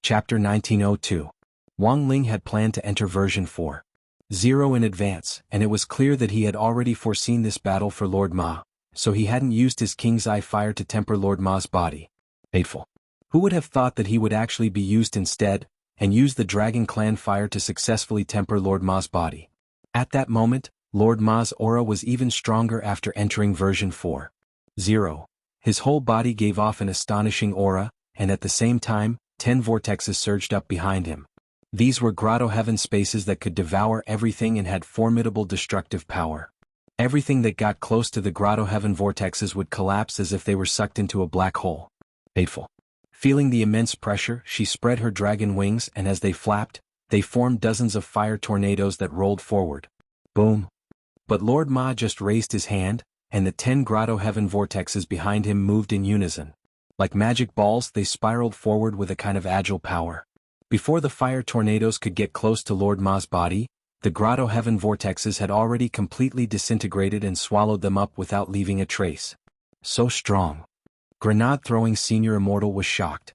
Chapter 1902. Wang Ling had planned to enter version 4.0 in advance, and it was clear that he had already foreseen this battle for Lord Ma, so he hadn't used his King's Eye fire to temper Lord Ma's body. Hateful. Who would have thought that he would actually be used instead, and use the Dragon Clan fire to successfully temper Lord Ma's body? At that moment, Lord Ma's aura was even stronger after entering version 4.0. His whole body gave off an astonishing aura, and at the same time, 10 vortexes surged up behind him. These were grotto heaven spaces that could devour everything and had formidable destructive power. Everything that got close to the grotto heaven vortexes would collapse as if they were sucked into a black hole. Hateful. Feeling the immense pressure, she spread her dragon wings, and as they flapped, they formed dozens of fire tornadoes that rolled forward. Boom. But Lord Ma just raised his hand, and the 10 grotto heaven vortexes behind him moved in unison. Like magic balls, they spiraled forward with a kind of agile power. Before the fire tornadoes could get close to Lord Ma's body, the grotto heaven vortexes had already completely disintegrated and swallowed them up without leaving a trace. So strong. Grenade-throwing senior immortal was shocked.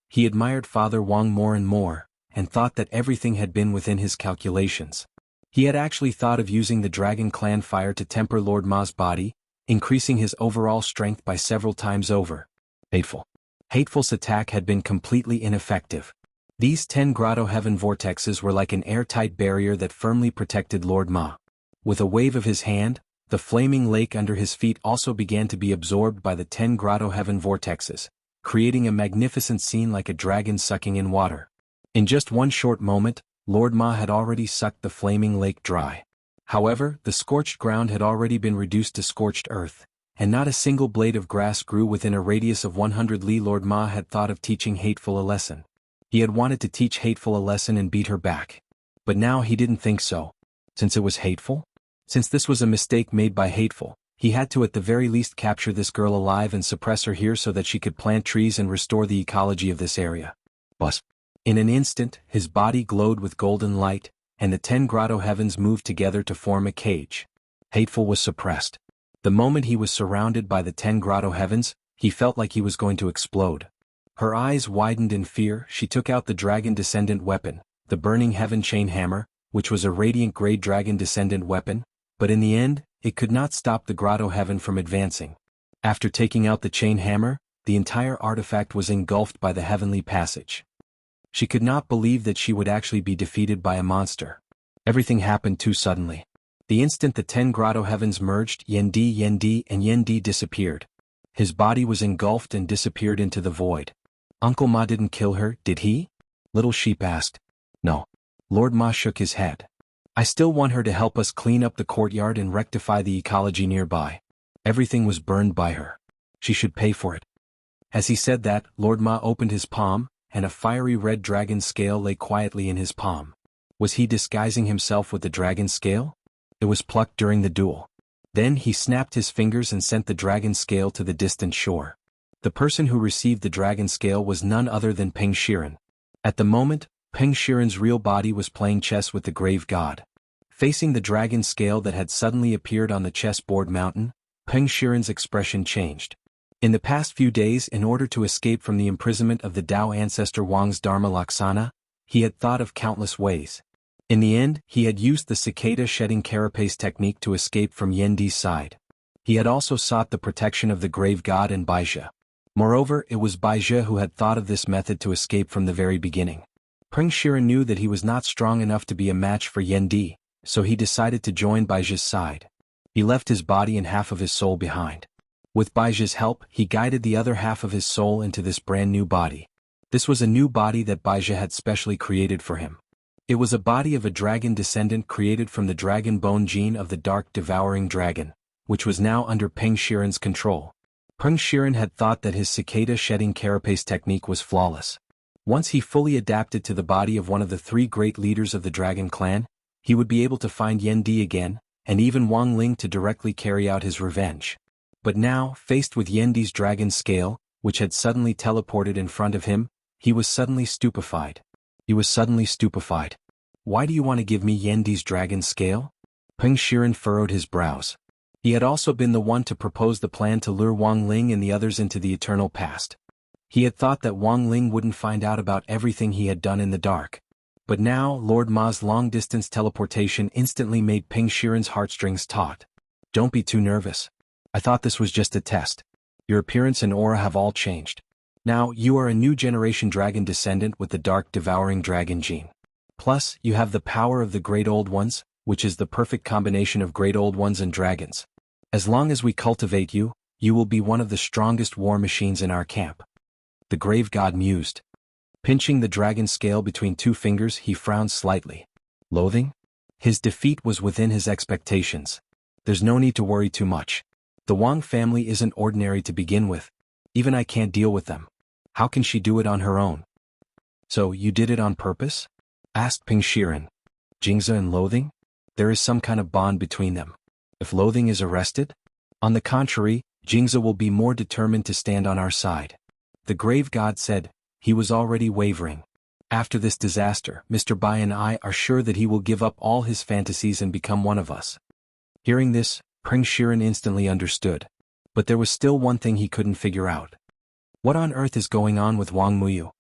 He admired Father Wang more and more, and thought that everything had been within his calculations. He had actually thought of using the Dragon Clan fire to temper Lord Ma's body, increasing his overall strength by several times over. Hateful. Hateful's attack had been completely ineffective. These 10 grotto heaven vortexes were like an airtight barrier that firmly protected Lord Ma. With a wave of his hand, the flaming lake under his feet also began to be absorbed by the 10 grotto heaven vortexes, creating a magnificent scene like a dragon sucking in water. In just one short moment, Lord Ma had already sucked the flaming lake dry. However, the scorched ground had already been reduced to scorched earth, and not a single blade of grass grew within a radius of 100 li. Lord Ma had thought of teaching Hateful a lesson. He had wanted to teach Hateful a lesson and beat her back. But now he didn't think so. Since it was Hateful? Since this was a mistake made by Hateful, he had to at the very least capture this girl alive and suppress her here so that she could plant trees and restore the ecology of this area. Buzz. In an instant, his body glowed with golden light, and the 10 grotto heavens moved together to form a cage. Hateful was suppressed. The moment he was surrounded by the 10 grotto heavens, he felt like he was going to explode. Her eyes widened in fear. She took out the dragon descendant weapon, the burning heaven chain hammer, which was a radiant gray dragon descendant weapon, but in the end, it could not stop the grotto heaven from advancing. After taking out the chain hammer, the entire artifact was engulfed by the heavenly passage. She could not believe that she would actually be defeated by a monster. Everything happened too suddenly. The instant the 10 grotto heavens merged, Yendi and Yendi disappeared. His body was engulfed and disappeared into the void. Uncle Ma didn't kill her, did he? Little Sheep asked. No. Lord Ma shook his head. I still want her to help us clean up the courtyard and rectify the ecology nearby. Everything was burned by her. She should pay for it. As he said that, Lord Ma opened his palm, and a fiery red dragon scale lay quietly in his palm. Was he disguising himself with the dragon scale? It was plucked during the duel. Then he snapped his fingers and sent the dragon scale to the distant shore. The person who received the dragon scale was none other than Peng Shiren. At the moment, Peng Shiren's real body was playing chess with the grave god. Facing the dragon scale that had suddenly appeared on the chessboard mountain, Peng Shiren's expression changed. In the past few days, in order to escape from the imprisonment of the Tao ancestor Wang's Dharma Laksana, he had thought of countless ways. In the end, he had used the cicada shedding carapace technique to escape from Yendi's side. He had also sought the protection of the grave god and Baizhi. Moreover, it was Baizhi who had thought of this method to escape from the very beginning. Peng Shiren knew that he was not strong enough to be a match for Yendi, so he decided to join Baizhi's side. He left his body and half of his soul behind. With Baizhi's help, he guided the other half of his soul into this brand new body. This was a new body that Baizhi had specially created for him. It was a body of a dragon descendant created from the dragon bone gene of the dark devouring dragon, which was now under Peng Shiren's control. Peng Shiren had thought that his cicada shedding carapace technique was flawless. Once he fully adapted to the body of one of the 3 great leaders of the dragon clan, he would be able to find Yendi again, and even Wang Ling to directly carry out his revenge. But now, faced with Yendi's dragon scale, which had suddenly teleported in front of him, he was suddenly stupefied. Why do you want to give me Yendi's dragon scale? Peng Shiren furrowed his brows. He had also been the one to propose the plan to lure Wang Ling and the others into the eternal past. He had thought that Wang Ling wouldn't find out about everything he had done in the dark. But now Lord Ma's long-distance teleportation instantly made Ping Shiren's heartstrings taut. Don't be too nervous. I thought this was just a test. Your appearance and aura have all changed. Now, you are a new generation dragon descendant with the dark devouring dragon gene. Plus, you have the power of the Great Old Ones, which is the perfect combination of Great Old Ones and dragons. As long as we cultivate you, you will be one of the strongest war machines in our camp. The grave god mused. Pinching the dragon scale between two fingers, he frowned slightly. Loathing? His defeat was within his expectations. There's no need to worry too much. The Wang family isn't ordinary to begin with. Even I can't deal with them. How can she do it on her own? So, you did it on purpose? Asked Ping Shiren. Jingza and Loathing? There is some kind of bond between them. If Loathing is arrested? On the contrary, Jingza will be more determined to stand on our side. The grave god said. He was already wavering. After this disaster, Mr. Bai and I are sure that he will give up all his fantasies and become one of us. Hearing this, Ping Shiren instantly understood. But there was still one thing he couldn't figure out. What on earth is going on with Wang Muyu?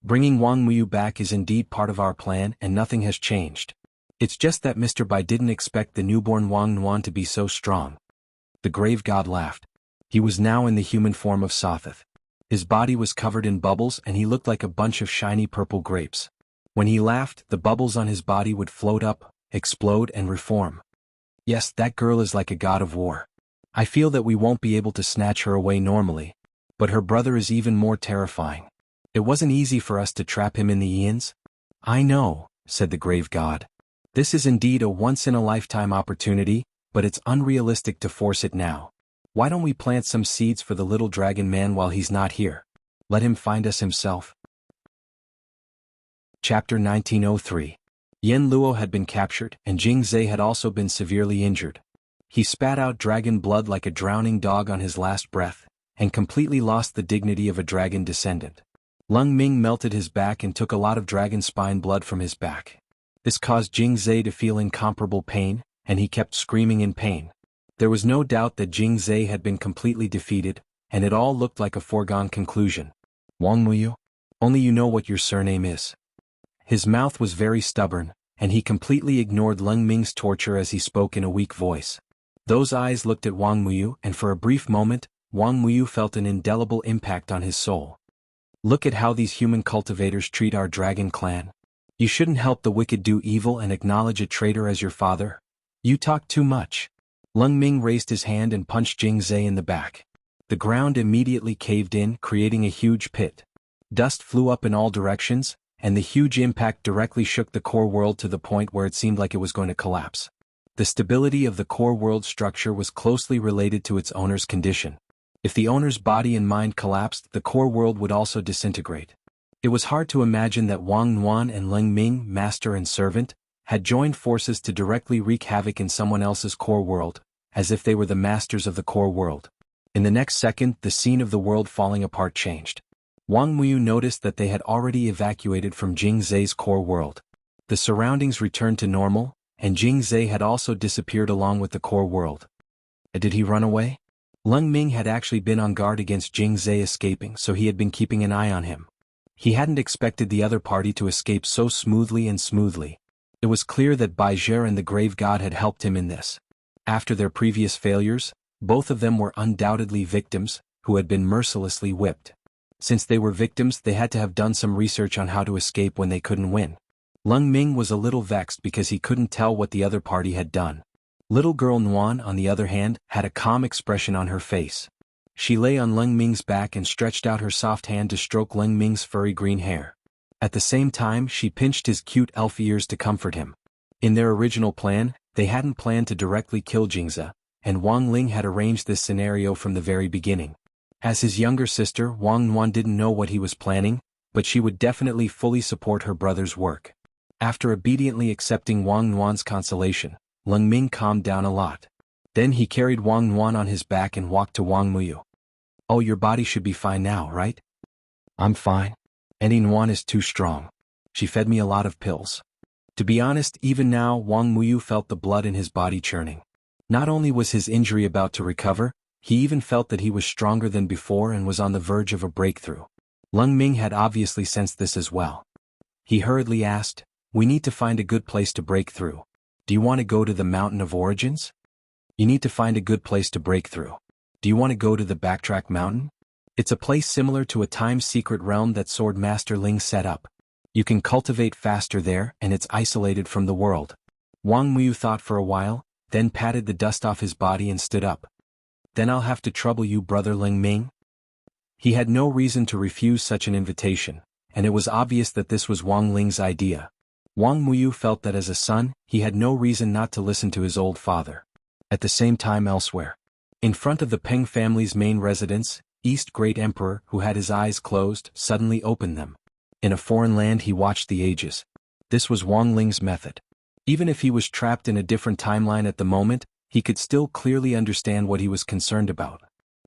Bringing Wang Muyu back is indeed part of our plan and nothing has changed. It's just that Mr. Bai didn't expect the newborn Wang Nuan to be so strong. The grave god laughed. He was now in the human form of Sothoth. His body was covered in bubbles and he looked like a bunch of shiny purple grapes. When he laughed, the bubbles on his body would float up, explode and reform. Yes, that girl is like a god of war. I feel that we won't be able to snatch her away normally. But her brother is even more terrifying. It wasn't easy for us to trap him in the Eons. I know, said the grave god. This is indeed a once-in-a-lifetime opportunity, but it's unrealistic to force it now. Why don't we plant some seeds for the little dragon man while he's not here? Let him find us himself. Chapter 1903. Yen Luo had been captured and Jing Zhe had also been severely injured. He spat out dragon blood like a drowning dog on his last breath, and completely lost the dignity of a dragon descendant. Lung Ming melted his back and took a lot of dragon spine blood from his back. This caused Jing Zhe to feel incomparable pain, and he kept screaming in pain. There was no doubt that Jing Zhe had been completely defeated, and it all looked like a foregone conclusion. Wang Muyu? Only you know what your surname is. His mouth was very stubborn, and he completely ignored Lung Ming's torture as he spoke in a weak voice. Those eyes looked at Wang Muyu and for a brief moment, Wang Muyu felt an indelible impact on his soul. Look at how these human cultivators treat our dragon clan. You shouldn't help the wicked do evil and acknowledge a traitor as your father. You talk too much. Lung Ming raised his hand and punched Jing Zhe in the back. The ground immediately caved in, creating a huge pit. Dust flew up in all directions, and the huge impact directly shook the core world to the point where it seemed like it was going to collapse. The stability of the core world structure was closely related to its owner's condition. If the owner's body and mind collapsed, the core world would also disintegrate. It was hard to imagine that Wang Nuan and Leng Ming, master and servant, had joined forces to directly wreak havoc in someone else's core world, as if they were the masters of the core world. In the next second, the scene of the world falling apart changed. Wang Muyu noticed that they had already evacuated from Jing Zhe's core world. The surroundings returned to normal, and Jing Zhe had also disappeared along with the core world. Did he run away? Leng Ming had actually been on guard against Jing Zhe escaping, so he had been keeping an eye on him. He hadn't expected the other party to escape so smoothly. It was clear that Bai Zhe and the grave god had helped him in this. After their previous failures, both of them were undoubtedly victims, who had been mercilessly whipped. Since they were victims, they had to have done some research on how to escape when they couldn't win. Leng Ming was a little vexed because he couldn't tell what the other party had done. Little girl Nuan, on the other hand, had a calm expression on her face. She lay on Leng Ming's back and stretched out her soft hand to stroke Leng Ming's furry green hair. At the same time, she pinched his cute elf ears to comfort him. In their original plan, they hadn't planned to directly kill Jingza, and Wang Ling had arranged this scenario from the very beginning. As his younger sister, Wang Nuan didn't know what he was planning, but she would definitely fully support her brother's work. After obediently accepting Wang Nuan's consolation, Leng Ming calmed down a lot. Then he carried Wang Nuan on his back and walked to Wang Muyu. Oh, your body should be fine now, right? I'm fine. Any Nuan is too strong. She fed me a lot of pills. To be honest, even now Wang Muyu felt the blood in his body churning. Not only was his injury about to recover, he even felt that he was stronger than before and was on the verge of a breakthrough. Lung Ming had obviously sensed this as well. He hurriedly asked, "We need to find a good place to break through. Do you want to go to the Mountain of Origins? You need to find a good place to break through. Do you want to go to the Backtrack Mountain? It's a place similar to a time-secret realm that Sword Master Ling set up. You can cultivate faster there, and it's isolated from the world." Wang Muyu thought for a while, then patted the dust off his body and stood up. "Then I'll have to trouble you, brother Ling Ming." He had no reason to refuse such an invitation, and it was obvious that this was Wang Ling's idea. Wang Muyu felt that as a son, he had no reason not to listen to his old father. At the same time elsewhere, in front of the Peng family's main residence, East Great Emperor, who had his eyes closed, suddenly opened them. In a foreign land he watched the ages. This was Wang Ling's method. Even if he was trapped in a different timeline at the moment, he could still clearly understand what he was concerned about.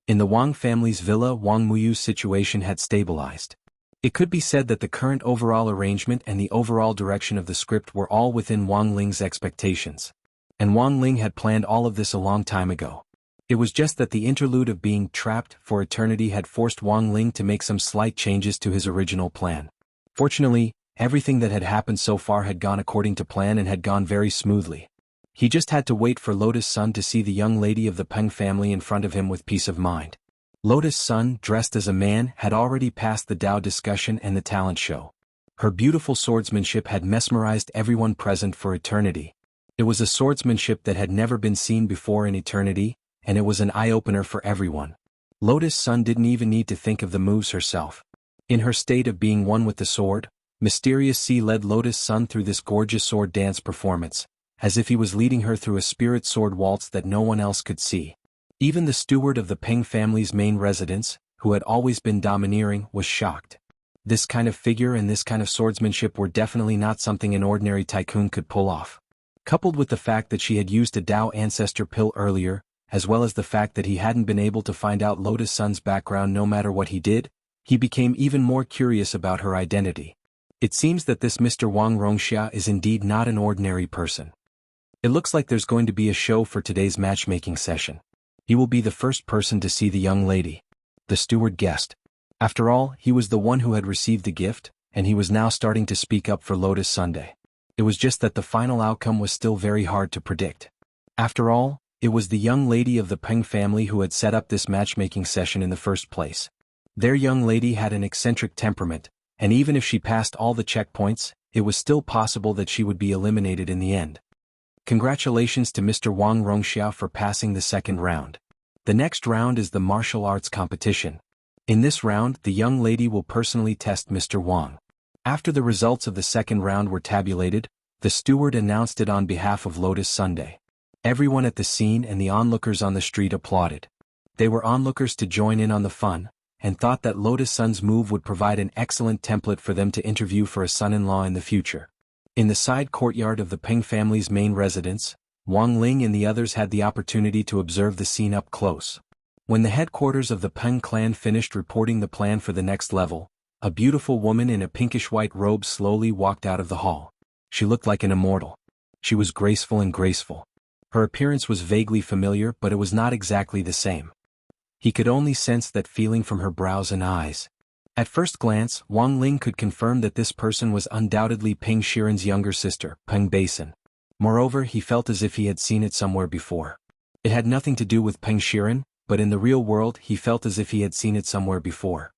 In the Wang family's villa, Wang Muyu's situation had stabilized. It could be said that the current overall arrangement and the overall direction of the script were all within Wang Ling's expectations. And Wang Ling had planned all of this a long time ago. It was just that the interlude of being trapped for eternity had forced Wang Ling to make some slight changes to his original plan. Fortunately, everything that had happened so far had gone according to plan and had gone very smoothly. He just had to wait for Lotus Sun to see the young lady of the Peng family in front of him with peace of mind. Lotus Sun, dressed as a man, had already passed the Dao discussion and the talent show. Her beautiful swordsmanship had mesmerized everyone present for eternity. It was a swordsmanship that had never been seen before in eternity, and it was an eye-opener for everyone. Lotus Sun didn't even need to think of the moves herself. In her state of being one with the sword, Mysterious Sea led Lotus Sun through this gorgeous sword dance performance, as if he was leading her through a spirit sword waltz that no one else could see. Even the steward of the Peng family's main residence, who had always been domineering, was shocked. This kind of figure and this kind of swordsmanship were definitely not something an ordinary tycoon could pull off. Coupled with the fact that she had used a Dao ancestor pill earlier, as well as the fact that he hadn't been able to find out Lotus Sun's background no matter what he did, he became even more curious about her identity. It seems that this Mr. Wang Rongxia is indeed not an ordinary person. It looks like there's going to be a show for today's matchmaking session. He will be the first person to see the young lady. The steward guessed. After all, he was the one who had received the gift, and he was now starting to speak up for Lotus Sunday. It was just that the final outcome was still very hard to predict. After all, it was the young lady of the Peng family who had set up this matchmaking session in the first place. Their young lady had an eccentric temperament, and even if she passed all the checkpoints, it was still possible that she would be eliminated in the end. Congratulations to Mr. Wang Rongxia for passing the second round. The next round is the martial arts competition. In this round, the young lady will personally test Mr. Wang. After the results of the second round were tabulated, the steward announced it on behalf of Lotus Sunday. Everyone at the scene and the onlookers on the street applauded. They were onlookers to join in on the fun, and thought that Lotus Sun's move would provide an excellent template for them to interview for a son-in-law in the future. In the side courtyard of the Peng family's main residence, Wang Ling and the others had the opportunity to observe the scene up close. When the headquarters of the Peng clan finished reporting the plan for the next level, a beautiful woman in a pinkish-white robe slowly walked out of the hall. She looked like an immortal. She was graceful and graceful. Her appearance was vaguely familiar, but it was not exactly the same. He could only sense that feeling from her brows and eyes. At first glance, Wang Ling could confirm that this person was undoubtedly Peng Shiren's younger sister, Peng Basin. Moreover, he felt as if he had seen it somewhere before. It had nothing to do with Peng Shiren, but in the real world he felt as if he had seen it somewhere before.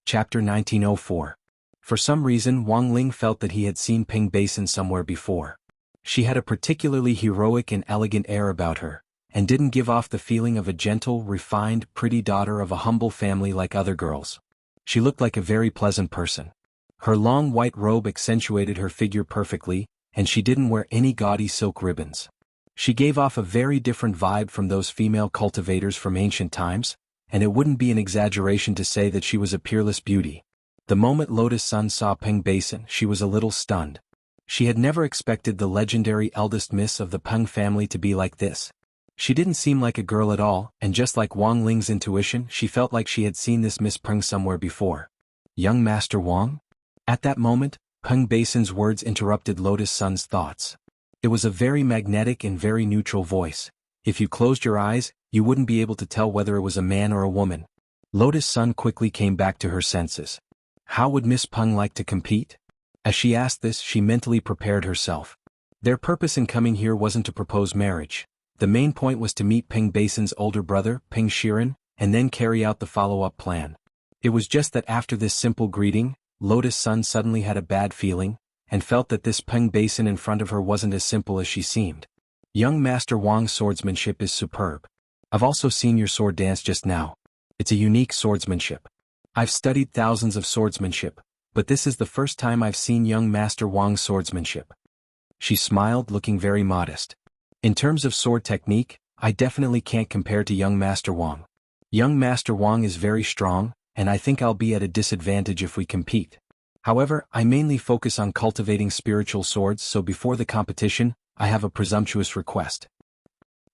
Chapter 1904. For some reason Wang Ling felt that he had seen Peng Basin somewhere before. She had a particularly heroic and elegant air about her, and didn't give off the feeling of a gentle, refined, pretty daughter of a humble family like other girls. She looked like a very pleasant person. Her long white robe accentuated her figure perfectly, and she didn't wear any gaudy silk ribbons. She gave off a very different vibe from those female cultivators from ancient times, and it wouldn't be an exaggeration to say that she was a peerless beauty. The moment Lotus Sun saw Peng Basin, she was a little stunned. She had never expected the legendary eldest miss of the Peng family to be like this. She didn't seem like a girl at all, and just like Wang Ling's intuition, she felt like she had seen this Miss Peng somewhere before. Young Master Wang? At that moment, Peng Basin's words interrupted Lotus Sun's thoughts. It was a very magnetic and very neutral voice. If you closed your eyes, you wouldn't be able to tell whether it was a man or a woman. Lotus Sun quickly came back to her senses. How would Miss Peng like to compete? As she asked this, she mentally prepared herself. Their purpose in coming here wasn't to propose marriage. The main point was to meet Peng Basin's older brother, Peng Shiren, and then carry out the follow-up plan. It was just that after this simple greeting, Lotus Sun suddenly had a bad feeling, and felt that this Peng Basin in front of her wasn't as simple as she seemed. Young Master Wang's swordsmanship is superb. I've also seen your sword dance just now. It's a unique swordsmanship. I've studied thousands of swordsmanship, but this is the first time I've seen young Master Wang's swordsmanship. She smiled, looking very modest. In terms of sword technique, I definitely can't compare to young Master Wang. Young Master Wang is very strong, and I think I'll be at a disadvantage if we compete. However, I mainly focus on cultivating spiritual swords, so before the competition, I have a presumptuous request.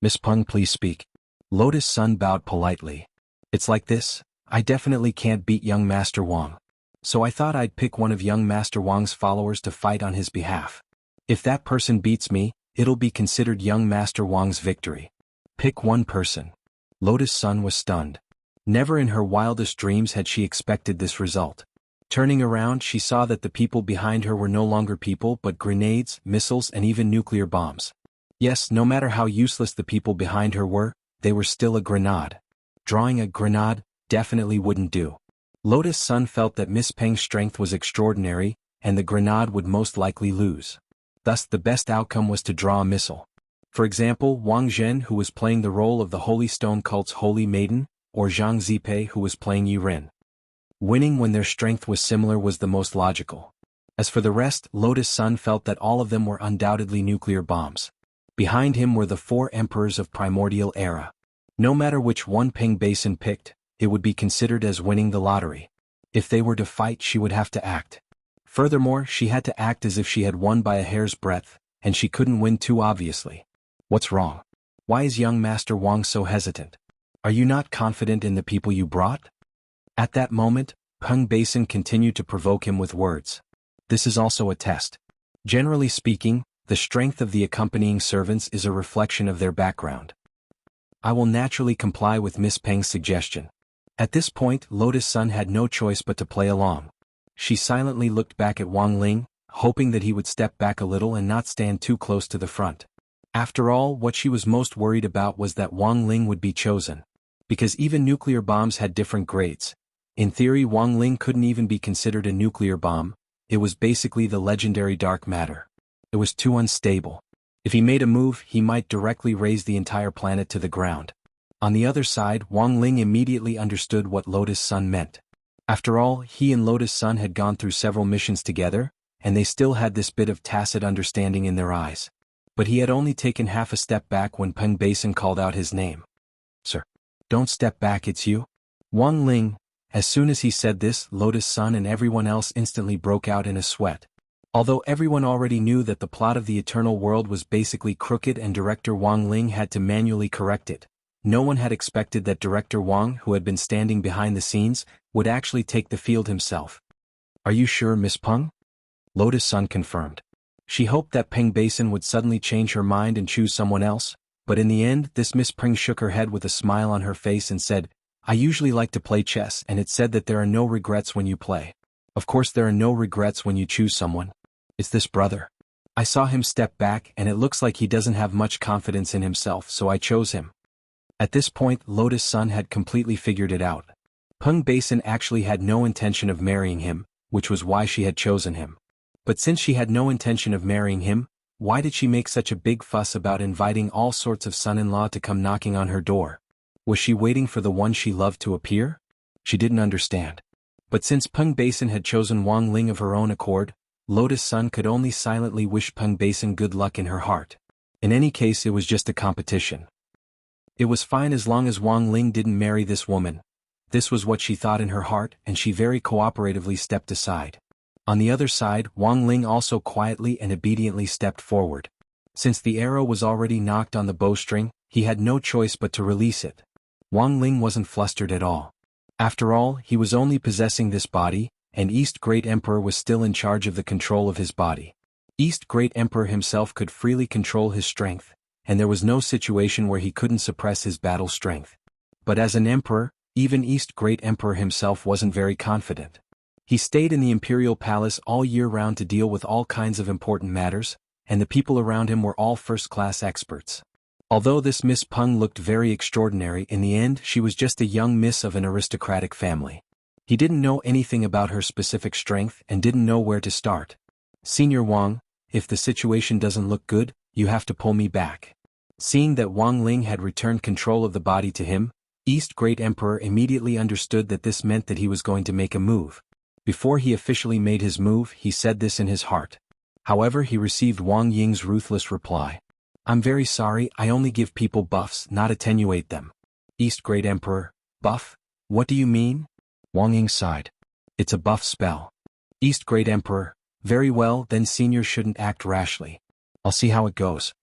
Miss Peng, please speak. Lotus Sun bowed politely. It's like this, I definitely can't beat young Master Wang. So I thought I'd pick one of young Master Wang's followers to fight on his behalf. If that person beats me, it'll be considered young Master Wang's victory. Pick one person. Lotus Sun was stunned. Never in her wildest dreams had she expected this result. Turning around, she saw that the people behind her were no longer people but grenades, missiles, and even nuclear bombs. Yes, no matter how useless the people behind her were, they were still a grenade. Drawing a grenade definitely wouldn't do. Lotus Sun felt that Miss Peng's strength was extraordinary, and the grenade would most likely lose. Thus the best outcome was to draw a missile. For example, Wang Zhen, who was playing the role of the Holy Stone Cult's Holy Maiden, or Zhang Zipei, who was playing Yurin. Winning when their strength was similar was the most logical. As for the rest, Lotus Sun felt that all of them were undoubtedly nuclear bombs. Behind him were the 4 emperors of primordial era. No matter which one Peng Basin picked, it would be considered as winning the lottery. If they were to fight, she would have to act. Furthermore, she had to act as if she had won by a hair's breadth, and she couldn't win too obviously. What's wrong? Why is young Master Wang so hesitant? Are you not confident in the people you brought? At that moment, Peng Basin continued to provoke him with words. This is also a test. Generally speaking, the strength of the accompanying servants is a reflection of their background. I will naturally comply with Miss Peng's suggestion. At this point, Lotus Sun had no choice but to play along. She silently looked back at Wang Ling, hoping that he would step back a little and not stand too close to the front. After all, what she was most worried about was that Wang Ling would be chosen. Because even nuclear bombs had different grades. In theory, Wang Ling couldn't even be considered a nuclear bomb. It was basically the legendary dark matter. It was too unstable. If he made a move, he might directly raise the entire planet to the ground. On the other side, Wang Ling immediately understood what Lotus Sun meant. After all, he and Lotus Sun had gone through several missions together, and they still had this bit of tacit understanding in their eyes. But he had only taken half a step back when Peng Basin called out his name. Sir, don't step back, it's you. Wang Ling. As soon as he said this, Lotus Sun and everyone else instantly broke out in a sweat. Although everyone already knew that the plot of the Eternal World was basically crooked and director Wang Ling had to manually correct it, no one had expected that Director Wang, who had been standing behind the scenes, would actually take the field himself. Are you sure, Miss Peng? Lotus Sun confirmed. She hoped that Peng Basin would suddenly change her mind and choose someone else, but in the end, this Miss Peng shook her head with a smile on her face and said, I usually like to play chess, and it's said that there are no regrets when you play. Of course there are no regrets when you choose someone. It's this brother. I saw him step back and it looks like he doesn't have much confidence in himself, so I chose him. At this point, Lotus Sun had completely figured it out. Peng Basin actually had no intention of marrying him, which was why she had chosen him. But since she had no intention of marrying him, why did she make such a big fuss about inviting all sorts of son-in-law to come knocking on her door? Was she waiting for the one she loved to appear? She didn't understand. But since Peng Basin had chosen Wang Ling of her own accord, Lotus Sun could only silently wish Peng Basin good luck in her heart. In any case, it was just a competition. It was fine as long as Wang Ling didn't marry this woman. This was what she thought in her heart, and she very cooperatively stepped aside. On the other side, Wang Ling also quietly and obediently stepped forward. Since the arrow was already knocked on the bowstring, he had no choice but to release it. Wang Ling wasn't flustered at all. After all, he was only possessing this body, and East Great Emperor was still in charge of the control of his body. East Great Emperor himself could freely control his strength, and there was no situation where he couldn't suppress his battle strength. But as an emperor, Even East Great Emperor himself wasn't very confident. He stayed in the imperial palace all year round to deal with all kinds of important matters, and the people around him were all first-class experts. Although this Miss Peng looked very extraordinary, in the end she was just a young miss of an aristocratic family. He didn't know anything about her specific strength and didn't know where to start. "Senior Wang, if the situation doesn't look good, you have to pull me back." Seeing that Wang Ling had returned control of the body to him, East Great Emperor immediately understood that this meant that he was going to make a move. Before he officially made his move, he said this in his heart. However, he received Wang Ying's ruthless reply. "I'm very sorry, I only give people buffs, not attenuate them." East Great Emperor, "Buff? What do you mean?" Wang Ying sighed. "It's a buff spell." East Great Emperor, "Very well, then senior shouldn't act rashly. I'll see how it goes."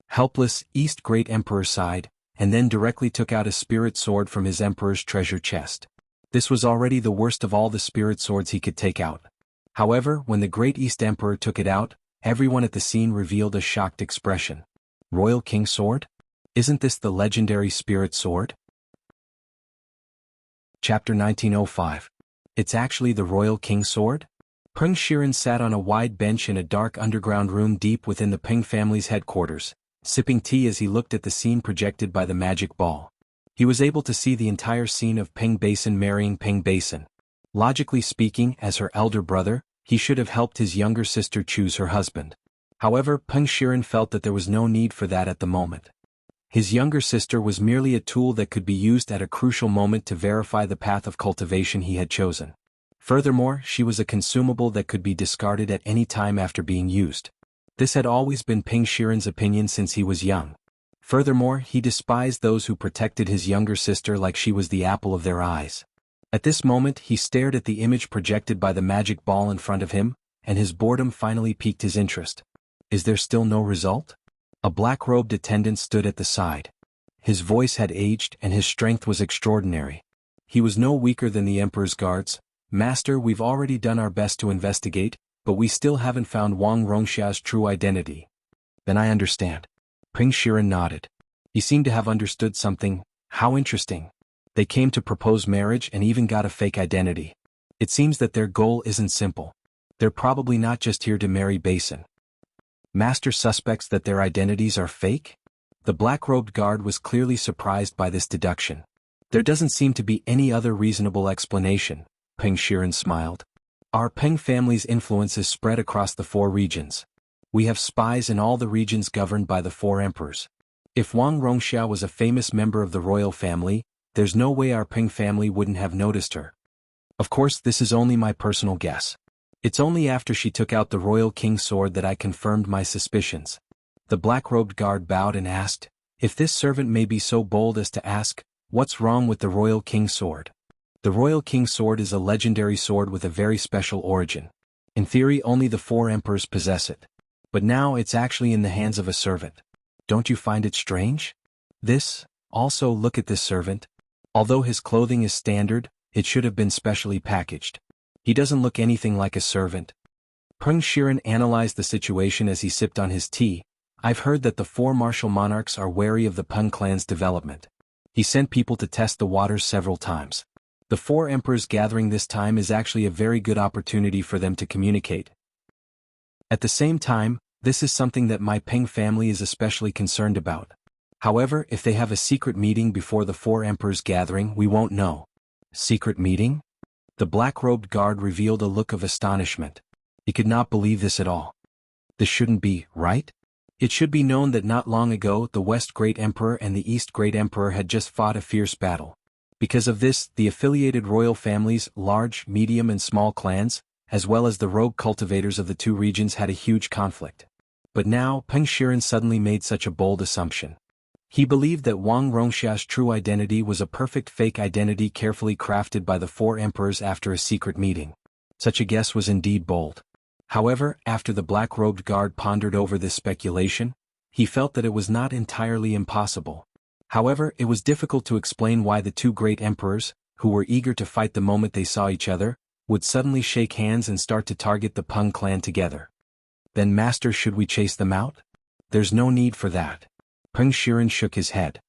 Helpless, East Great Emperor sighed, and then directly took out a spirit sword from his emperor's treasure chest. This was already the worst of all the spirit swords he could take out. However, when the Great East Emperor took it out, everyone at the scene revealed a shocked expression. "Royal King Sword? Isn't this the legendary spirit sword?" Chapter 1905. It's actually the Royal King Sword? Peng Shiren sat on a wide bench in a dark underground room deep within the Peng family's headquarters, sipping tea as he looked at the scene projected by the magic ball. He was able to see the entire scene of Peng Basin marrying Peng Basin. Logically speaking, as her elder brother, he should have helped his younger sister choose her husband. However, Peng Shiren felt that there was no need for that at the moment. His younger sister was merely a tool that could be used at a crucial moment to verify the path of cultivation he had chosen. Furthermore, she was a consumable that could be discarded at any time after being used. This had always been Peng Shiren's opinion since he was young. Furthermore, he despised those who protected his younger sister like she was the apple of their eyes. At this moment, he stared at the image projected by the magic ball in front of him, and his boredom finally piqued his interest. Is there still no result? A black-robed attendant stood at the side. His voice had aged and his strength was extraordinary. He was no weaker than the Emperor's guards. "Master, we've already done our best to investigate, but we still haven't found Wang Rongxia's true identity." "Then I understand." Peng Shiren nodded. He seemed to have understood something. How interesting. They came to propose marriage and even got a fake identity. It seems that their goal isn't simple. They're probably not just here to marry Basin. Master suspects that their identities are fake? The black-robed guard was clearly surprised by this deduction. "There doesn't seem to be any other reasonable explanation," Peng Shiren smiled. "Our Peng family's influence is spread across the 4 regions. We have spies in all the regions governed by the 4 emperors. If Wang Rongxia was a famous member of the royal family, there's no way our Peng family wouldn't have noticed her. Of course, this is only my personal guess. It's only after she took out the Royal King Sword that I confirmed my suspicions." The black-robed guard bowed and asked, "If this servant may be so bold as to ask, what's wrong with the Royal King Sword?" The Royal King Sword is a legendary sword with a very special origin. In theory, only the 4 emperors possess it. But now it's actually in the hands of a servant. Don't you find it strange? Also, look at this servant. Although his clothing is standard, it should have been specially packaged. He doesn't look anything like a servant. Peng Shiren analyzed the situation as he sipped on his tea. "I've heard that the 4 martial monarchs are wary of the Peng clan's development. He sent people to test the waters several times. The 4 emperors gathering this time is actually a very good opportunity for them to communicate. At the same time, this is something that my Peng family is especially concerned about. However, if they have a secret meeting before the 4 emperors gathering, we won't know." "Secret meeting?" The black-robed guard revealed a look of astonishment. He could not believe this at all. This shouldn't be, right? It should be known that not long ago the West Great Emperor and the East Great Emperor had just fought a fierce battle. Because of this, the affiliated royal families, large, medium and small clans, as well as the rogue cultivators of the 2 regions had a huge conflict. But now, Peng Shiren suddenly made such a bold assumption. He believed that Wang Rongxia's true identity was a perfect fake identity carefully crafted by the 4 emperors after a secret meeting. Such a guess was indeed bold. However, after the black-robed guard pondered over this speculation, he felt that it was not entirely impossible. However, it was difficult to explain why the 2 great emperors, who were eager to fight the moment they saw each other, would suddenly shake hands and start to target the Peng clan together. "Then master, should we chase them out?" "There's no need for that." Peng Shiren shook his head.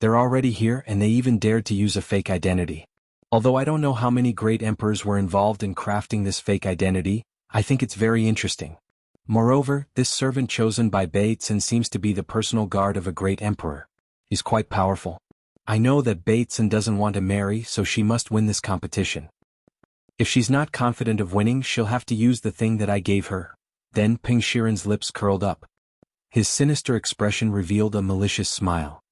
They're already here and they even dared to use a fake identity. Although I don't know how many great emperors were involved in crafting this fake identity, I think it's very interesting. Moreover, this servant chosen by Bateson seems to be the personal guard of a great emperor. He's quite powerful. I know that Bateson doesn't want to marry, so she must win this competition. If she's not confident of winning, she'll have to use the thing that I gave her. Then Peng Shiren's lips curled up. His sinister expression revealed a malicious smile.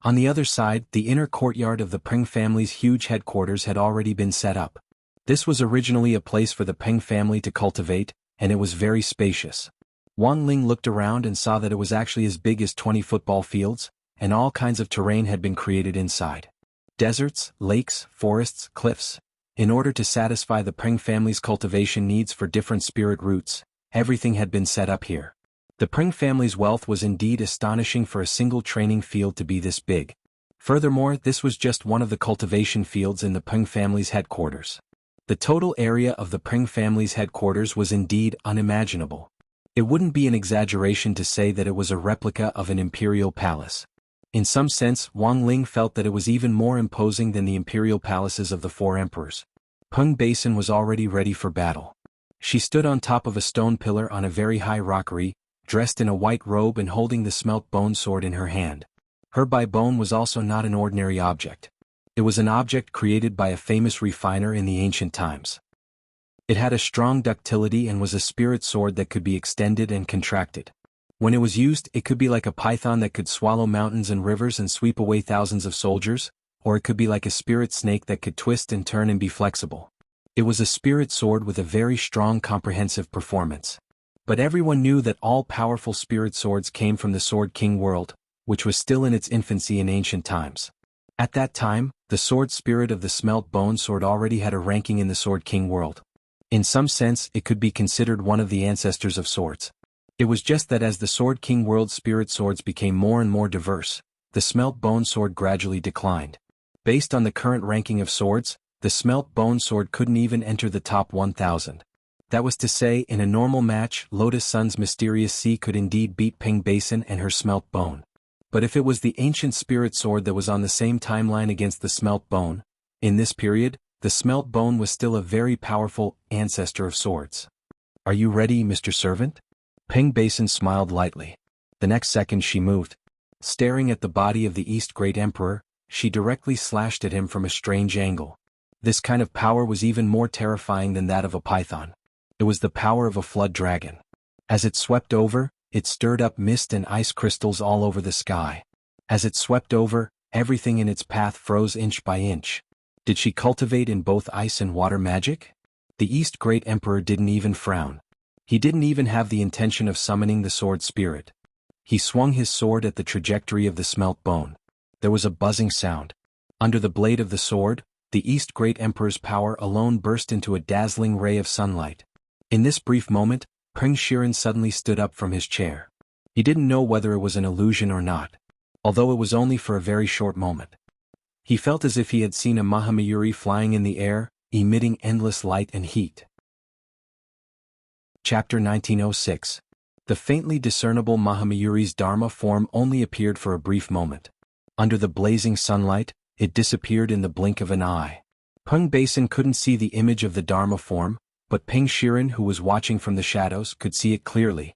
On the other side, the inner courtyard of the Peng family's huge headquarters had already been set up. This was originally a place for the Peng family to cultivate, and it was very spacious. Wang Ling looked around and saw that it was actually as big as 20 football fields, and all kinds of terrain had been created inside. Deserts, lakes, forests, cliffs. In order to satisfy the Peng family's cultivation needs for different spirit roots, everything had been set up here. The Peng family's wealth was indeed astonishing for a single training field to be this big. Furthermore, this was just one of the cultivation fields in the Peng family's headquarters. The total area of the Peng family's headquarters was indeed unimaginable. It wouldn't be an exaggeration to say that it was a replica of an imperial palace. In some sense, Wang Ling felt that it was even more imposing than the imperial palaces of the four emperors. Peng Basin was already ready for battle. She stood on top of a stone pillar on a very high rockery, dressed in a white robe and holding the smelt bone sword in her hand. Her bai bone was also not an ordinary object. It was an object created by a famous refiner in the ancient times. It had a strong ductility and was a spirit sword that could be extended and contracted. When it was used, it could be like a python that could swallow mountains and rivers and sweep away thousands of soldiers, or it could be like a spirit snake that could twist and turn and be flexible. It was a spirit sword with a very strong comprehensive performance. But everyone knew that all powerful spirit swords came from the Sword King world, which was still in its infancy in ancient times. At that time, the sword spirit of the smelt bone sword already had a ranking in the Sword King world. In some sense, it could be considered one of the ancestors of swords. It was just that as the Sword King world spirit swords became more and more diverse, the smelt bone sword gradually declined. Based on the current ranking of swords, the smelt bone sword couldn't even enter the top 1,000. That was to say, in a normal match, Lotus Sun's Mysterious Sea could indeed beat Peng Basin and her smelt bone. But if it was the ancient spirit sword that was on the same timeline against the smelt bone, in this period, the smelt bone was still a very powerful ancestor of swords. "Are you ready, Mr. Servant?" Peng Basin smiled lightly. The next second she moved. Staring at the body of the East Great Emperor, she directly slashed at him from a strange angle. This kind of power was even more terrifying than that of a python. It was the power of a flood dragon. As it swept over, it stirred up mist and ice crystals all over the sky. As it swept over, everything in its path froze inch by inch. Did she cultivate in both ice and water magic? The East Great Emperor didn't even frown. He didn't even have the intention of summoning the sword spirit. He swung his sword at the trajectory of the smelt bone. There was a buzzing sound. Under the blade of the sword, the East Great Emperor's power alone burst into a dazzling ray of sunlight. In this brief moment, Peng Shiren suddenly stood up from his chair. He didn't know whether it was an illusion or not, although it was only for a very short moment. He felt as if he had seen a Mahamayuri flying in the air, emitting endless light and heat. Chapter 1906. The faintly discernible Mahamayuri's Dharma form only appeared for a brief moment. Under the blazing sunlight, it disappeared in the blink of an eye. Peng Basin couldn't see the image of the Dharma form, but Peng Shiren, who was watching from the shadows, could see it clearly.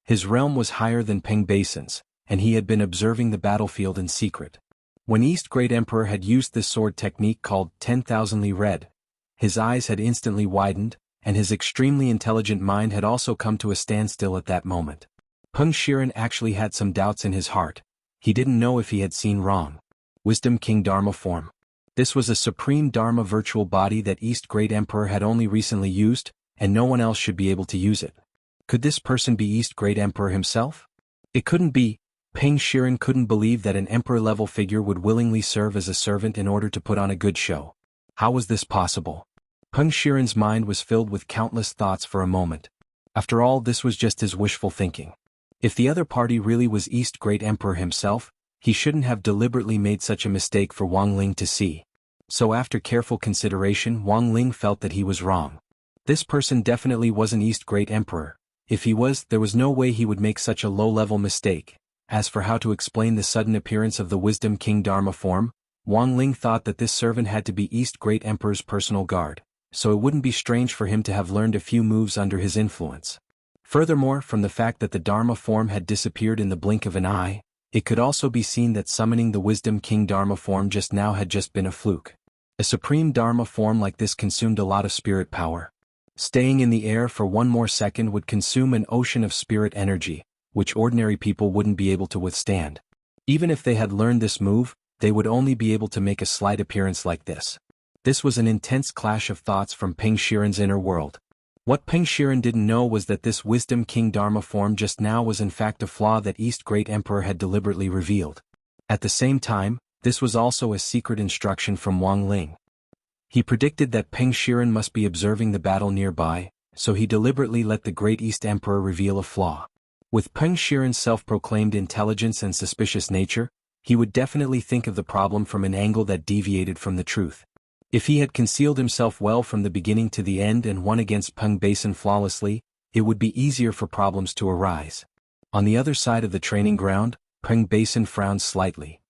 His realm was higher than Peng Basin's, and he had been observing the battlefield in secret. When East Great Emperor had used this sword technique called 10,000 Li Red, his eyes had instantly widened, and his extremely intelligent mind had also come to a standstill at that moment. Peng Shiren actually had some doubts in his heart. He didn't know if he had seen wrong. Wisdom King Dharma form. This was a supreme Dharma virtual body that East Great Emperor had only recently used, and no one else should be able to use it. Could this person be East Great Emperor himself? It couldn't be. Peng Shiren couldn't believe that an emperor-level figure would willingly serve as a servant in order to put on a good show. How was this possible? Peng Shiren's mind was filled with countless thoughts for a moment. After all, this was just his wishful thinking. If the other party really was East Great Emperor himself, he shouldn't have deliberately made such a mistake for Wang Ling to see. So after careful consideration, Wang Ling felt that he was wrong. This person definitely wasn't East Great Emperor. If he was, there was no way he would make such a low-level mistake, As for how to explain the sudden appearance of the Wisdom King Dharma form, Wang Ling thought that this servant had to be East Great Emperor's personal guard, so it wouldn't be strange for him to have learned a few moves under his influence. Furthermore, from the fact that the Dharma form had disappeared in the blink of an eye, it could also be seen that summoning the Wisdom King Dharma form just now had just been a fluke. A supreme Dharma form like this consumed a lot of spirit power. Staying in the air for one more second would consume an ocean of spirit energy, which ordinary people wouldn't be able to withstand. Even if they had learned this move, they would only be able to make a slight appearance like this. This was an intense clash of thoughts from Peng Shiren's inner world. What Peng Shiren didn't know was that this Wisdom King Dharma form just now was in fact a flaw that East Great Emperor had deliberately revealed. At the same time, this was also a secret instruction from Wang Ling. He predicted that Peng Shiren must be observing the battle nearby, so he deliberately let the Great East Emperor reveal a flaw. With Peng Shiren's self-proclaimed intelligence and suspicious nature, he would definitely think of the problem from an angle that deviated from the truth. If he had concealed himself well from the beginning to the end and won against Peng Basin flawlessly, it would be easier for problems to arise. On the other side of the training ground, Peng Basin frowned slightly.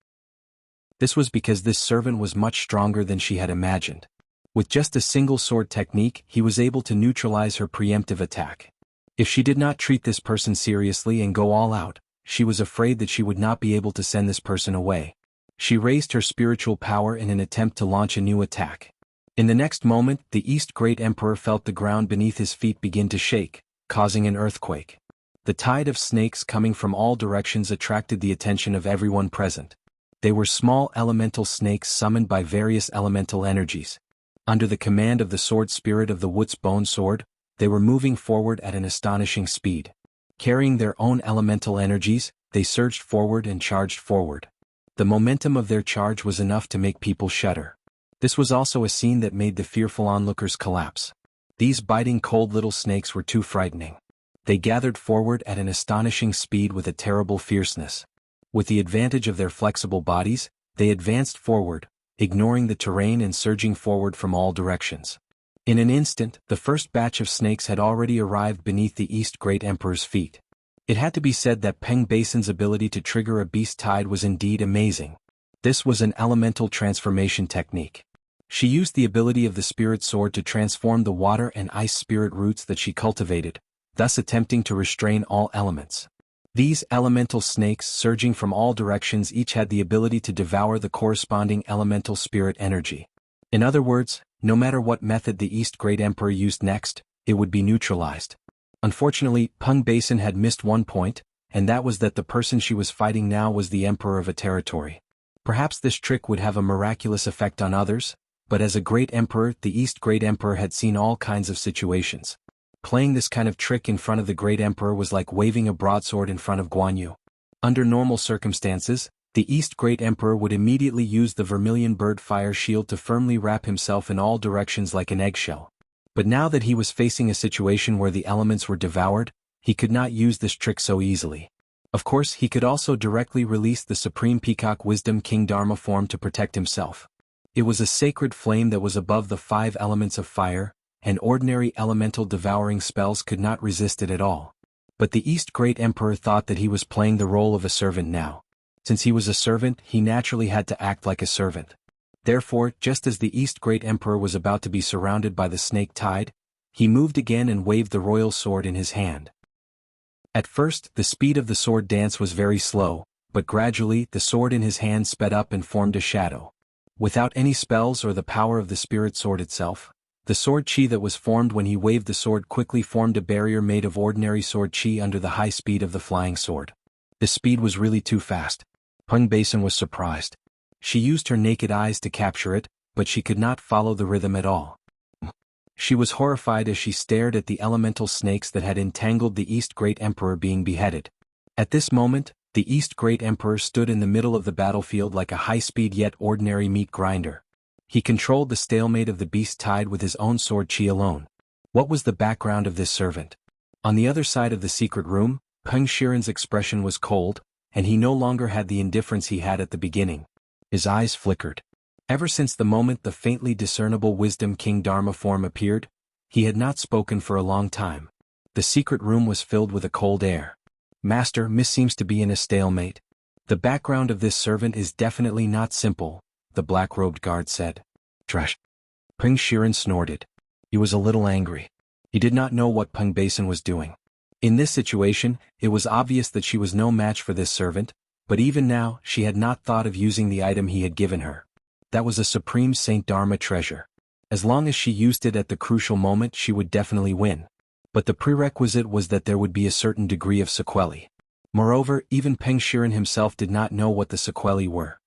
This was because this servant was much stronger than she had imagined. With just a single sword technique, he was able to neutralize her preemptive attack. If she did not treat this person seriously and go all out, she was afraid that she would not be able to send this person away. She raised her spiritual power in an attempt to launch a new attack. In the next moment, the East Great Emperor felt the ground beneath his feet begin to shake, causing an earthquake. The tide of snakes coming from all directions attracted the attention of everyone present. They were small elemental snakes summoned by various elemental energies. Under the command of the sword spirit of the Wuxia Bone Sword, they were moving forward at an astonishing speed. Carrying their own elemental energies, they surged forward and charged forward. The momentum of their charge was enough to make people shudder. This was also a scene that made the fearful onlookers collapse. These biting cold little snakes were too frightening. They gathered forward at an astonishing speed with a terrible fierceness. With the advantage of their flexible bodies, they advanced forward, ignoring the terrain and surging forward from all directions. In an instant, the first batch of snakes had already arrived beneath the East Great Emperor's feet. It had to be said that Peng Basin's ability to trigger a beast tide was indeed amazing. This was an elemental transformation technique. She used the ability of the spirit sword to transform the water and ice spirit roots that she cultivated, thus attempting to restrain all elements. These elemental snakes surging from all directions each had the ability to devour the corresponding elemental spirit energy. In other words, no matter what method the East Great Emperor used next, it would be neutralized. Unfortunately, Peng Basin had missed one point, and that was that the person she was fighting now was the emperor of a territory. Perhaps this trick would have a miraculous effect on others, but as a great emperor, the East Great Emperor had seen all kinds of situations. Playing this kind of trick in front of the great emperor was like waving a broadsword in front of Guan Yu. Under normal circumstances, the East Great Emperor would immediately use the vermilion bird fire shield to firmly wrap himself in all directions like an eggshell. But now that he was facing a situation where the elements were devoured, he could not use this trick so easily. Of course, he could also directly release the Supreme Peacock Wisdom King Dharma form to protect himself. It was a sacred flame that was above the 5 elements of fire, and ordinary elemental devouring spells could not resist it at all. But the East Great Emperor thought that he was playing the role of a servant now. Since he was a servant, he naturally had to act like a servant. Therefore, just as the East Great Emperor was about to be surrounded by the snake tide, he moved again and waved the royal sword in his hand. At first, the speed of the sword dance was very slow, but gradually the sword in his hand sped up and formed a shadow. Without any spells or the power of the spirit sword itself, the sword chi that was formed when he waved the sword quickly formed a barrier made of ordinary sword chi under the high speed of the flying sword. The speed was really too fast. Peng Basin was surprised. She used her naked eyes to capture it, but she could not follow the rhythm at all. She was horrified as she stared at the elemental snakes that had entangled the East Great Emperor being beheaded. At this moment, the East Great Emperor stood in the middle of the battlefield like a high-speed yet ordinary meat grinder. He controlled the stalemate of the beast tide with his own sword chi alone. What was the background of this servant? On the other side of the secret room, Peng Shiren's expression was cold, and he no longer had the indifference he had at the beginning. His eyes flickered. Ever since the moment the faintly discernible Wisdom King Dharma form appeared, he had not spoken for a long time. The secret room was filled with a cold air. Master, Miss seems to be in a stalemate. The background of this servant is definitely not simple, the black-robed guard said. Trash. Peng Shiren snorted. He was a little angry. He did not know what Peng Basin was doing. In this situation, it was obvious that she was no match for this servant, but even now, she had not thought of using the item he had given her. That was a supreme Saint Dharma treasure. As long as she used it at the crucial moment, she would definitely win. But the prerequisite was that there would be a certain degree of sequelae. Moreover, even Peng Shiren himself did not know what the sequelae were.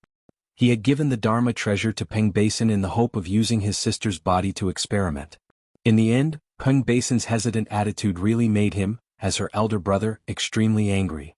He had given the Dharma treasure to Peng Basin in the hope of using his sister's body to experiment. In the end, Peng Basin's hesitant attitude really made him, as her elder brother, extremely angry.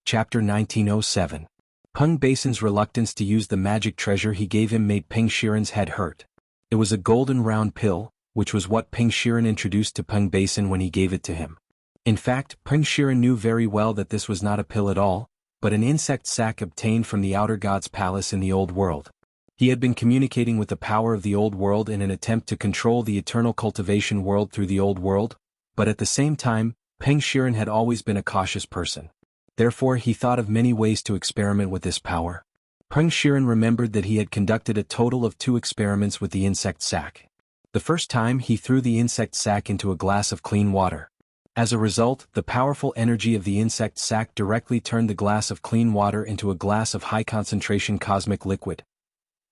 Chapter 1907. Peng Basin's reluctance to use the magic treasure he gave him made Peng Shiren's head hurt. It was a golden round pill, which was what Peng Shiren introduced to Peng Basin when he gave it to him. In fact, Peng Shiren knew very well that this was not a pill at all, but an insect sac obtained from the outer god's palace in the old world. He had been communicating with the power of the old world in an attempt to control the eternal cultivation world through the old world, but at the same time, Peng Shiren had always been a cautious person. Therefore he thought of many ways to experiment with this power. Peng Shiren remembered that he had conducted a total of 2 experiments with the insect sac. The first time he threw the insect sac into a glass of clean water. As a result, the powerful energy of the insect sac directly turned the glass of clean water into a glass of high-concentration cosmic liquid.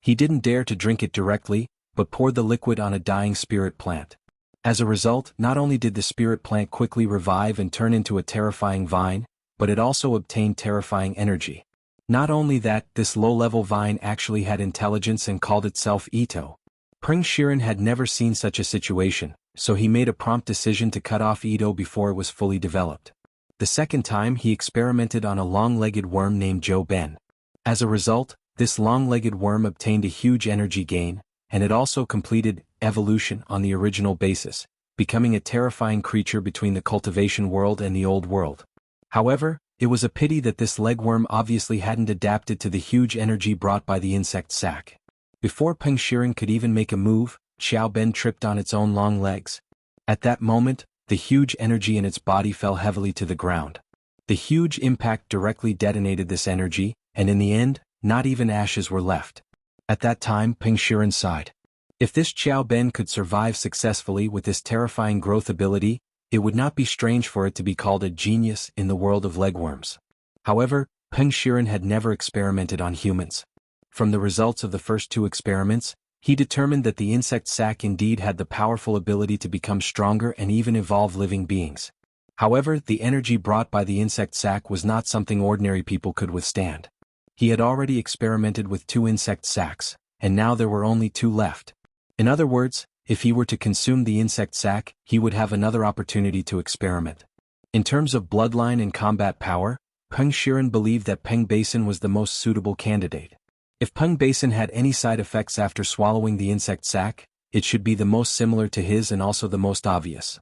He didn't dare to drink it directly, but poured the liquid on a dying spirit plant. As a result, not only did the spirit plant quickly revive and turn into a terrifying vine, but it also obtained terrifying energy. Not only that, this low-level vine actually had intelligence and called itself Ito. Peng Shiren had never seen such a situation, so he made a prompt decision to cut off Ito before it was fully developed. The second time he experimented on a long-legged worm named Zhou Ben. As a result, this long-legged worm obtained a huge energy gain, and it also completed evolution on the original basis, becoming a terrifying creature between the cultivation world and the old world. However, it was a pity that this legworm obviously hadn't adapted to the huge energy brought by the insect sac. Before Peng Shiren could even make a move, Xiao Ben tripped on its own long legs. At that moment, the huge energy in its body fell heavily to the ground. The huge impact directly detonated this energy, and in the end, not even ashes were left. At that time, Peng Shiren sighed. If this Xiao Ben could survive successfully with this terrifying growth ability, it would not be strange for it to be called a genius in the world of legworms. However, Peng Shiren had never experimented on humans. From the results of the first 2 experiments, he determined that the insect sac indeed had the powerful ability to become stronger and even evolve living beings. However, the energy brought by the insect sac was not something ordinary people could withstand. He had already experimented with 2 insect sacs, and now there were only 2 left. In other words, if he were to consume the insect sac, he would have another opportunity to experiment. In terms of bloodline and combat power, Peng Shiren believed that Peng Basin was the most suitable candidate. If Peng Basin had any side effects after swallowing the insect sac, it should be the most similar to his and also the most obvious.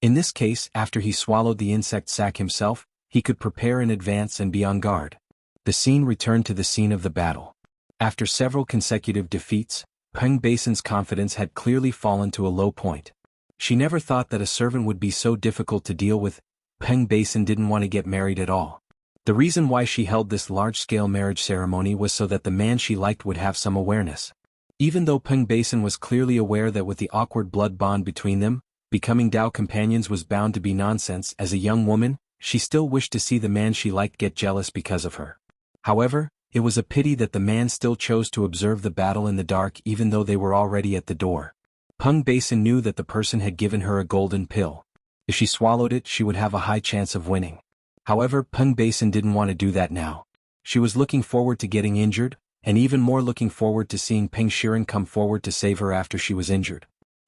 In this case, after he swallowed the insect sac himself, he could prepare in advance and be on guard. The scene returned to the scene of the battle. After several consecutive defeats, Peng Basin's confidence had clearly fallen to a low point. She never thought that a servant would be so difficult to deal with. Peng Basin didn't want to get married at all. The reason why she held this large-scale marriage ceremony was so that the man she liked would have some awareness. Even though Peng Basin was clearly aware that with the awkward blood bond between them, becoming Dao companions was bound to be nonsense, as a young woman, she still wished to see the man she liked get jealous because of her. However, it was a pity that the man still chose to observe the battle in the dark even though they were already at the door. Peng Basin knew that the person had given her a golden pill. If she swallowed it, she would have a high chance of winning. However, Peng Basin didn't want to do that now. She was looking forward to getting injured, and even more looking forward to seeing Peng Shiren come forward to save her after she was injured.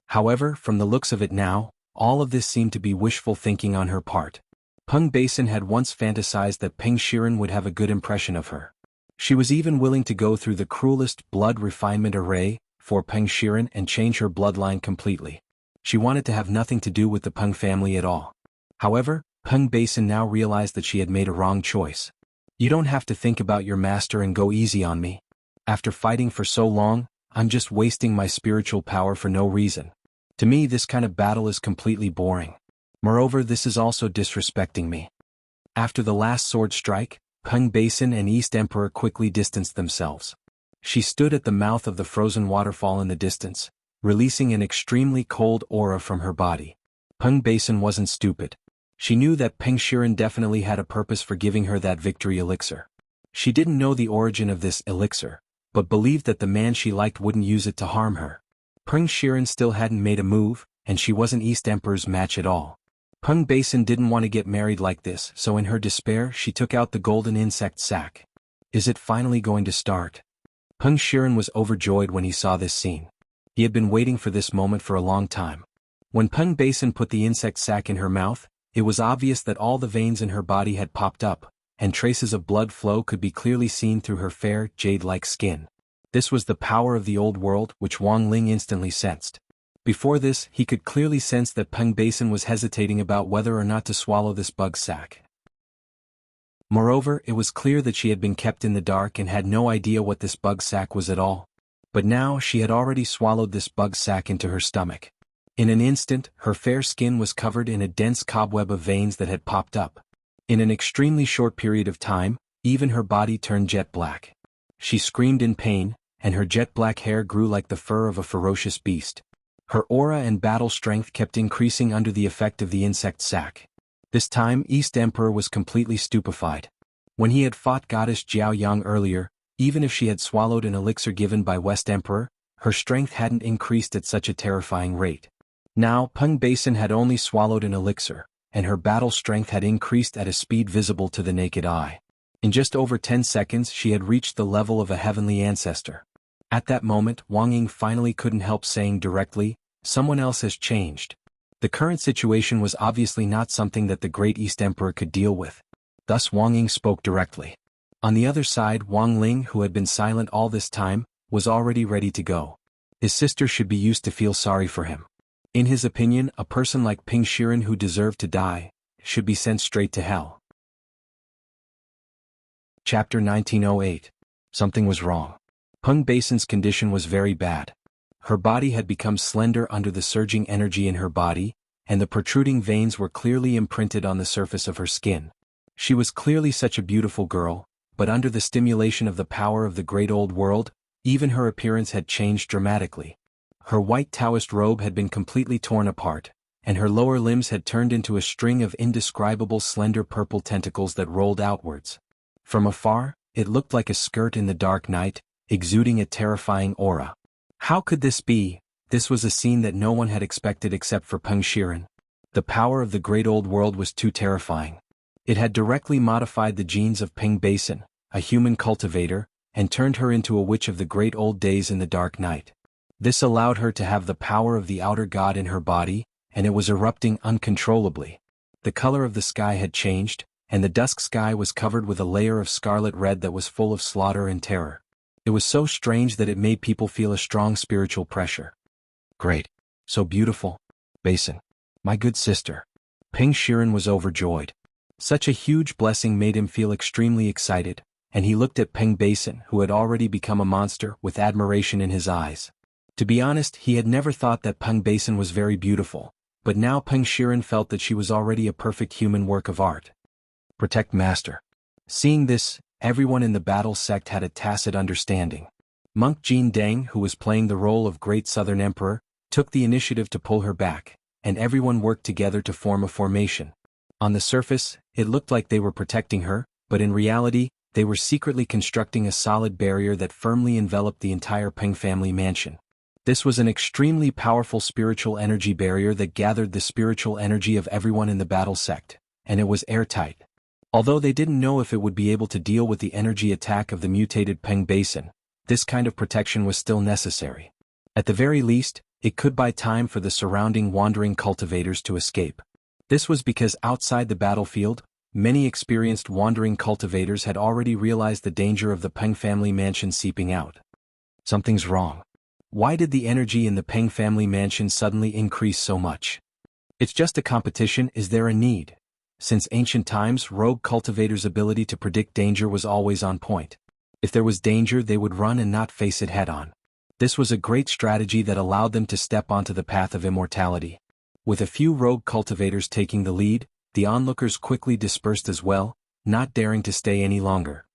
However, from the looks of it now, all of this seemed to be wishful thinking on her part. Peng Basin had once fantasized that Peng Shiren would have a good impression of her. She was even willing to go through the cruelest blood refinement array for Peng Shiren and change her bloodline completely. She wanted to have nothing to do with the Peng family at all. However, Peng Basin now realized that she had made a wrong choice. You don't have to think about your master and go easy on me. After fighting for so long, I'm just wasting my spiritual power for no reason. To me, this kind of battle is completely boring. Moreover, this is also disrespecting me. After the last sword strike, Peng Basin and East Emperor quickly distanced themselves. She stood at the mouth of the frozen waterfall in the distance, releasing an extremely cold aura from her body. Peng Basin wasn't stupid. She knew that Peng Shiren definitely had a purpose for giving her that victory elixir. She didn't know the origin of this elixir, but believed that the man she liked wouldn't use it to harm her. Peng Shiren still hadn't made a move, and she wasn't East Emperor's match at all. Peng Basin didn't want to get married like this, so in her despair she took out the golden insect sack. Is it finally going to start? Peng Shiren was overjoyed when he saw this scene. He had been waiting for this moment for a long time. When Peng Basin put the insect sack in her mouth, it was obvious that all the veins in her body had popped up, and traces of blood flow could be clearly seen through her fair, jade-like skin. This was the power of the old world, which Wang Ling instantly sensed. Before this, he could clearly sense that Peng Basin was hesitating about whether or not to swallow this bug sack. Moreover, it was clear that she had been kept in the dark and had no idea what this bug sack was at all. But now she had already swallowed this bug sack into her stomach. In an instant, her fair skin was covered in a dense cobweb of veins that had popped up. In an extremely short period of time, even her body turned jet black. She screamed in pain, and her jet black hair grew like the fur of a ferocious beast. Her aura and battle strength kept increasing under the effect of the insect sack. This time East Emperor was completely stupefied. When he had fought Goddess Jiao Yang earlier, even if she had swallowed an elixir given by West Emperor, her strength hadn't increased at such a terrifying rate. Now Peng Basin had only swallowed an elixir, and her battle strength had increased at a speed visible to the naked eye. In just over 10 seconds she had reached the level of a heavenly ancestor. At that moment Wang Ying finally couldn't help saying directly, "Someone else has changed." The current situation was obviously not something that the great East Emperor could deal with. Thus Wang Ying spoke directly. On the other side, Wang Ling, who had been silent all this time, was already ready to go. His sister should be used to feel sorry for him. In his opinion, a person like Peng Shiren who deserved to die should be sent straight to hell. Chapter 1908. Something was wrong. Peng Basin's condition was very bad. Her body had become slender under the surging energy in her body, and the protruding veins were clearly imprinted on the surface of her skin. She was clearly such a beautiful girl, but under the stimulation of the power of the great old world, even her appearance had changed dramatically. Her white Taoist robe had been completely torn apart, and her lower limbs had turned into a string of indescribable slender purple tentacles that rolled outwards. From afar, it looked like a skirt in the dark night, exuding a terrifying aura. How could this be? This was a scene that no one had expected except for Peng Shiren. The power of the great old world was too terrifying. It had directly modified the genes of Peng Basin, a human cultivator, and turned her into a witch of the great old days in the dark night. This allowed her to have the power of the outer god in her body, and it was erupting uncontrollably. The color of the sky had changed, and the dusk sky was covered with a layer of scarlet red that was full of slaughter and terror. It was so strange that it made people feel a strong spiritual pressure. Great. So beautiful. Basin. My good sister. Peng Shiren was overjoyed. Such a huge blessing made him feel extremely excited, and he looked at Peng Basin, who had already become a monster, with admiration in his eyes. To be honest, he had never thought that Peng Basin was very beautiful, but now Peng Shiren felt that she was already a perfect human work of art. Protect Master. Seeing this, everyone in the battle sect had a tacit understanding. Monk Jin Deng, who was playing the role of Great Southern Emperor, took the initiative to pull her back, and everyone worked together to form a formation. On the surface, it looked like they were protecting her, but in reality, they were secretly constructing a solid barrier that firmly enveloped the entire Peng family mansion. This was an extremely powerful spiritual energy barrier that gathered the spiritual energy of everyone in the battle sect, and it was airtight. Although they didn't know if it would be able to deal with the energy attack of the mutated Peng Basin, this kind of protection was still necessary. At the very least, it could buy time for the surrounding wandering cultivators to escape. This was because outside the battlefield, many experienced wandering cultivators had already realized the danger of the Peng family mansion seeping out. Something's wrong. Why did the energy in the Peng family mansion suddenly increase so much? It's just a competition. Is there a need? Since ancient times, rogue cultivators' ability to predict danger was always on point. If there was danger, they would run and not face it head-on. This was a great strategy that allowed them to step onto the path of immortality. With a few rogue cultivators taking the lead, the onlookers quickly dispersed as well, not daring to stay any longer.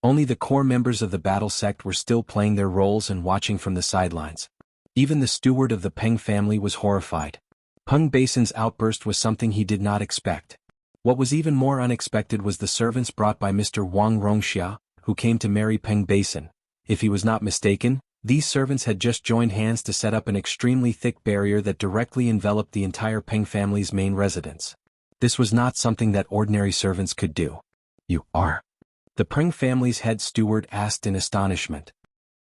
Only the core members of the battle sect were still playing their roles and watching from the sidelines. Even the steward of the Peng family was horrified. Peng Basin's outburst was something he did not expect. What was even more unexpected was the servants brought by Mr. Wang Rongxia, who came to marry Peng Basin. If he was not mistaken, these servants had just joined hands to set up an extremely thick barrier that directly enveloped the entire Peng family's main residence. This was not something that ordinary servants could do. "You are?" the Peng family's head steward asked in astonishment.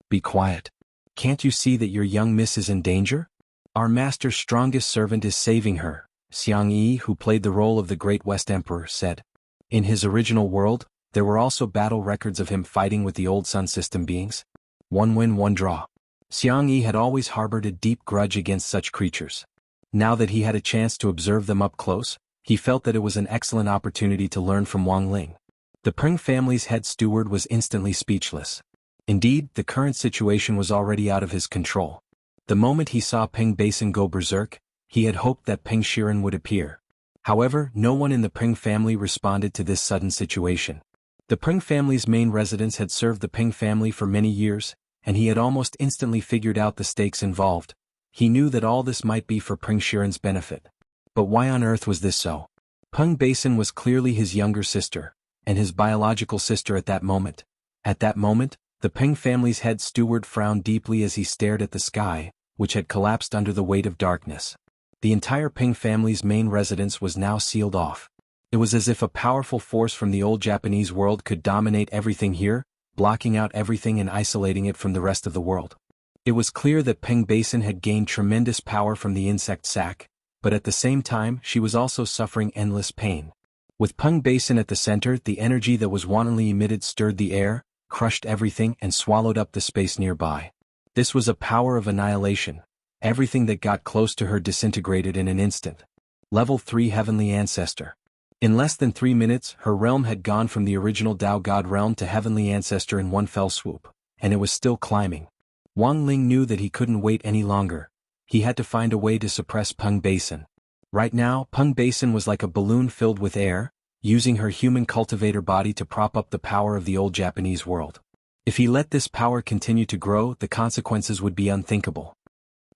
"Be quiet. Can't you see that your young miss is in danger? Our master's strongest servant is saving her," Xiang Yi, who played the role of the Great West Emperor, said. In his original world, there were also battle records of him fighting with the old Sun System beings. One win, one draw. Xiang Yi had always harbored a deep grudge against such creatures. Now that he had a chance to observe them up close, he felt that it was an excellent opportunity to learn from Wang Ling. The Peng family's head steward was instantly speechless. Indeed, the current situation was already out of his control. The moment he saw Peng Basin go berserk, he had hoped that Peng Shiren would appear. However, no one in the Peng family responded to this sudden situation. The Peng family's main residence had served the Peng family for many years, and he had almost instantly figured out the stakes involved. He knew that all this might be for Peng Shiren's benefit. But why on earth was this so? Peng Basin was clearly his younger sister, and his biological sister at that moment. At that moment, the Peng family's head steward frowned deeply as he stared at the sky, which had collapsed under the weight of darkness. The entire Peng family's main residence was now sealed off. It was as if a powerful force from the old Japanese world could dominate everything here, blocking out everything and isolating it from the rest of the world. It was clear that Peng Basin had gained tremendous power from the insect sac, but at the same time she was also suffering endless pain. With Peng Basin at the center, the energy that was wantonly emitted stirred the air, crushed everything and swallowed up the space nearby. This was a power of annihilation. Everything that got close to her disintegrated in an instant. Level 3 Heavenly Ancestor. In less than 3 minutes, her realm had gone from the original Tao God realm to Heavenly Ancestor in one fell swoop, and it was still climbing. Wang Ling knew that he couldn't wait any longer. He had to find a way to suppress Peng Basin. Right now, Peng Basin was like a balloon filled with air, using her human cultivator body to prop up the power of the old Japanese world. If he let this power continue to grow, the consequences would be unthinkable.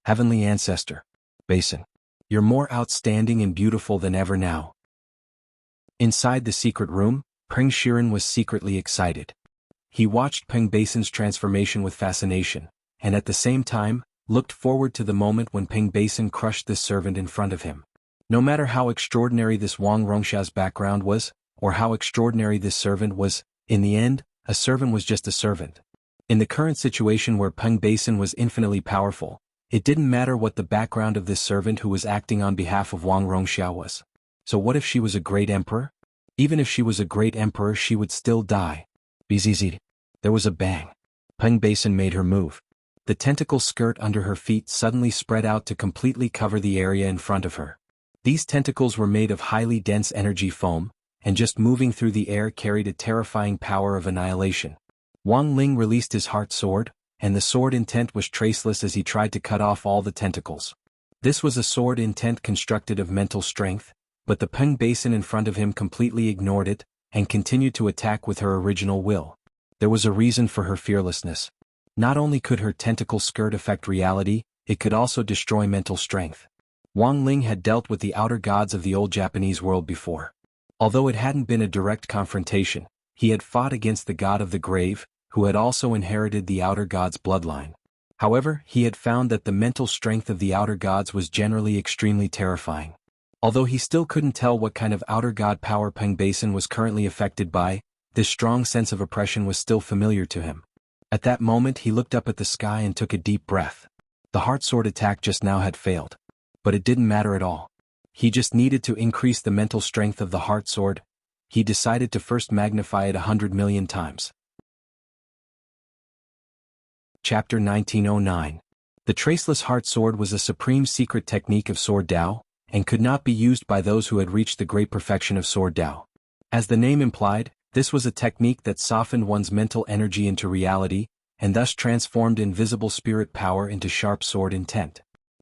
Heavenly Ancestor. Basin. You're more outstanding and beautiful than ever now. Inside the secret room, Peng Shiren was secretly excited. He watched Peng Basin's transformation with fascination, and at the same time, looked forward to the moment when Peng Basin crushed this servant in front of him. No matter how extraordinary this Wang Rongxia's background was, or how extraordinary this servant was, in the end, a servant was just a servant. In the current situation where Peng Basin was infinitely powerful, it didn't matter what the background of this servant who was acting on behalf of Wang Rongxia was. So what if she was a great emperor? Even if she was a great emperor, she would still die. Bzzz. There was a bang. Peng Basin made her move. The tentacle skirt under her feet suddenly spread out to completely cover the area in front of her. These tentacles were made of highly dense energy foam, and just moving through the air carried a terrifying power of annihilation. Wang Ling released his heart sword, and the sword intent was traceless as he tried to cut off all the tentacles. This was a sword intent constructed of mental strength, but the Peng Basin in front of him completely ignored it, and continued to attack with her original will. There was a reason for her fearlessness. Not only could her tentacle skirt affect reality, it could also destroy mental strength. Wang Ling had dealt with the outer gods of the old Japanese world before. Although it hadn't been a direct confrontation, he had fought against the god of the grave, who had also inherited the outer god's bloodline. However, he had found that the mental strength of the outer gods was generally extremely terrifying. Although he still couldn't tell what kind of outer god power Peng Basin was currently affected by, this strong sense of oppression was still familiar to him. At that moment he looked up at the sky and took a deep breath. The heart sword attack just now had failed. But it didn't matter at all. He just needed to increase the mental strength of the heart sword. He decided to first magnify it 100 million times. Chapter 1909. The traceless heart sword was a supreme secret technique of sword Dao, and could not be used by those who had reached the great perfection of sword Dao. As the name implied, this was a technique that softened one's mental energy into reality, and thus transformed invisible spirit power into sharp sword intent.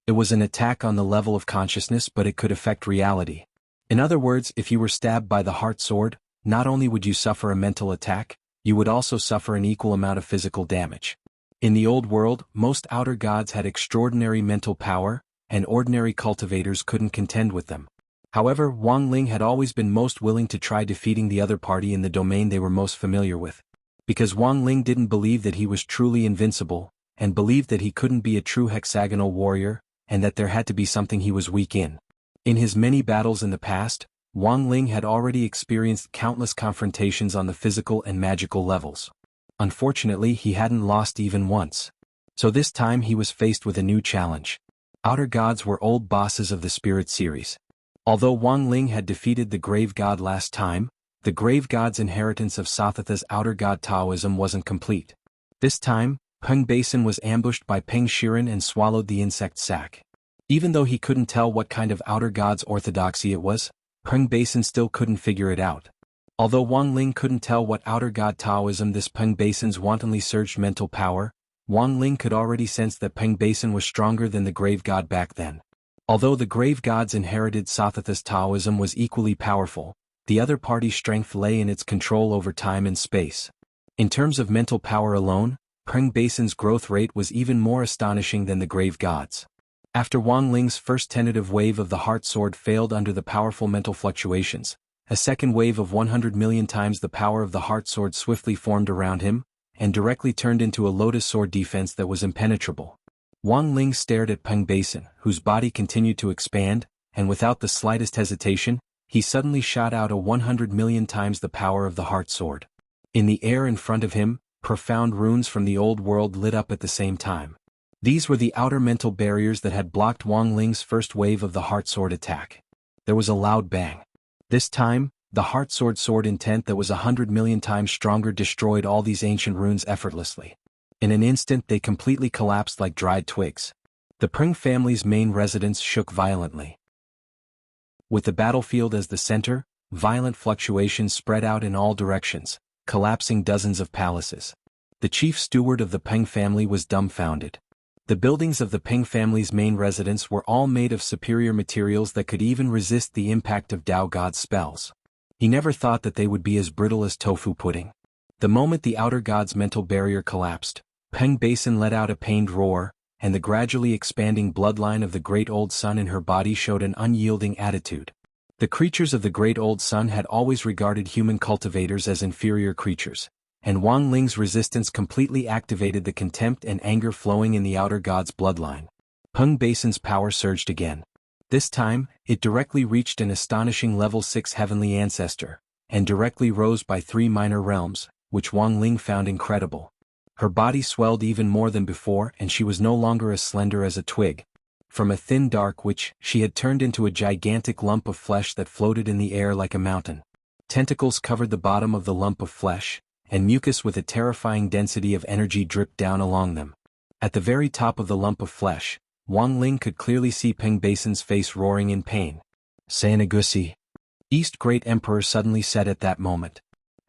It was an attack on the level of consciousness, but it could affect reality. In other words, if you were stabbed by the heart sword, not only would you suffer a mental attack, you would also suffer an equal amount of physical damage. In the old world, most outer gods had extraordinary mental power, and ordinary cultivators couldn't contend with them. However, Wang Ling had always been most willing to try defeating the other party in the domain they were most familiar with. Because Wang Ling didn't believe that he was truly invincible, and believed that he couldn't be a true hexagonal warrior, and that there had to be something he was weak in. In his many battles in the past, Wang Ling had already experienced countless confrontations on the physical and magical levels. Unfortunately, he hadn't lost even once. So this time he was faced with a new challenge. Outer gods were old bosses of the Spirit series. Although Wang Ling had defeated the Grave God last time, the Grave God's inheritance of Sathatha's outer god Taoism wasn't complete. This time, Peng Basin was ambushed by Peng Shiren and swallowed the insect sac. Even though he couldn't tell what kind of outer god's orthodoxy it was, Peng Basin still couldn't figure it out. Although Wang Ling couldn't tell what outer god Taoism this Peng Basin's wantonly surged mental power, Wang Ling could already sense that Peng Basin was stronger than the Grave God back then. Although the Grave God's inherited Sathatha's Taoism was equally powerful, the other party's strength lay in its control over time and space. In terms of mental power alone, Peng Basin's growth rate was even more astonishing than the Grave God's. After Wang Ling's first tentative wave of the heart sword failed under the powerful mental fluctuations, a second wave of 100 million times the power of the heart sword swiftly formed around him, and directly turned into a lotus sword defense that was impenetrable. Wang Ling stared at Peng Basin, whose body continued to expand, and without the slightest hesitation, he suddenly shot out a 100 million times the power of the heart sword. In the air in front of him, profound runes from the old world lit up at the same time. These were the outer mental barriers that had blocked Wang Ling's first wave of the heart sword attack. There was a loud bang. This time, the heart sword intent that was 100 million times stronger destroyed all these ancient runes effortlessly. In an instant they completely collapsed like dried twigs. The Peng family's main residence shook violently. With the battlefield as the center, violent fluctuations spread out in all directions, collapsing dozens of palaces. The chief steward of the Peng family was dumbfounded. The buildings of the Peng family's main residence were all made of superior materials that could even resist the impact of Tao God's spells. He never thought that they would be as brittle as tofu pudding. The moment the outer god's mental barrier collapsed, Peng Basin let out a pained roar, and the gradually expanding bloodline of the Great Old Sun in her body showed an unyielding attitude. The creatures of the Great Old Sun had always regarded human cultivators as inferior creatures, and Wang Ling's resistance completely activated the contempt and anger flowing in the outer god's bloodline. Peng Basin's power surged again. This time, it directly reached an astonishing level 6 heavenly ancestor, and directly rose by 3 minor realms, which Wang Ling found incredible. Her body swelled even more than before, and she was no longer as slender as a twig. From a thin dark witch, she had turned into a gigantic lump of flesh that floated in the air like a mountain. Tentacles covered the bottom of the lump of flesh, and mucus with a terrifying density of energy dripped down along them. At the very top of the lump of flesh, Wang Ling could clearly see Peng Basin's face roaring in pain. Sayanagusi. East Great Emperor suddenly said at that moment.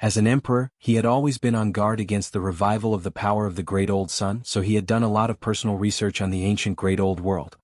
As an emperor, he had always been on guard against the revival of the power of the Great Old Sun, so he had done a lot of personal research on the ancient Great Old World.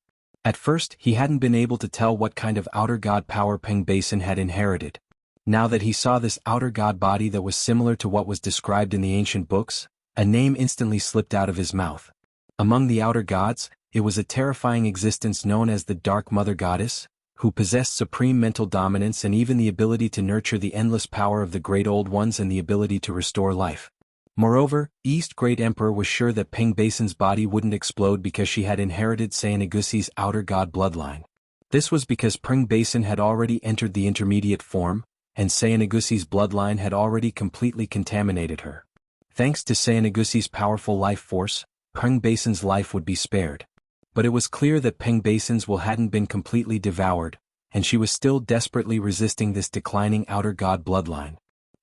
At first, he hadn't been able to tell what kind of outer god power Peng Basin had inherited. Now that he saw this outer god body that was similar to what was described in the ancient books, a name instantly slipped out of his mouth. Among the outer gods, it was a terrifying existence known as the Dark Mother Goddess, who possessed supreme mental dominance and even the ability to nurture the endless power of the Great Old Ones and the ability to restore life. Moreover, East Great Emperor was sure that Peng Basin's body wouldn't explode because she had inherited Sayanagusi's outer god bloodline. This was because Peng Basin had already entered the intermediate form, and Sayanagusi's bloodline had already completely contaminated her. Thanks to Sayanagusi's powerful life force, Peng Basin's life would be spared. But it was clear that Peng Basin's will hadn't been completely devoured, and she was still desperately resisting this declining outer god bloodline.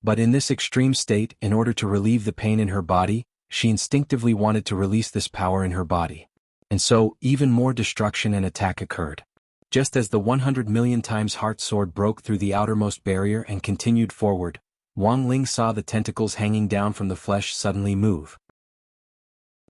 But in this extreme state, in order to relieve the pain in her body, she instinctively wanted to release this power in her body. And so, even more destruction and attack occurred. Just as the 100 million times heart sword broke through the outermost barrier and continued forward, Wang Ling saw the tentacles hanging down from the flesh suddenly move.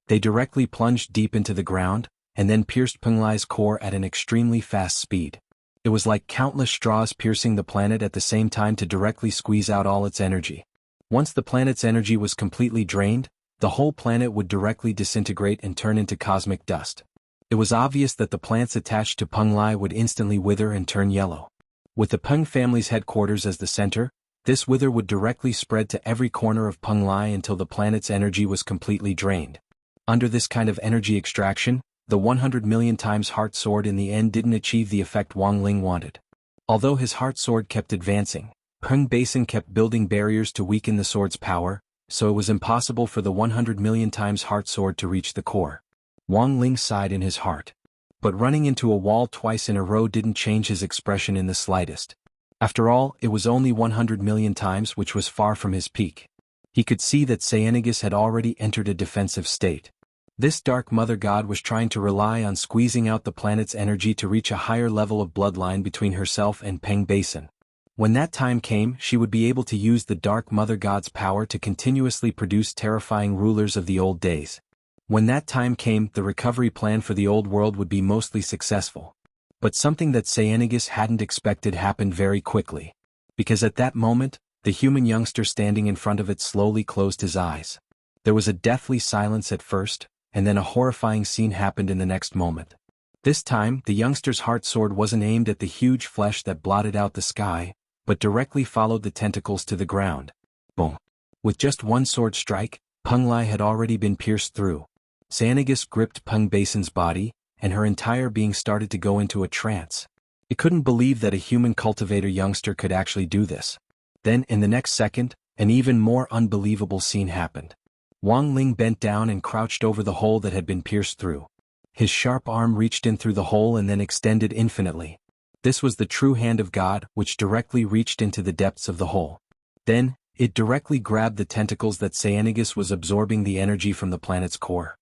They directly plunged deep into the ground, and then pierced Peng Lai's core at an extremely fast speed. It was like countless straws piercing the planet at the same time to directly squeeze out all its energy. Once the planet's energy was completely drained, the whole planet would directly disintegrate and turn into cosmic dust. It was obvious that the plants attached to Peng Lai would instantly wither and turn yellow. With the Peng family's headquarters as the center, this wither would directly spread to every corner of Peng Lai until the planet's energy was completely drained. Under this kind of energy extraction, the 100 million times heart sword in the end didn't achieve the effect Wang Ling wanted. Although his heart sword kept advancing, Peng Basin kept building barriers to weaken the sword's power, so it was impossible for the 100 million times heart sword to reach the core. Wang Ling sighed in his heart. But running into a wall twice in a row didn't change his expression in the slightest. After all, it was only 100 million times, which was far from his peak. He could see that Cyanegis had already entered a defensive state. This dark mother god was trying to rely on squeezing out the planet's energy to reach a higher level of bloodline between herself and Peng Basin. When that time came, she would be able to use the dark mother god's power to continuously produce terrifying rulers of the old days. When that time came, the recovery plan for the old world would be mostly successful. But something that Cyanegis hadn't expected happened very quickly. Because at that moment, the human youngster standing in front of it slowly closed his eyes. There was a deathly silence at first, and then a horrifying scene happened in the next moment. This time, the youngster's heart sword wasn't aimed at the huge flesh that blotted out the sky, but directly followed the tentacles to the ground. Boom! With just one sword strike, Peng Lai had already been pierced through. Cyanegis gripped Peng Basin's body, and her entire being started to go into a trance. It couldn't believe that a human cultivator youngster could actually do this. Then, in the next second, an even more unbelievable scene happened. Wang Ling bent down and crouched over the hole that had been pierced through. His sharp arm reached in through the hole and then extended infinitely. This was the true hand of God, which directly reached into the depths of the hole. Then, it directly grabbed the tentacles that Cyanegis was absorbing the energy from the planet's core.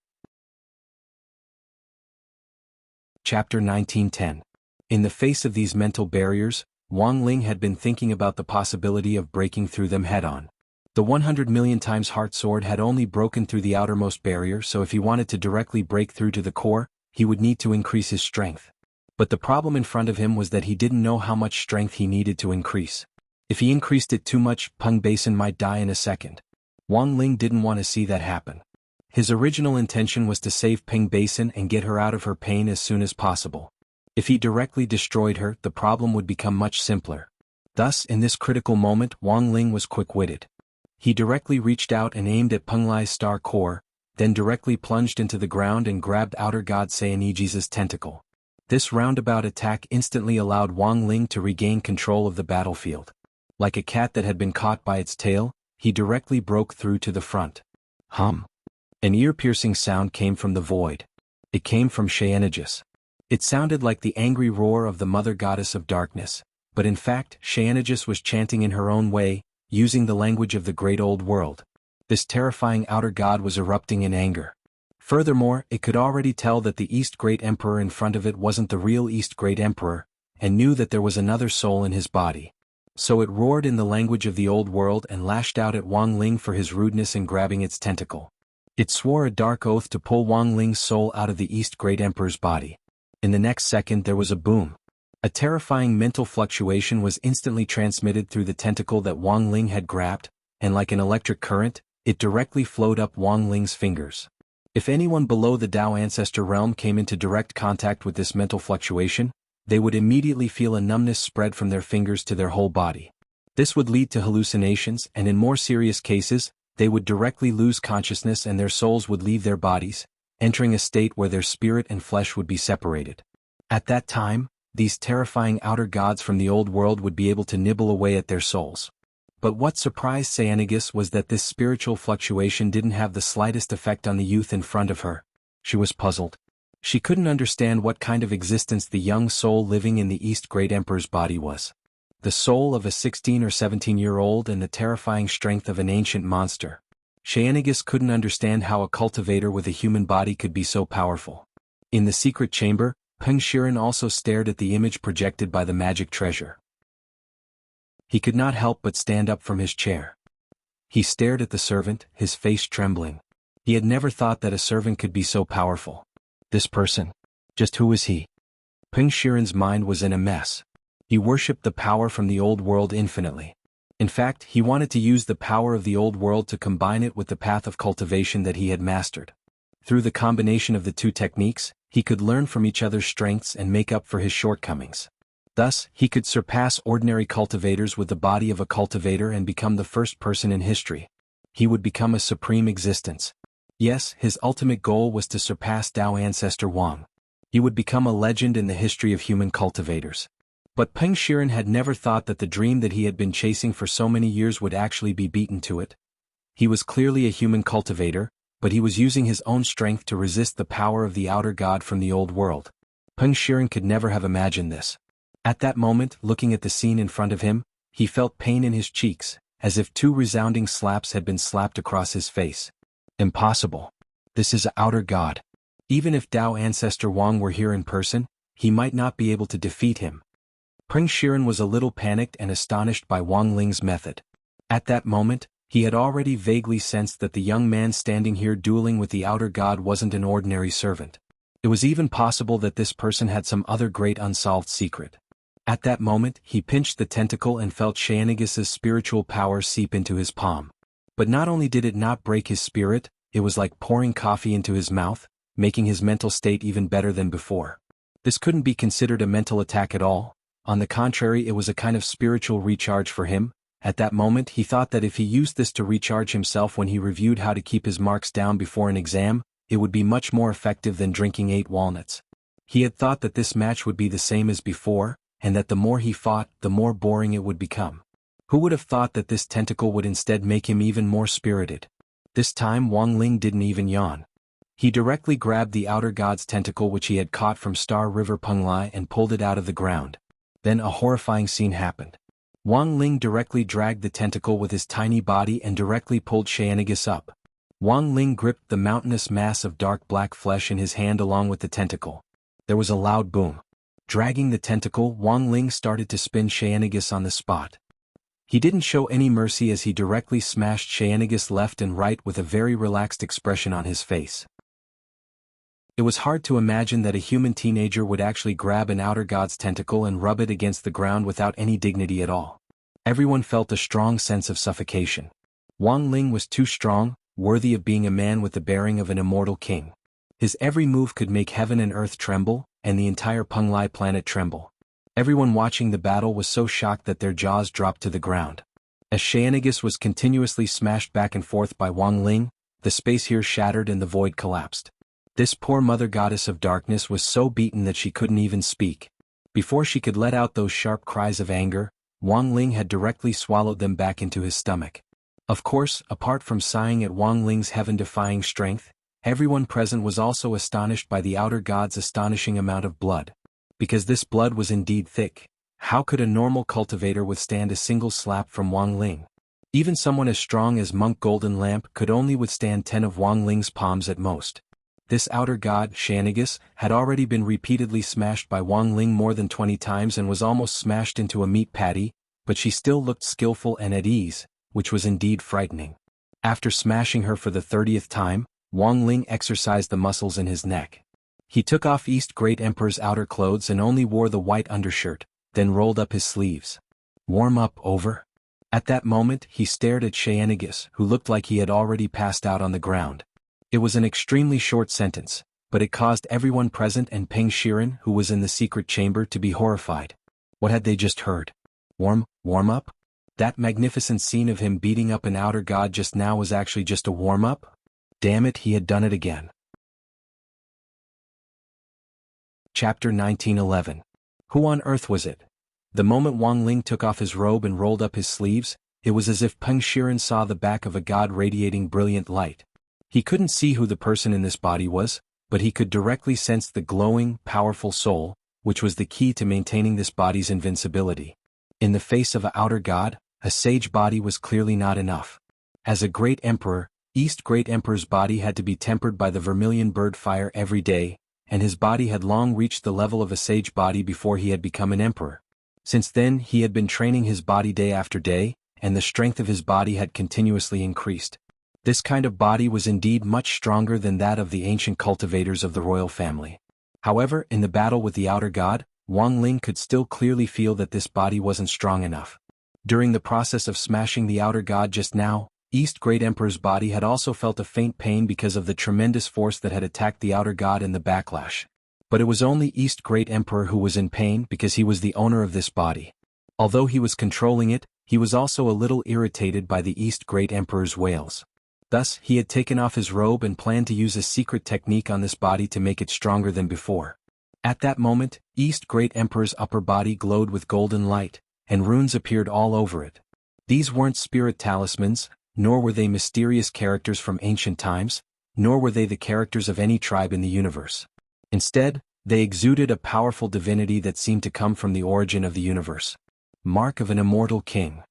Chapter 1910. In the face of these mental barriers, Wang Ling had been thinking about the possibility of breaking through them head-on. The 100 million times heart sword had only broken through the outermost barrier, so if he wanted to directly break through to the core, he would need to increase his strength. But the problem in front of him was that he didn't know how much strength he needed to increase. If he increased it too much, Peng Basin might die in a second. Wang Ling didn't want to see that happen. His original intention was to save Peng Basin and get her out of her pain as soon as possible. If he directly destroyed her, the problem would become much simpler. Thus, in this critical moment, Wang Ling was quick-witted. He directly reached out and aimed at Peng Lai's star core, then directly plunged into the ground and grabbed outer god Cyanegis' tentacle. This roundabout attack instantly allowed Wang Ling to regain control of the battlefield. Like a cat that had been caught by its tail, he directly broke through to the front. Hum! An ear-piercing sound came from the void. It came from Cyanegis. It sounded like the angry roar of the mother goddess of darkness, but in fact, Cyanegis was chanting in her own way, using the language of the great old world. This terrifying outer god was erupting in anger. Furthermore, it could already tell that the East Great Emperor in front of it wasn't the real East Great Emperor, and knew that there was another soul in his body. So it roared in the language of the old world and lashed out at Wang Ling for his rudeness in grabbing its tentacle. It swore a dark oath to pull Wang Ling's soul out of the East Great Emperor's body. In the next second there was a boom. A terrifying mental fluctuation was instantly transmitted through the tentacle that Wang Ling had grabbed, and like an electric current, it directly flowed up Wang Ling's fingers. If anyone below the Tao Ancestor realm came into direct contact with this mental fluctuation, they would immediately feel a numbness spread from their fingers to their whole body. This would lead to hallucinations, and in more serious cases, they would directly lose consciousness and their souls would leave their bodies, entering a state where their spirit and flesh would be separated. At that time, these terrifying outer gods from the old world would be able to nibble away at their souls. But what surprised Cyanegis was that this spiritual fluctuation didn't have the slightest effect on the youth in front of her. She was puzzled. She couldn't understand what kind of existence the young soul living in the East Great Emperor's body was. The soul of a 16 or 17-year-old and the terrifying strength of an ancient monster. Cyanegis couldn't understand how a cultivator with a human body could be so powerful. In the secret chamber, Peng Shiren also stared at the image projected by the magic treasure. He could not help but stand up from his chair. He stared at the servant, his face trembling. He had never thought that a servant could be so powerful. This person. Just who was he? Peng Shiren's mind was in a mess. He worshipped the power from the old world infinitely. In fact, he wanted to use the power of the old world to combine it with the path of cultivation that he had mastered. Through the combination of the two techniques, he could learn from each other's strengths and make up for his shortcomings. Thus, he could surpass ordinary cultivators with the body of a cultivator and become the first person in history. He would become a supreme existence. Yes, his ultimate goal was to surpass Tao ancestor Wang. He would become a legend in the history of human cultivators. But Peng Shiren had never thought that the dream that he had been chasing for so many years would actually be beaten to it. He was clearly a human cultivator, but he was using his own strength to resist the power of the outer god from the old world. Peng Shiren could never have imagined this. At that moment, looking at the scene in front of him, he felt pain in his cheeks, as if two resounding slaps had been slapped across his face. Impossible. This is an outer god. Even if Tao ancestor Wang were here in person, he might not be able to defeat him. Peng Shiren was a little panicked and astonished by Wang Ling's method. At that moment, he had already vaguely sensed that the young man standing here dueling with the outer god wasn't an ordinary servant. It was even possible that this person had some other great unsolved secret. At that moment, he pinched the tentacle and felt Shayanagis' spiritual power seep into his palm. But not only did it not break his spirit, it was like pouring coffee into his mouth, making his mental state even better than before. This couldn't be considered a mental attack at all. On the contrary, it was a kind of spiritual recharge for him. At that moment, he thought that if he used this to recharge himself when he reviewed how to keep his marks down before an exam, it would be much more effective than drinking 8 walnuts. He had thought that this match would be the same as before, and that the more he fought, the more boring it would become. Who would have thought that this tentacle would instead make him even more spirited? This time Wang Ling didn't even yawn. He directly grabbed the outer god's tentacle which he had caught from Star River Penglai and pulled it out of the ground. Then a horrifying scene happened. Wang Ling directly dragged the tentacle with his tiny body and directly pulled Shayanagis up. Wang Ling gripped the mountainous mass of dark black flesh in his hand along with the tentacle. There was a loud boom. Dragging the tentacle, Wang Ling started to spin Shayanagis on the spot. He didn't show any mercy as he directly smashed Shayanagis left and right with a very relaxed expression on his face. It was hard to imagine that a human teenager would actually grab an outer god's tentacle and rub it against the ground without any dignity at all. Everyone felt a strong sense of suffocation. Wang Ling was too strong, worthy of being a man with the bearing of an immortal king. His every move could make heaven and earth tremble, and the entire Penglai planet tremble. Everyone watching the battle was so shocked that their jaws dropped to the ground. As Shayanagis was continuously smashed back and forth by Wang Ling, the space here shattered and the void collapsed. This poor mother goddess of darkness was so beaten that she couldn't even speak. Before she could let out those sharp cries of anger, Wang Ling had directly swallowed them back into his stomach. Of course, apart from sighing at Wang Ling's heaven-defying strength, everyone present was also astonished by the outer god's astonishing amount of blood. Because this blood was indeed thick, how could a normal cultivator withstand a single slap from Wang Ling? Even someone as strong as Monk Golden Lamp could only withstand 10 of Wang Ling's palms at most. This outer god, Shayanagis, had already been repeatedly smashed by Wang Ling more than 20 times and was almost smashed into a meat patty, but she still looked skillful and at ease, which was indeed frightening. After smashing her for the 30th time, Wang Ling exercised the muscles in his neck. He took off East Great Emperor's outer clothes and only wore the white undershirt, then rolled up his sleeves. Warm up over? At that moment, he stared at Shayanagis, who looked like he had already passed out on the ground. It was an extremely short sentence, but it caused everyone present and Peng Shiren, who was in the secret chamber, to be horrified. What had they just heard? Warm up? That magnificent scene of him beating up an outer god just now was actually just a warm-up? Damn it, he had done it again. Chapter 1911. Who on earth was it? The moment Wang Ling took off his robe and rolled up his sleeves, it was as if Peng Shiren saw the back of a god radiating brilliant light. He couldn't see who the person in this body was, but he could directly sense the glowing, powerful soul, which was the key to maintaining this body's invincibility. In the face of an outer god, a sage body was clearly not enough. As a great emperor, East Great Emperor's body had to be tempered by the vermilion bird fire every day, and his body had long reached the level of a sage body before he had become an emperor. Since then he had been training his body day after day, and the strength of his body had continuously increased. This kind of body was indeed much stronger than that of the ancient cultivators of the royal family. However, in the battle with the outer god, Wang Ling could still clearly feel that this body wasn't strong enough. During the process of smashing the outer god just now, East Great Emperor's body had also felt a faint pain because of the tremendous force that had attacked the outer god in the backlash. But it was only East Great Emperor who was in pain because he was the owner of this body. Although he was controlling it, he was also a little irritated by the East Great Emperor's wails. Thus, he had taken off his robe and planned to use a secret technique on this body to make it stronger than before. At that moment, East Great Emperor's upper body glowed with golden light, and runes appeared all over it. These weren't spirit talismans, nor were they mysterious characters from ancient times, nor were they the characters of any tribe in the universe. Instead, they exuded a powerful divinity that seemed to come from the origin of the universe. Mark of an immortal king.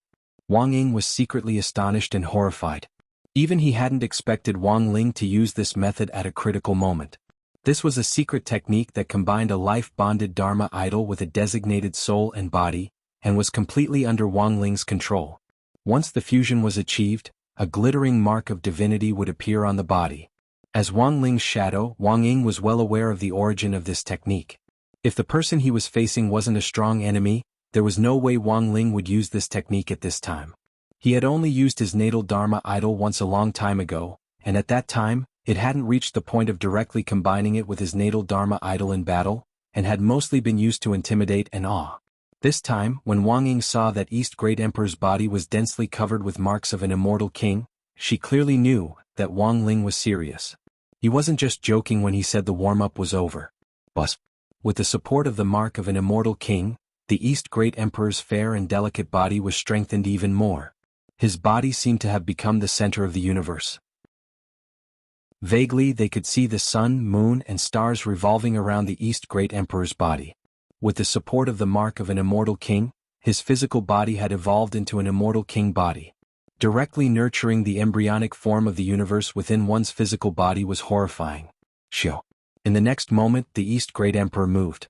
Wang Ying was secretly astonished and horrified. Even he hadn't expected Wang Ling to use this method at a critical moment. This was a secret technique that combined a life-bonded Dharma idol with a designated soul and body, and was completely under Wang Ling's control. Once the fusion was achieved, a glittering mark of divinity would appear on the body. As Wang Ling's shadow, Wang Ying was well aware of the origin of this technique. If the person he was facing wasn't a strong enemy, there was no way Wang Ling would use this technique at this time. He had only used his natal Dharma idol once a long time ago, and at that time, it hadn't reached the point of directly combining it with his natal Dharma idol in battle, and had mostly been used to intimidate and awe. This time, when Wang Ying saw that East Great Emperor's body was densely covered with marks of an immortal king, she clearly knew that Wang Ling was serious. He wasn't just joking when he said the warm-up was over. But, with the support of the mark of an immortal king, the East Great Emperor's fair and delicate body was strengthened even more. His body seemed to have become the center of the universe. Vaguely they could see the sun, moon, and stars revolving around the East Great Emperor's body. With the support of the mark of an immortal king, his physical body had evolved into an immortal king body. Directly nurturing the embryonic form of the universe within one's physical body was horrifying. Shio. In the next moment, the East Great Emperor moved.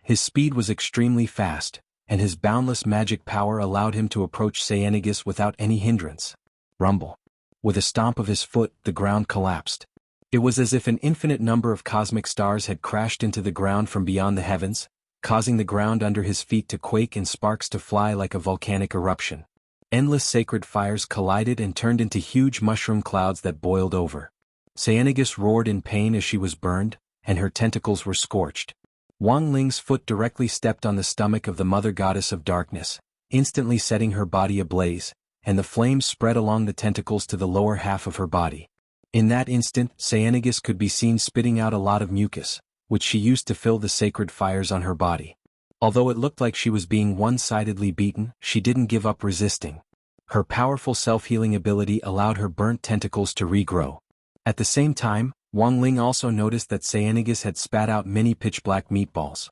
His speed was extremely fast, and his boundless magic power allowed him to approach Cyanegus without any hindrance. Rumble. With a stomp of his foot, the ground collapsed. It was as if an infinite number of cosmic stars had crashed into the ground from beyond the heavens, causing the ground under his feet to quake and sparks to fly like a volcanic eruption. Endless sacred fires collided and turned into huge mushroom clouds that boiled over. Cyanegus roared in pain as she was burned, and her tentacles were scorched. Wang Ling's foot directly stepped on the stomach of the Mother Goddess of Darkness, instantly setting her body ablaze, and the flames spread along the tentacles to the lower half of her body. In that instant, Cyanegus could be seen spitting out a lot of mucus, which she used to fill the sacred fires on her body. Although it looked like she was being one-sidedly beaten, she didn't give up resisting. Her powerful self-healing ability allowed her burnt tentacles to regrow. At the same time, Wang Ling also noticed that Cyanegus had spat out many pitch-black meatballs.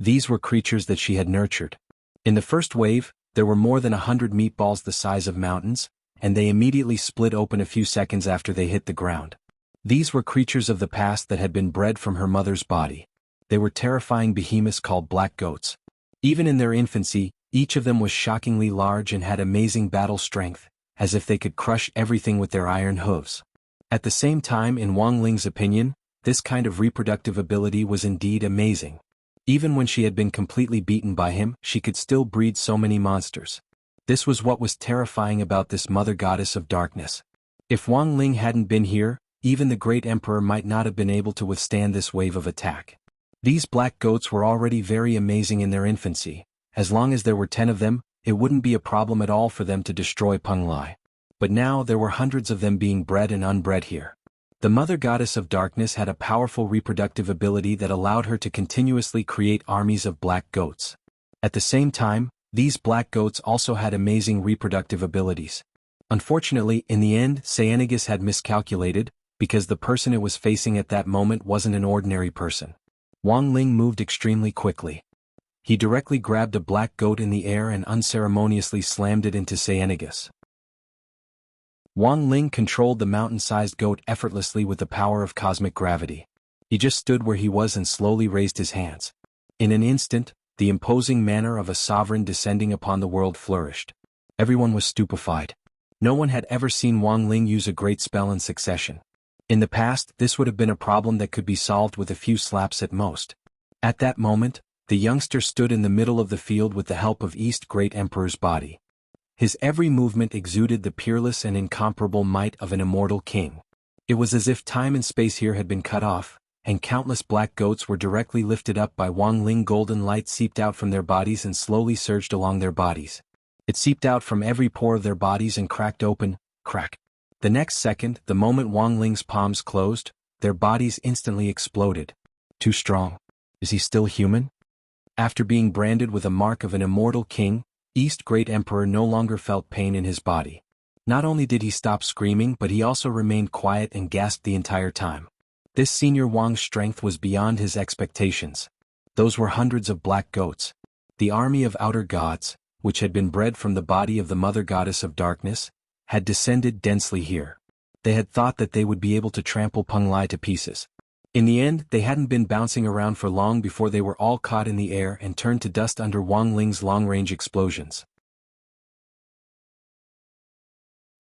These were creatures that she had nurtured. In the first wave, there were more than 100 meatballs the size of mountains, and they immediately split open a few seconds after they hit the ground. These were creatures of the past that had been bred from her mother's body. They were terrifying behemoths called black goats. Even in their infancy, each of them was shockingly large and had amazing battle strength, as if they could crush everything with their iron hooves. At the same time, in Wang Ling's opinion, this kind of reproductive ability was indeed amazing. Even when she had been completely beaten by him, she could still breed so many monsters. This was what was terrifying about this Mother Goddess of Darkness. If Wang Ling hadn't been here, even the Great Emperor might not have been able to withstand this wave of attack. These black goats were already very amazing in their infancy. As long as there were 10 of them, it wouldn't be a problem at all for them to destroy Penglai. But now there were hundreds of them being bred and unbred here. The Mother Goddess of Darkness had a powerful reproductive ability that allowed her to continuously create armies of black goats. At the same time, these black goats also had amazing reproductive abilities. Unfortunately, in the end, Cyanegus had miscalculated, because the person it was facing at that moment wasn't an ordinary person. Wang Ling moved extremely quickly. He directly grabbed a black goat in the air and unceremoniously slammed it into Cyanegus. Wang Ling controlled the mountain-sized goat effortlessly with the power of cosmic gravity. He just stood where he was and slowly raised his hands. In an instant, the imposing manner of a sovereign descending upon the world flourished. Everyone was stupefied. No one had ever seen Wang Ling use a great spell in succession. In the past, this would have been a problem that could be solved with a few slaps at most. At that moment, the youngster stood in the middle of the field with the help of East Great Emperor's body. His every movement exuded the peerless and incomparable might of an immortal king. It was as if time and space here had been cut off, and countless black goats were directly lifted up by Wang Ling. Golden light seeped out from their bodies and slowly surged along their bodies. It seeped out from every pore of their bodies and cracked open, crack. The next second, the moment Wang Ling's palms closed, their bodies instantly exploded. Too strong. Is he still human? After being branded with a mark of an immortal king, East Great Emperor no longer felt pain in his body. Not only did he stop screaming, but he also remained quiet and gasped the entire time. This senior Wang's strength was beyond his expectations. Those were hundreds of black goats. The army of outer gods, which had been bred from the body of the mother goddess of darkness, had descended densely here. They had thought that they would be able to trample Peng Lai to pieces. In the end, they hadn't been bouncing around for long before they were all caught in the air and turned to dust under Wang Ling's long-range explosions.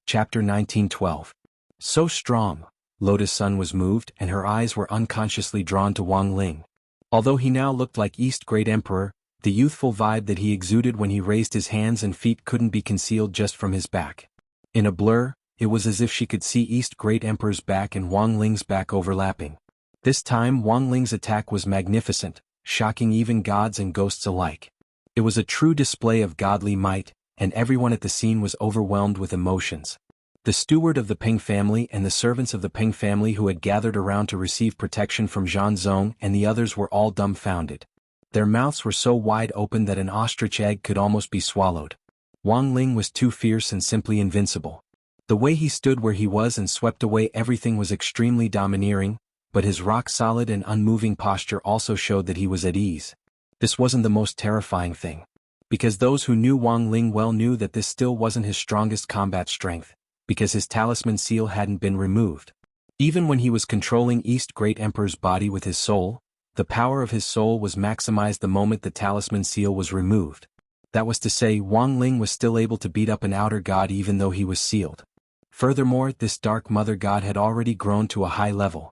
Chapter 1912. So strong, Lotus Sun was moved and her eyes were unconsciously drawn to Wang Ling. Although he now looked like East Great Emperor, the youthful vibe that he exuded when he raised his hands and feet couldn't be concealed just from his back. In a blur, it was as if she could see East Great Emperor's back and Wang Ling's back overlapping. This time Wang Ling's attack was magnificent, shocking even gods and ghosts alike. It was a true display of godly might, and everyone at the scene was overwhelmed with emotions. The steward of the Peng family and the servants of the Peng family who had gathered around to receive protection from Zhan Zong and the others were all dumbfounded. Their mouths were so wide open that an ostrich egg could almost be swallowed. Wang Ling was too fierce and simply invincible. The way he stood where he was and swept away everything was extremely domineering, but his rock-solid and unmoving posture also showed that he was at ease. This wasn't the most terrifying thing. Because those who knew Wang Ling well knew that this still wasn't his strongest combat strength, because his talisman seal hadn't been removed. Even when he was controlling East Great Emperor's body with his soul, the power of his soul was maximized the moment the talisman seal was removed. That was to say, Wang Ling was still able to beat up an outer god even though he was sealed. Furthermore, this dark mother god had already grown to a high level.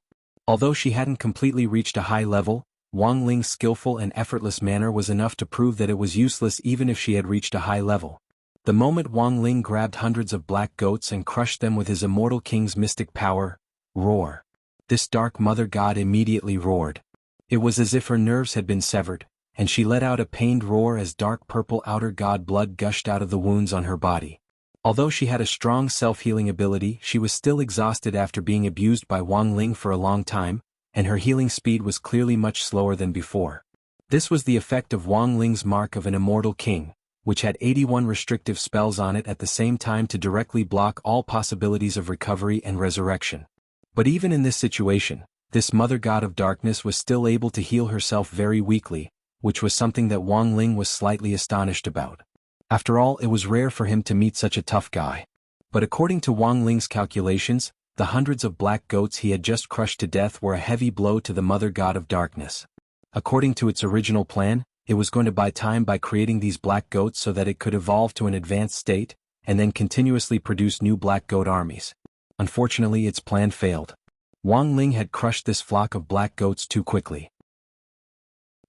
Although she hadn't completely reached a high level, Wang Ling's skillful and effortless manner was enough to prove that it was useless even if she had reached a high level. The moment Wang Ling grabbed hundreds of black goats and crushed them with his immortal king's mystic power, roar. This dark mother god immediately roared. It was as if her nerves had been severed, and she let out a pained roar as dark purple outer god blood gushed out of the wounds on her body. Although she had a strong self-healing ability, she was still exhausted after being abused by Wang Ling for a long time, and her healing speed was clearly much slower than before. This was the effect of Wang Ling's mark of an immortal king, which had 81 restrictive spells on it at the same time to directly block all possibilities of recovery and resurrection. But even in this situation, this mother god of darkness was still able to heal herself very weakly, which was something that Wang Ling was slightly astonished about. After all, it was rare for him to meet such a tough guy. But according to Wang Ling's calculations, the hundreds of black goats he had just crushed to death were a heavy blow to the mother god of darkness. According to its original plan, it was going to buy time by creating these black goats so that it could evolve to an advanced state, and then continuously produce new black goat armies. Unfortunately, its plan failed. Wang Ling had crushed this flock of black goats too quickly.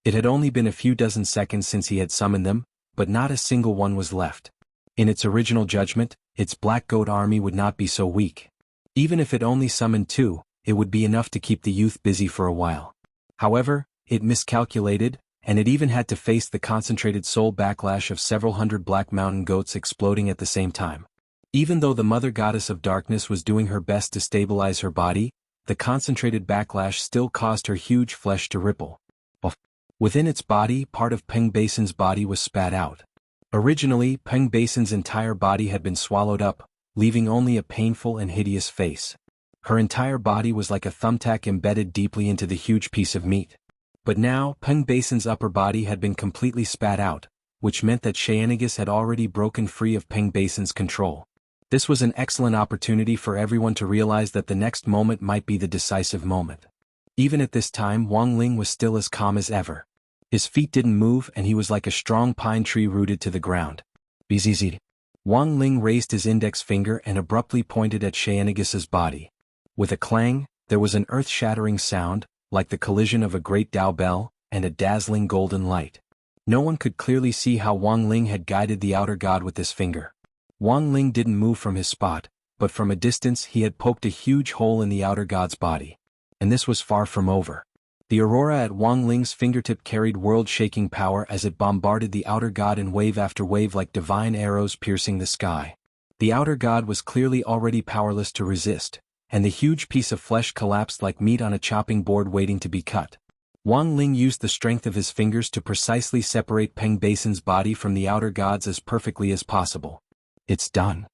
It had only been a few dozen seconds since he had summoned them, but not a single one was left. In its original judgment, its black goat army would not be so weak. Even if it only summoned 2, it would be enough to keep the youth busy for a while. However, it miscalculated, and it even had to face the concentrated soul backlash of several hundred black mountain goats exploding at the same time. Even though the mother goddess of darkness was doing her best to stabilize her body, the concentrated backlash still caused her huge flesh to ripple. Within its body, part of Peng Basin's body was spat out. Originally, Peng Basin's entire body had been swallowed up, leaving only a painful and hideous face. Her entire body was like a thumbtack embedded deeply into the huge piece of meat. But now, Peng Basin's upper body had been completely spat out, which meant that Cheyenigus had already broken free of Peng Basin's control. This was an excellent opportunity for everyone to realize that the next moment might be the decisive moment. Even at this time, Wang Ling was still as calm as ever. His feet didn't move and he was like a strong pine tree rooted to the ground. Bzzz. Wang Ling raised his index finger and abruptly pointed at Cheyenigus's body. With a clang, there was an earth-shattering sound, like the collision of a great Dao bell, and a dazzling golden light. No one could clearly see how Wang Ling had guided the outer god with this finger. Wang Ling didn't move from his spot, but from a distance he had poked a huge hole in the outer god's body. And this was far from over. The aurora at Wang Ling's fingertip carried world-shaking power as it bombarded the outer god in wave after wave like divine arrows piercing the sky. The outer god was clearly already powerless to resist, and the huge piece of flesh collapsed like meat on a chopping board waiting to be cut. Wang Ling used the strength of his fingers to precisely separate Peng Basin's body from the outer gods as perfectly as possible. It's done.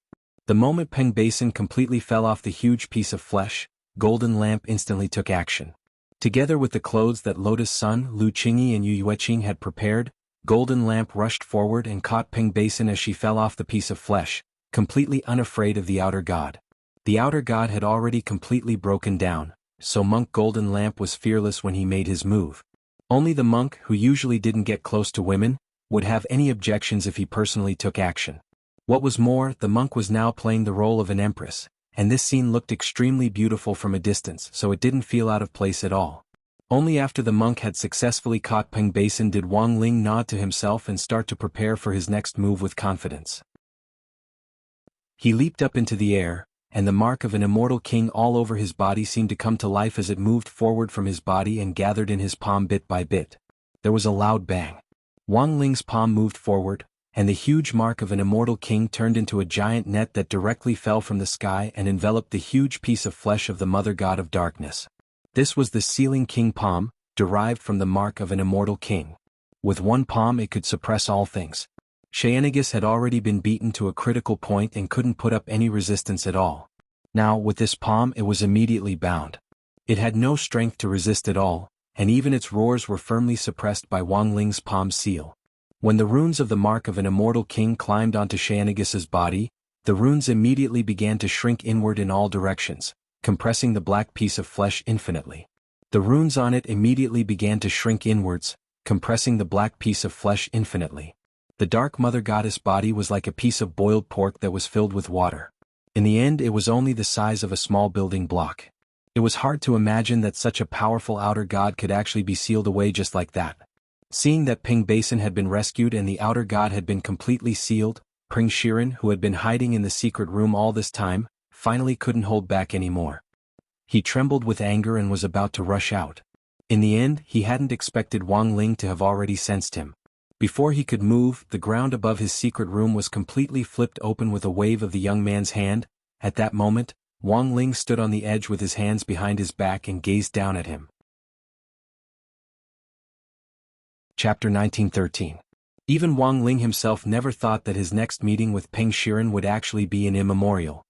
The moment Peng Basin completely fell off the huge piece of flesh, Golden Lamp instantly took action. Together with the clothes that Lotus Sun, Lu Qingyi and Yu Yueqing had prepared, Golden Lamp rushed forward and caught Peng Basin as she fell off the piece of flesh, completely unafraid of the outer god. The outer god had already completely broken down, so monk Golden Lamp was fearless when he made his move. Only the monk, who usually didn't get close to women, would have any objections if he personally took action. What was more, the monk was now playing the role of an empress, and this scene looked extremely beautiful from a distance, so it didn't feel out of place at all. Only after the monk had successfully caught Peng Basin did Wang Ling nod to himself and start to prepare for his next move with confidence. He leaped up into the air, and the mark of an immortal king all over his body seemed to come to life as it moved forward from his body and gathered in his palm bit by bit. There was a loud bang. Wang Ling's palm moved forward, and the huge mark of an immortal king turned into a giant net that directly fell from the sky and enveloped the huge piece of flesh of the mother god of darkness. This was the sealing king palm, derived from the mark of an immortal king. With one palm it could suppress all things. Chronicles had already been beaten to a critical point and couldn't put up any resistance at all. Now, with this palm it was immediately bound. It had no strength to resist at all, and even its roars were firmly suppressed by Wang Ling's palm seal. When the runes of the mark of an immortal king climbed onto Chronicles' body, the runes immediately began to shrink inward in all directions, compressing the black piece of flesh infinitely. The runes on it immediately began to shrink inwards, compressing the black piece of flesh infinitely. The dark mother goddess body was like a piece of boiled pork that was filled with water. In the end it was only the size of a small building block. It was hard to imagine that such a powerful outer god could actually be sealed away just like that. Seeing that Peng Basin had been rescued and the outer god had been completely sealed, Peng Shiren, who had been hiding in the secret room all this time, finally couldn't hold back anymore. He trembled with anger and was about to rush out. In the end, he hadn't expected Wang Ling to have already sensed him. Before he could move, the ground above his secret room was completely flipped open with a wave of the young man's hand. At that moment, Wang Ling stood on the edge with his hands behind his back and gazed down at him. Chapter 1913. Even Wang Ling himself never thought that his next meeting with Peng Shiren would actually be an immemorial.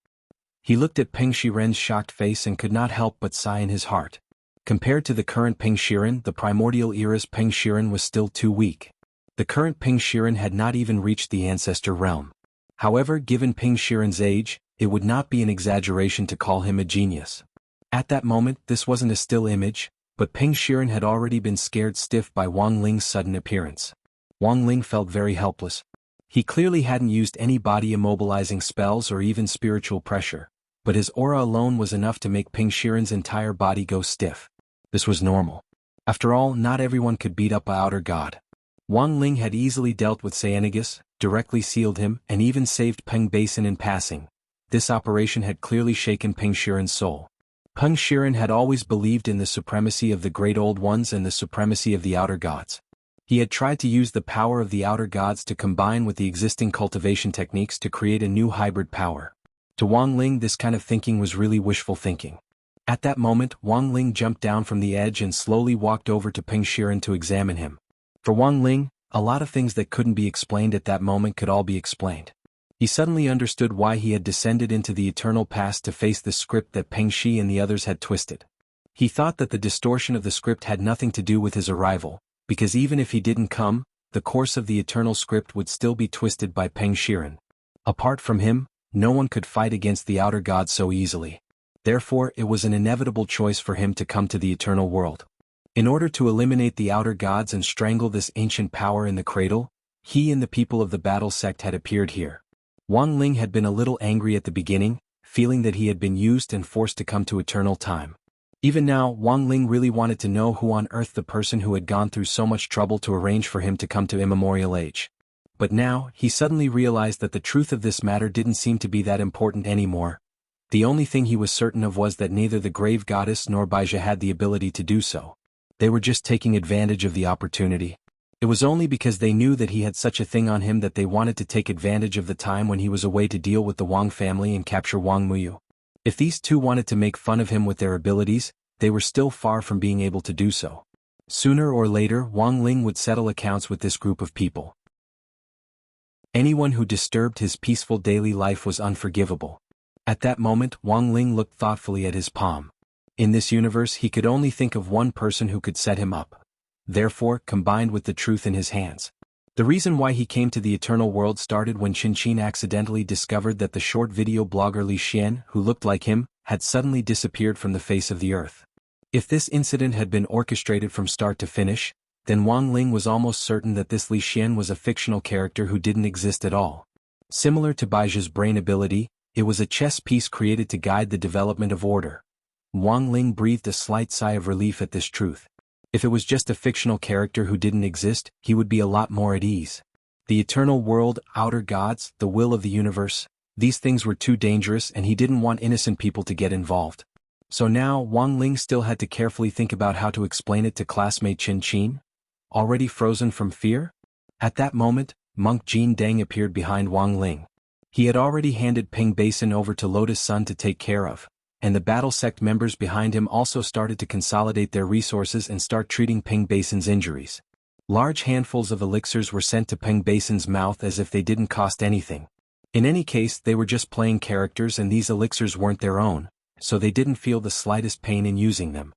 He looked at Peng Shiren's shocked face and could not help but sigh in his heart. Compared to the current Peng Shiren, the primordial era's Peng Shiren was still too weak. The current Peng Shiren had not even reached the ancestor realm. However, given Peng Shiren's age, it would not be an exaggeration to call him a genius. At that moment, this wasn't a still image, but Peng Shiren had already been scared stiff by Wang Ling's sudden appearance. Wang Ling felt very helpless. He clearly hadn't used any body immobilizing spells or even spiritual pressure, but his aura alone was enough to make Peng Shiren's entire body go stiff. This was normal. After all, not everyone could beat up an outer god. Wang Ling had easily dealt with Chronicles, directly sealed him, and even saved Peng Basin in passing. This operation had clearly shaken Peng Shiren's soul. Peng Shiren had always believed in the supremacy of the Great Old Ones and the supremacy of the outer gods. He had tried to use the power of the outer gods to combine with the existing cultivation techniques to create a new hybrid power. To Wang Ling, this kind of thinking was really wishful thinking. At that moment, Wang Ling jumped down from the edge and slowly walked over to Peng Shiren to examine him. For Wang Ling, a lot of things that couldn't be explained at that moment could all be explained. He suddenly understood why he had descended into the eternal past to face the script that Peng Shi and the others had twisted. He thought that the distortion of the script had nothing to do with his arrival, because even if he didn't come, the course of the eternal script would still be twisted by Peng Shiren. Apart from him, no one could fight against the outer god so easily. Therefore, it was an inevitable choice for him to come to the eternal world. In order to eliminate the outer gods and strangle this ancient power in the cradle, he and the people of the battle sect had appeared here. Wang Ling had been a little angry at the beginning, feeling that he had been used and forced to come to eternal time. Even now, Wang Ling really wanted to know who on earth the person who had gone through so much trouble to arrange for him to come to immemorial age. But now, he suddenly realized that the truth of this matter didn't seem to be that important anymore. The only thing he was certain of was that neither the grave goddess nor Baija had the ability to do so. They were just taking advantage of the opportunity. It was only because they knew that he had such a thing on him that they wanted to take advantage of the time when he was away to deal with the Wang family and capture Wang Muyu. If these two wanted to make fun of him with their abilities, they were still far from being able to do so. Sooner or later, Wang Ling would settle accounts with this group of people. Anyone who disturbed his peaceful daily life was unforgivable. At that moment, Wang Ling looked thoughtfully at his palm. In this universe, he could only think of one person who could set him up. Therefore, combined with the truth in his hands. The reason why he came to the eternal world started when Qin accidentally discovered that the short video blogger Li Xian, who looked like him, had suddenly disappeared from the face of the earth. If this incident had been orchestrated from start to finish, then Wang Ling was almost certain that this Li Xian was a fictional character who didn't exist at all. Similar to Baijia's brain ability, it was a chess piece created to guide the development of order. Wang Ling breathed a slight sigh of relief at this truth. If it was just a fictional character who didn't exist, he would be a lot more at ease. The eternal world, outer gods, the will of the universe, these things were too dangerous and he didn't want innocent people to get involved. So now Wang Ling still had to carefully think about how to explain it to classmate Qin, already frozen from fear. At that moment, monk Jin Deng appeared behind Wang Ling. He had already handed Ping Basin over to Lotus Sun to take care of, and the battle sect members behind him also started to consolidate their resources and start treating Ping Basin's injuries. Large handfuls of elixirs were sent to Ping Basin's mouth as if they didn't cost anything. In any case, they were just playing characters and these elixirs weren't their own, so they didn't feel the slightest pain in using them.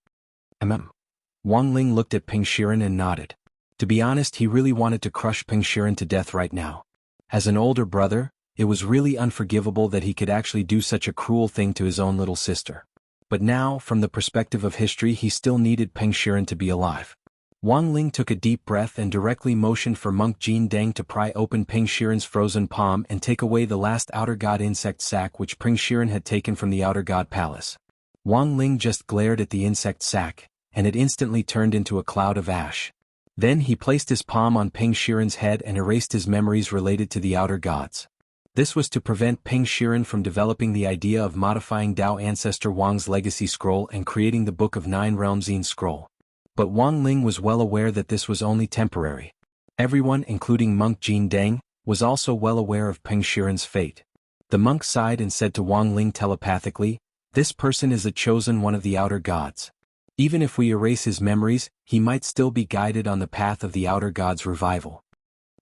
Wang Ling looked at Ping Shiren and nodded. To be honest, he really wanted to crush Ping Shiren to death right now. As an older brother, it was really unforgivable that he could actually do such a cruel thing to his own little sister. But now, from the perspective of history, he still needed Peng Shiren to be alive. Wang Ling took a deep breath and directly motioned for monk Jin Deng to pry open Peng Shiren's frozen palm and take away the last outer god insect sac which Peng Shiren had taken from the outer god palace. Wang Ling just glared at the insect sac, and it instantly turned into a cloud of ash. Then he placed his palm on Peng Shiren's head and erased his memories related to the outer gods. This was to prevent Peng Shiren from developing the idea of modifying Dao ancestor Wang's legacy scroll and creating the Book of Nine Realms scroll. But Wang Ling was well aware that this was only temporary. Everyone, including monk Jin Deng, was also well aware of Peng Shiren's fate. The monk sighed and said to Wang Ling telepathically, "This person is a chosen one of the outer gods. Even if we erase his memories, he might still be guided on the path of the outer gods' revival."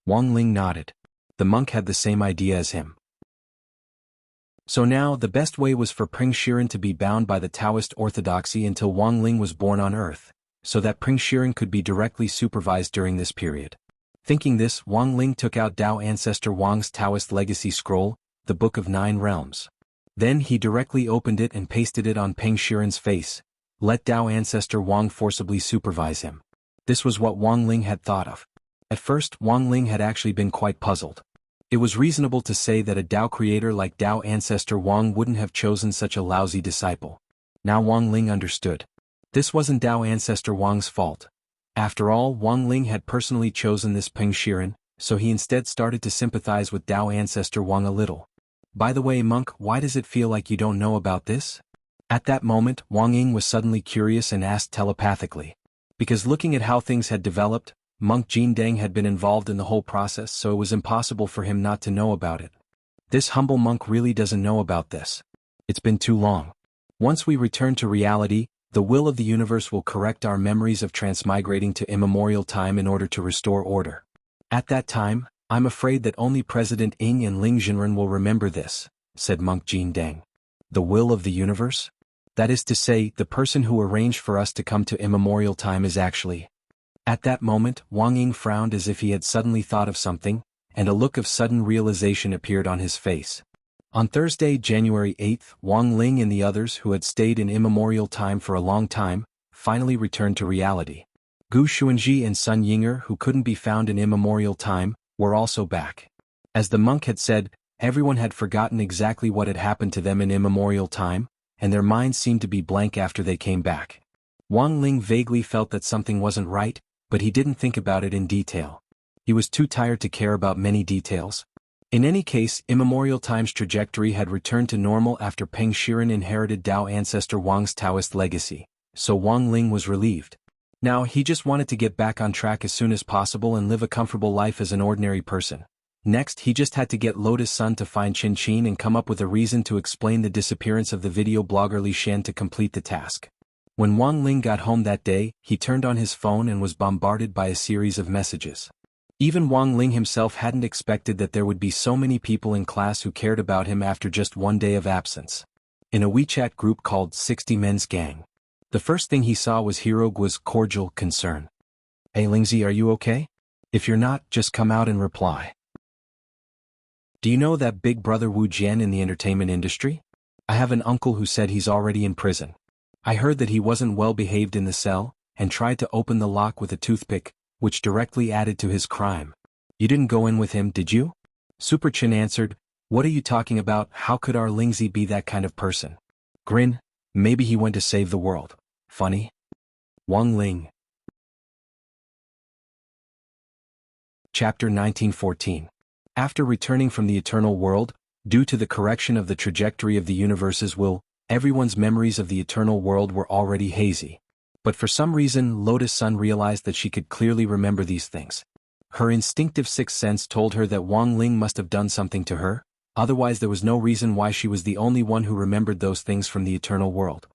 Wang Ling nodded. The monk had the same idea as him. So now, the best way was for Peng Shiren to be bound by the Taoist orthodoxy until Wang Ling was born on Earth, so that Peng Shiren could be directly supervised during this period. Thinking this, Wang Ling took out Dao ancestor Wang's Taoist legacy scroll, the Book of Nine Realms. Then he directly opened it and pasted it on Peng Shiren's face. Let Dao ancestor Wang forcibly supervise him. This was what Wang Ling had thought of. At first, Wang Ling had actually been quite puzzled. It was reasonable to say that a Dao creator like Dao ancestor Wang wouldn't have chosen such a lousy disciple. Now Wang Ling understood. This wasn't Dao ancestor Wang's fault. After all, Wang Ling had personally chosen this Peng Shiren, so he instead started to sympathize with Dao ancestor Wang a little. By the way, monk, why does it feel like you don't know about this? At that moment, Wang Ying was suddenly curious and asked telepathically. Because looking at how things had developed, monk Jin Deng had been involved in the whole process, so it was impossible for him not to know about it. This humble monk really doesn't know about this. It's been too long. Once we return to reality, the will of the universe will correct our memories of transmigrating to immemorial time in order to restore order. At that time, I'm afraid that only President Ying and Ling Jinren will remember this, said monk Jin Deng. The will of the universe? That is to say, the person who arranged for us to come to immemorial time is actually... At that moment, Wang Ying frowned as if he had suddenly thought of something, and a look of sudden realization appeared on his face. On Thursday, January 8th, Wang Ling and the others who had stayed in immemorial time for a long time, finally returned to reality. Gu Xuanji and Sun Yinger, who couldn't be found in immemorial time, were also back. As the monk had said, everyone had forgotten exactly what had happened to them in immemorial time, and their minds seemed to be blank after they came back. Wang Ling vaguely felt that something wasn't right, but he didn't think about it in detail. He was too tired to care about many details. In any case, immemorial time's trajectory had returned to normal after Peng Shiren inherited Dao ancestor Wang's Taoist legacy, so Wang Ling was relieved. Now he just wanted to get back on track as soon as possible and live a comfortable life as an ordinary person. Next, he just had to get Lotus Sun to find Qin Qin and come up with a reason to explain the disappearance of the video blogger Li Shen to complete the task. When Wang Ling got home that day, he turned on his phone and was bombarded by a series of messages. Even Wang Ling himself hadn't expected that there would be so many people in class who cared about him after just one day of absence. In a WeChat group called 60 Men's Gang, the first thing he saw was Hirogua's cordial concern. "Hey Lingzi, are you okay? If you're not, just come out and reply. Do you know that big brother Wu Jian in the entertainment industry? I have an uncle who said he's already in prison. I heard that he wasn't well behaved in the cell, and tried to open the lock with a toothpick, which directly added to his crime. You didn't go in with him, did you?" Super Chin answered, "What are you talking about? How could our Lingzi be that kind of person?" Grin, "Maybe he went to save the world. Funny." Wang Ling. Chapter 1914. After returning from the eternal world, due to the correction of the trajectory of the universe's will, everyone's memories of the eternal world were already hazy. But for some reason, Lotus Sun realized that she could clearly remember these things. Her instinctive sixth sense told her that Wang Ling must have done something to her, otherwise there was no reason why she was the only one who remembered those things from the eternal world.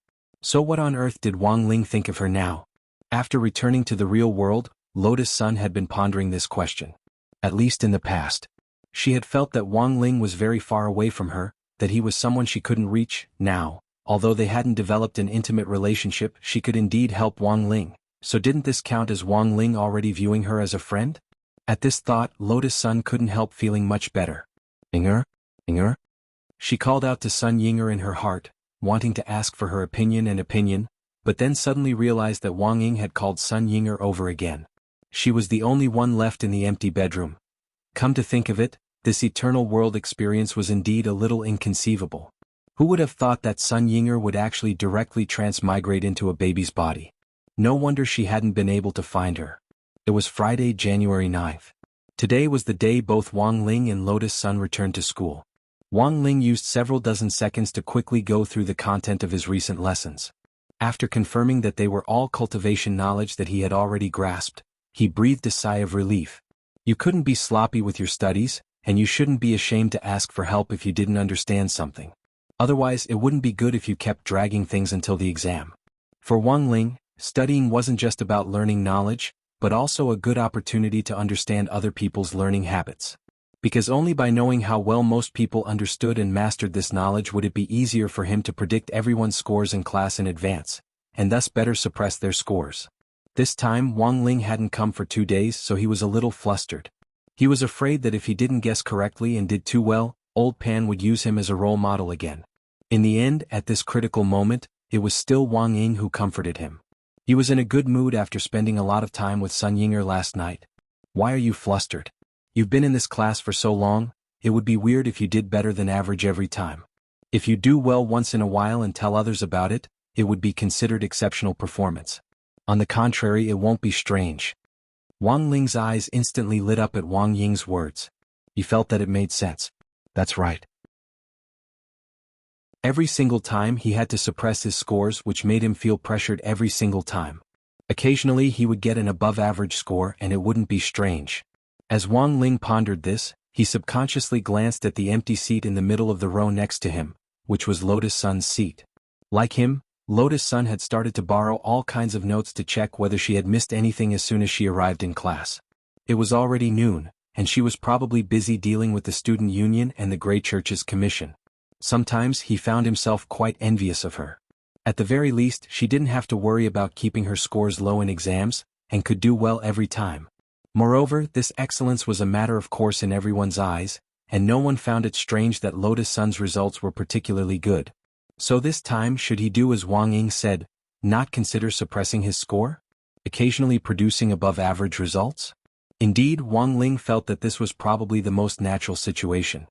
So what on earth did Wang Ling think of her now? After returning to the real world, Lotus Sun had been pondering this question. At least in the past. She had felt that Wang Ling was very far away from her, that he was someone she couldn't reach. Now, although they hadn't developed an intimate relationship, she could indeed help Wang Ling. So didn't this count as Wang Ling already viewing her as a friend? At this thought, Lotus Sun couldn't help feeling much better. "Yinger? Yinger?" She called out to Sun Yinger in her heart, wanting to ask for her opinion, but then suddenly realized that Wang Ying had called Sun Yinger over again. She was the only one left in the empty bedroom. Come to think of it, this eternal world experience was indeed a little inconceivable. Who would have thought that Sun Yinger would actually directly transmigrate into a baby's body? No wonder she hadn't been able to find her. It was Friday, January 9th. Today was the day both Wang Ling and Lotus Sun returned to school. Wang Ling used several dozen seconds to quickly go through the content of his recent lessons. After confirming that they were all cultivation knowledge that he had already grasped, he breathed a sigh of relief. You couldn't be sloppy with your studies, and you shouldn't be ashamed to ask for help if you didn't understand something. Otherwise, it wouldn't be good if you kept dragging things until the exam. For Wang Ling, studying wasn't just about learning knowledge, but also a good opportunity to understand other people's learning habits. Because only by knowing how well most people understood and mastered this knowledge would it be easier for him to predict everyone's scores in class in advance, and thus better suppress their scores. This time, Wang Ling hadn't come for 2 days, so he was a little flustered. He was afraid that if he didn't guess correctly and did too well, Old Pan would use him as a role model again. In the end, at this critical moment, it was still Wang Ying who comforted him. He was in a good mood after spending a lot of time with Sun Yinger last night. "Why are you flustered? You've been in this class for so long, it would be weird if you did better than average every time. If you do well once in a while and tell others about it, it would be considered exceptional performance. On the contrary, it won't be strange." Wang Ling's eyes instantly lit up at Wang Ying's words. He felt that it made sense. That's right. Every single time he had to suppress his scores, which made him feel pressured every single time. Occasionally he would get an above-average score and it wouldn't be strange. As Wang Ling pondered this, he subconsciously glanced at the empty seat in the middle of the row next to him, which was Lotus Sun's seat. Like him, Lotus Sun had started to borrow all kinds of notes to check whether she had missed anything as soon as she arrived in class. It was already noon, and she was probably busy dealing with the student union and the Grey Church's commission. Sometimes he found himself quite envious of her. At the very least, she didn't have to worry about keeping her scores low in exams, and could do well every time. Moreover, this excellence was a matter of course in everyone's eyes, and no one found it strange that Lotus Sun's results were particularly good. So this time, should he do as Wang Ying said, not consider suppressing his score? Occasionally producing above-average results? Indeed, Wang Ling felt that this was probably the most natural situation.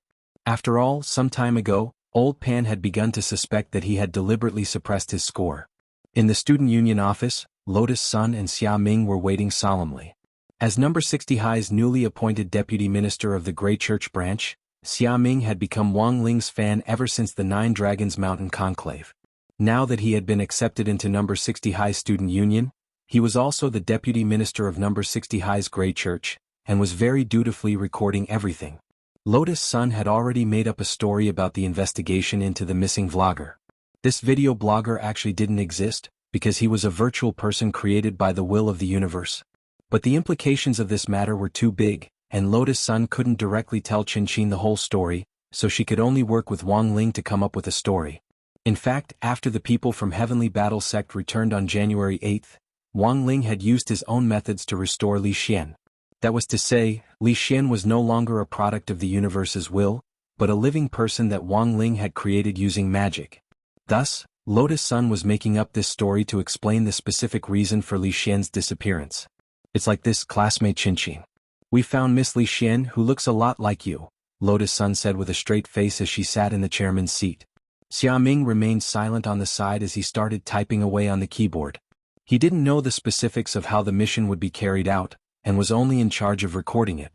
After all, some time ago, Old Pan had begun to suspect that he had deliberately suppressed his score. In the student union office, Lotus Sun and Xia Ming were waiting solemnly. As number 60 High's newly appointed deputy minister of the Grey Church branch, Xia Ming had become Wang Ling's fan ever since the Nine Dragons Mountain Conclave. Now that he had been accepted into number 60 High's student union, he was also the deputy minister of number 60 High's Grey Church, and was very dutifully recording everything. Lotus Sun had already made up a story about the investigation into the missing vlogger. This video blogger actually didn't exist, because he was a virtual person created by the will of the universe. But the implications of this matter were too big, and Lotus Sun couldn't directly tell Qin the whole story, so she could only work with Wang Ling to come up with a story. In fact, after the people from Heavenly Battle Sect returned on January 8th, Wang Ling had used his own methods to restore Li Xian. That was to say, Li Xian was no longer a product of the universe's will, but a living person that Wang Ling had created using magic. Thus, Lotus Sun was making up this story to explain the specific reason for Li Xian's disappearance. It's like this, classmate Qin. We found Miss Li Xian who looks a lot like you, Lotus Sun said with a straight face as she sat in the chairman's seat. Xia Ming remained silent on the side as he started typing away on the keyboard. He didn't know the specifics of how the mission would be carried out, and was only in charge of recording it.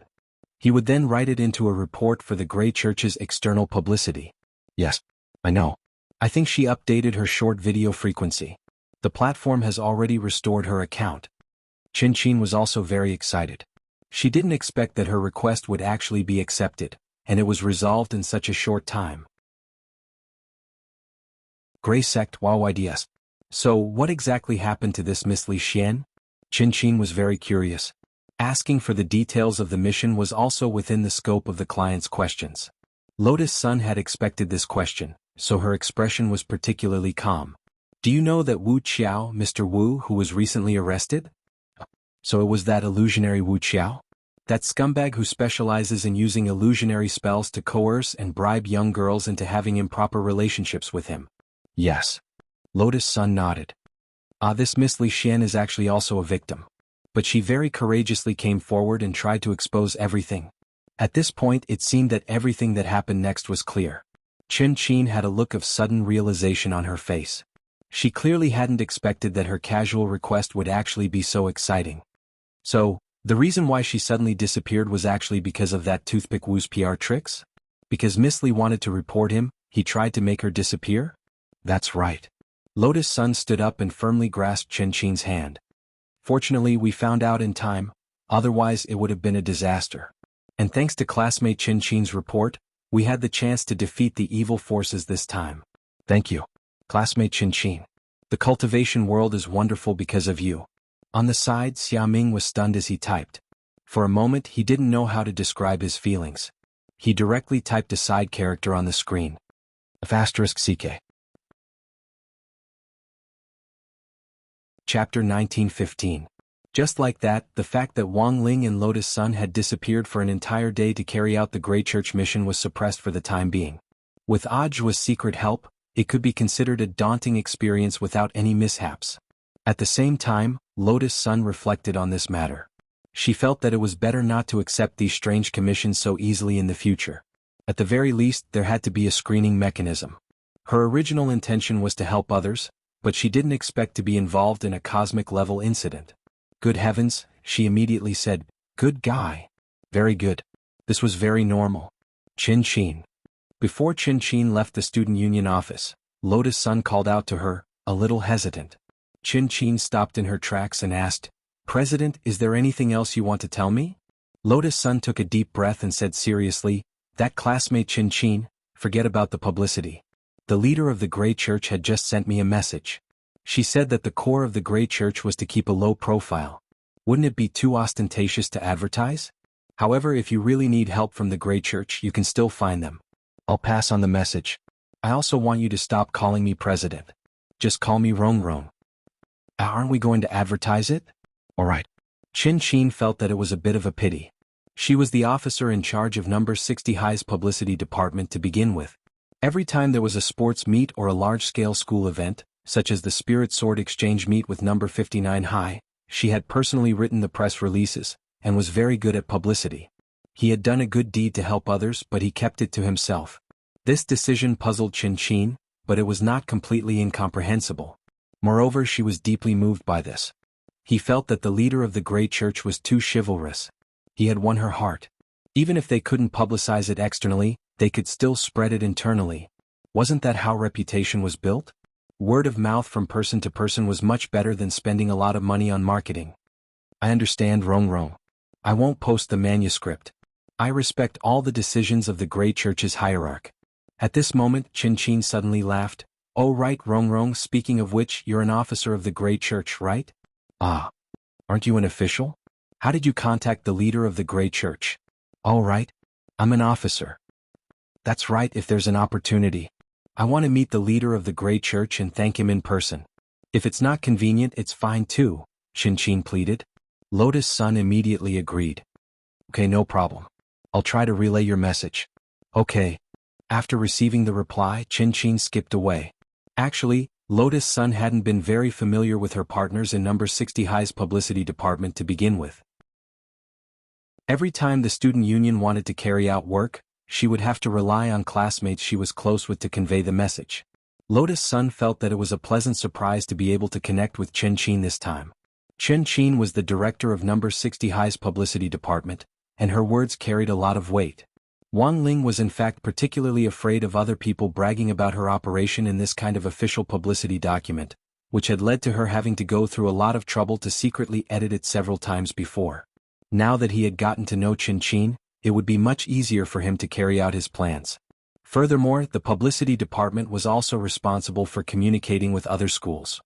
He would then write it into a report for the Grey Church's external publicity. Yes, I know. I think she updated her short video frequency. The platform has already restored her account. Qin was also very excited. She didn't expect that her request would actually be accepted, and it was resolved in such a short time. Grey Sect YYDS. So, what exactly happened to this Miss Li Xian? Qin was very curious. Asking for the details of the mission was also within the scope of the client's questions. Lotus Sun had expected this question, so her expression was particularly calm. Do you know that Wu Qiao, Mr. Wu, who was recently arrested? So it was that illusionary Wu Qiao? That scumbag who specializes in using illusionary spells to coerce and bribe young girls into having improper relationships with him. Yes. Lotus Sun nodded. This Miss Li Xian is actually also a victim. But she very courageously came forward and tried to expose everything. At this point it seemed that everything that happened next was clear. Qin had a look of sudden realization on her face. She clearly hadn't expected that her casual request would actually be so exciting. So, the reason why she suddenly disappeared was actually because of that Toothpick Wu's PR tricks? Because Miss Li wanted to report him, he tried to make her disappear? That's right. Lotus Sun stood up and firmly grasped Qin's hand. Fortunately, we found out in time, otherwise it would have been a disaster. And thanks to classmate Qin's report, we had the chance to defeat the evil forces this time. Thank you, classmate Qin. The cultivation world is wonderful because of you. On the side, Xia Ming was stunned as he typed. For a moment he didn't know how to describe his feelings. He directly typed a side character on the screen. *CK. Chapter 1915. Just like that, the fact that Wang Ling and Lotus Sun had disappeared for an entire day to carry out the Grey Church mission was suppressed for the time being. With Audiobook's secret help, it could be considered a daunting experience without any mishaps. At the same time, Lotus Sun reflected on this matter. She felt that it was better not to accept these strange commissions so easily in the future. At the very least, there had to be a screening mechanism. Her original intention was to help others, but she didn't expect to be involved in a cosmic-level incident. Good heavens, she immediately said, good guy. Very good. This was very normal. Qin. Before Qin left the student union office, Lotus Sun called out to her, a little hesitant. Qin stopped in her tracks and asked, President, is there anything else you want to tell me? Lotus Sun took a deep breath and said seriously, that classmate Qin, forget about the publicity. The leader of the Grey Church had just sent me a message. She said that the core of the Grey Church was to keep a low profile. Wouldn't it be too ostentatious to advertise? However, if you really need help from the Grey Church, you can still find them. I'll pass on the message. I also want you to stop calling me president. Just call me Rong. Aren't we going to advertise it? Alright. Qin felt that it was a bit of a pity. She was the officer in charge of number 60 High's publicity department to begin with. Every time there was a sports meet or a large-scale school event, such as the Spirit Sword Exchange meet with number 59 High, she had personally written the press releases, and was very good at publicity. He had done a good deed to help others, but he kept it to himself. This decision puzzled Qin, but it was not completely incomprehensible. Moreover, she was deeply moved by this. He felt that the leader of the great church was too chivalrous. He had won her heart. Even if they couldn't publicize it externally, they could still spread it internally. Wasn't that how reputation was built? Word of mouth from person to person was much better than spending a lot of money on marketing. I understand, Rong. I won't post the manuscript. I respect all the decisions of the great church's hierarch. At this moment, Qin suddenly laughed. Oh right, Rong, speaking of which, you're an officer of the great church, right? Ah. Aren't you an official? How did you contact the leader of the great church? All right. I'm an officer. That's right, if there's an opportunity. I want to meet the leader of the great church and thank him in person. If it's not convenient, it's fine too, Qin pleaded. Lotus Sun immediately agreed. Okay, no problem. I'll try to relay your message. Okay. After receiving the reply, Qin skipped away. Actually, Lotus Sun hadn't been very familiar with her partners in number 60 High's publicity department to begin with. Every time the student union wanted to carry out work, she would have to rely on classmates she was close with to convey the message. Lotus Sun felt that it was a pleasant surprise to be able to connect with Qin this time. Qin was the director of number 60 High's publicity department, and her words carried a lot of weight. Wang Ling was in fact particularly afraid of other people bragging about her operation in this kind of official publicity document, which had led to her having to go through a lot of trouble to secretly edit it several times before. Now that he had gotten to know Qin, it would be much easier for him to carry out his plans. Furthermore, the publicity department was also responsible for communicating with other schools.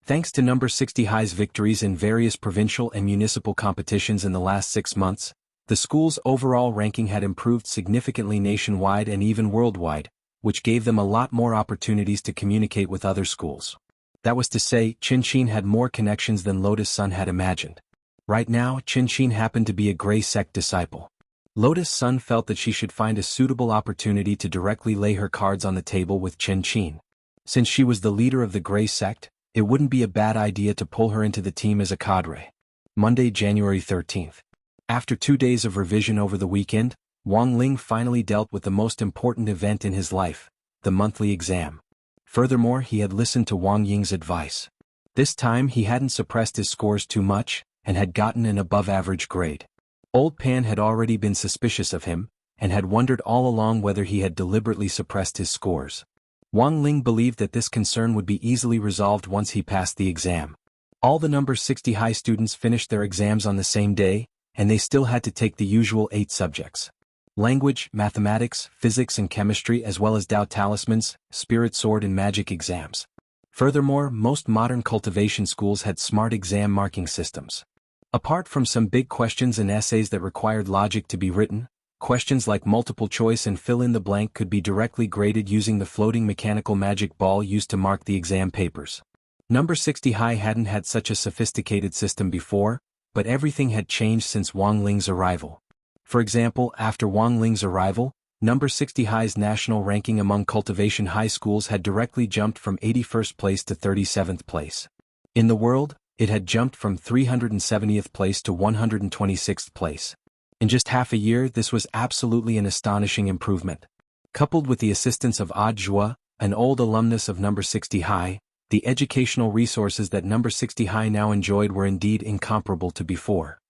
Thanks to number 60 High's victories in various provincial and municipal competitions in the last 6 months, the school's overall ranking had improved significantly nationwide and even worldwide, which gave them a lot more opportunities to communicate with other schools. That was to say, Qin had more connections than Lotus Sun had imagined. Right now, Qin happened to be a Gray Sect disciple. Lotus Sun felt that she should find a suitable opportunity to directly lay her cards on the table with Qin. Since she was the leader of the Gray Sect, it wouldn't be a bad idea to pull her into the team as a cadre. Monday, January 13th. After 2 days of revision over the weekend, Wang Ling finally dealt with the most important event in his life, the monthly exam. Furthermore, he had listened to Wang Ying's advice. This time he hadn't suppressed his scores too much, and had gotten an above-average grade. Old Pan had already been suspicious of him, and had wondered all along whether he had deliberately suppressed his scores. Wang Ling believed that this concern would be easily resolved once he passed the exam. All the number 60 High students finished their exams on the same day, and they still had to take the usual 8 subjects. Language, mathematics, physics and chemistry as well as Tao Talismans, Spirit Sword and Magic exams. Furthermore, most modern cultivation schools had smart exam marking systems. Apart from some big questions and essays that required logic to be written, questions like multiple choice and fill in the blank could be directly graded using the floating mechanical magic ball used to mark the exam papers. Number 60 High hadn't had such a sophisticated system before, but everything had changed since Wang Ling's arrival. For example, after Wang Ling's arrival, number 60 High's national ranking among cultivation high schools had directly jumped from 81st place to 37th place. In the world, it had jumped from 370th place to 126th place. In just half a year, this was absolutely an astonishing improvement. Coupled with the assistance of Odd Zhua, an old alumnus of number 60 High, the educational resources that number 60 High now enjoyed were indeed incomparable to before.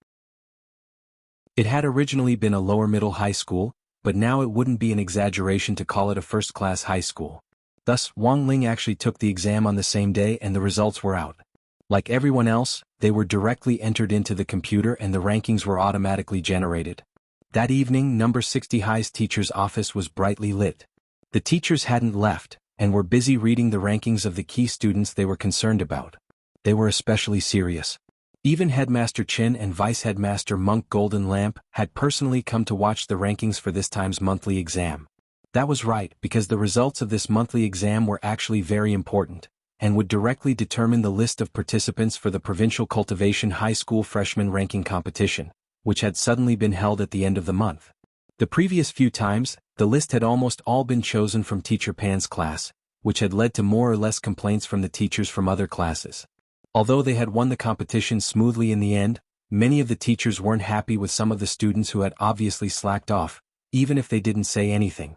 It had originally been a lower-middle high school, but now it wouldn't be an exaggeration to call it a first-class high school. Thus, Wang Ling actually took the exam on the same day and the results were out. Like everyone else, they were directly entered into the computer and the rankings were automatically generated. That evening, number 60 High's teacher's office was brightly lit. The teachers hadn't left, and were busy reading the rankings of the key students they were concerned about. They were especially serious. Even Headmaster Chin and Vice Headmaster Monk Golden Lamp had personally come to watch the rankings for this time's monthly exam. That was right, because the results of this monthly exam were actually very important, and would directly determine the list of participants for the Provincial Cultivation High School Freshman Ranking Competition, which had suddenly been held at the end of the month. The previous few times, the list had almost all been chosen from Teacher Pan's class, which had led to more or less complaints from the teachers from other classes. Although they had won the competition smoothly in the end, many of the teachers weren't happy with some of the students who had obviously slacked off, even if they didn't say anything.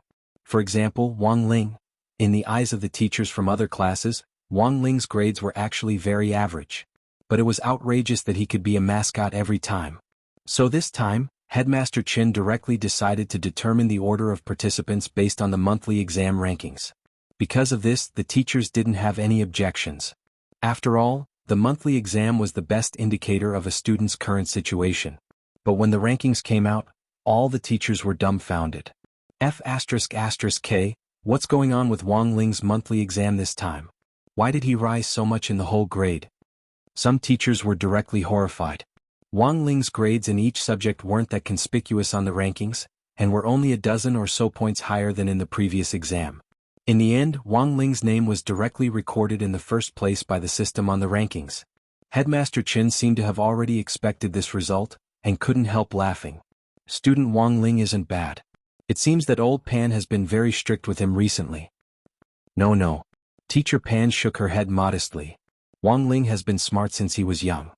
For example, Wang Ling. In the eyes of the teachers from other classes, Wang Ling's grades were actually very average. But it was outrageous that he could be a mascot every time. So this time, Headmaster Chin directly decided to determine the order of participants based on the monthly exam rankings. Because of this, the teachers didn't have any objections. After all, the monthly exam was the best indicator of a student's current situation. But when the rankings came out, all the teachers were dumbfounded. F***K, what's going on with Wang Ling's monthly exam this time? Why did he rise so much in the whole grade? Some teachers were directly horrified. Wang Ling's grades in each subject weren't that conspicuous on the rankings, and were only a dozen or so points higher than in the previous exam. In the end, Wang Ling's name was directly recorded in the first place by the system on the rankings. Headmaster Chin seemed to have already expected this result, and couldn't help laughing. Student Wang Ling isn't bad. It seems that old Pan has been very strict with him recently. No. Teacher Pan shook her head modestly. Wang Ling has been smart since he was young.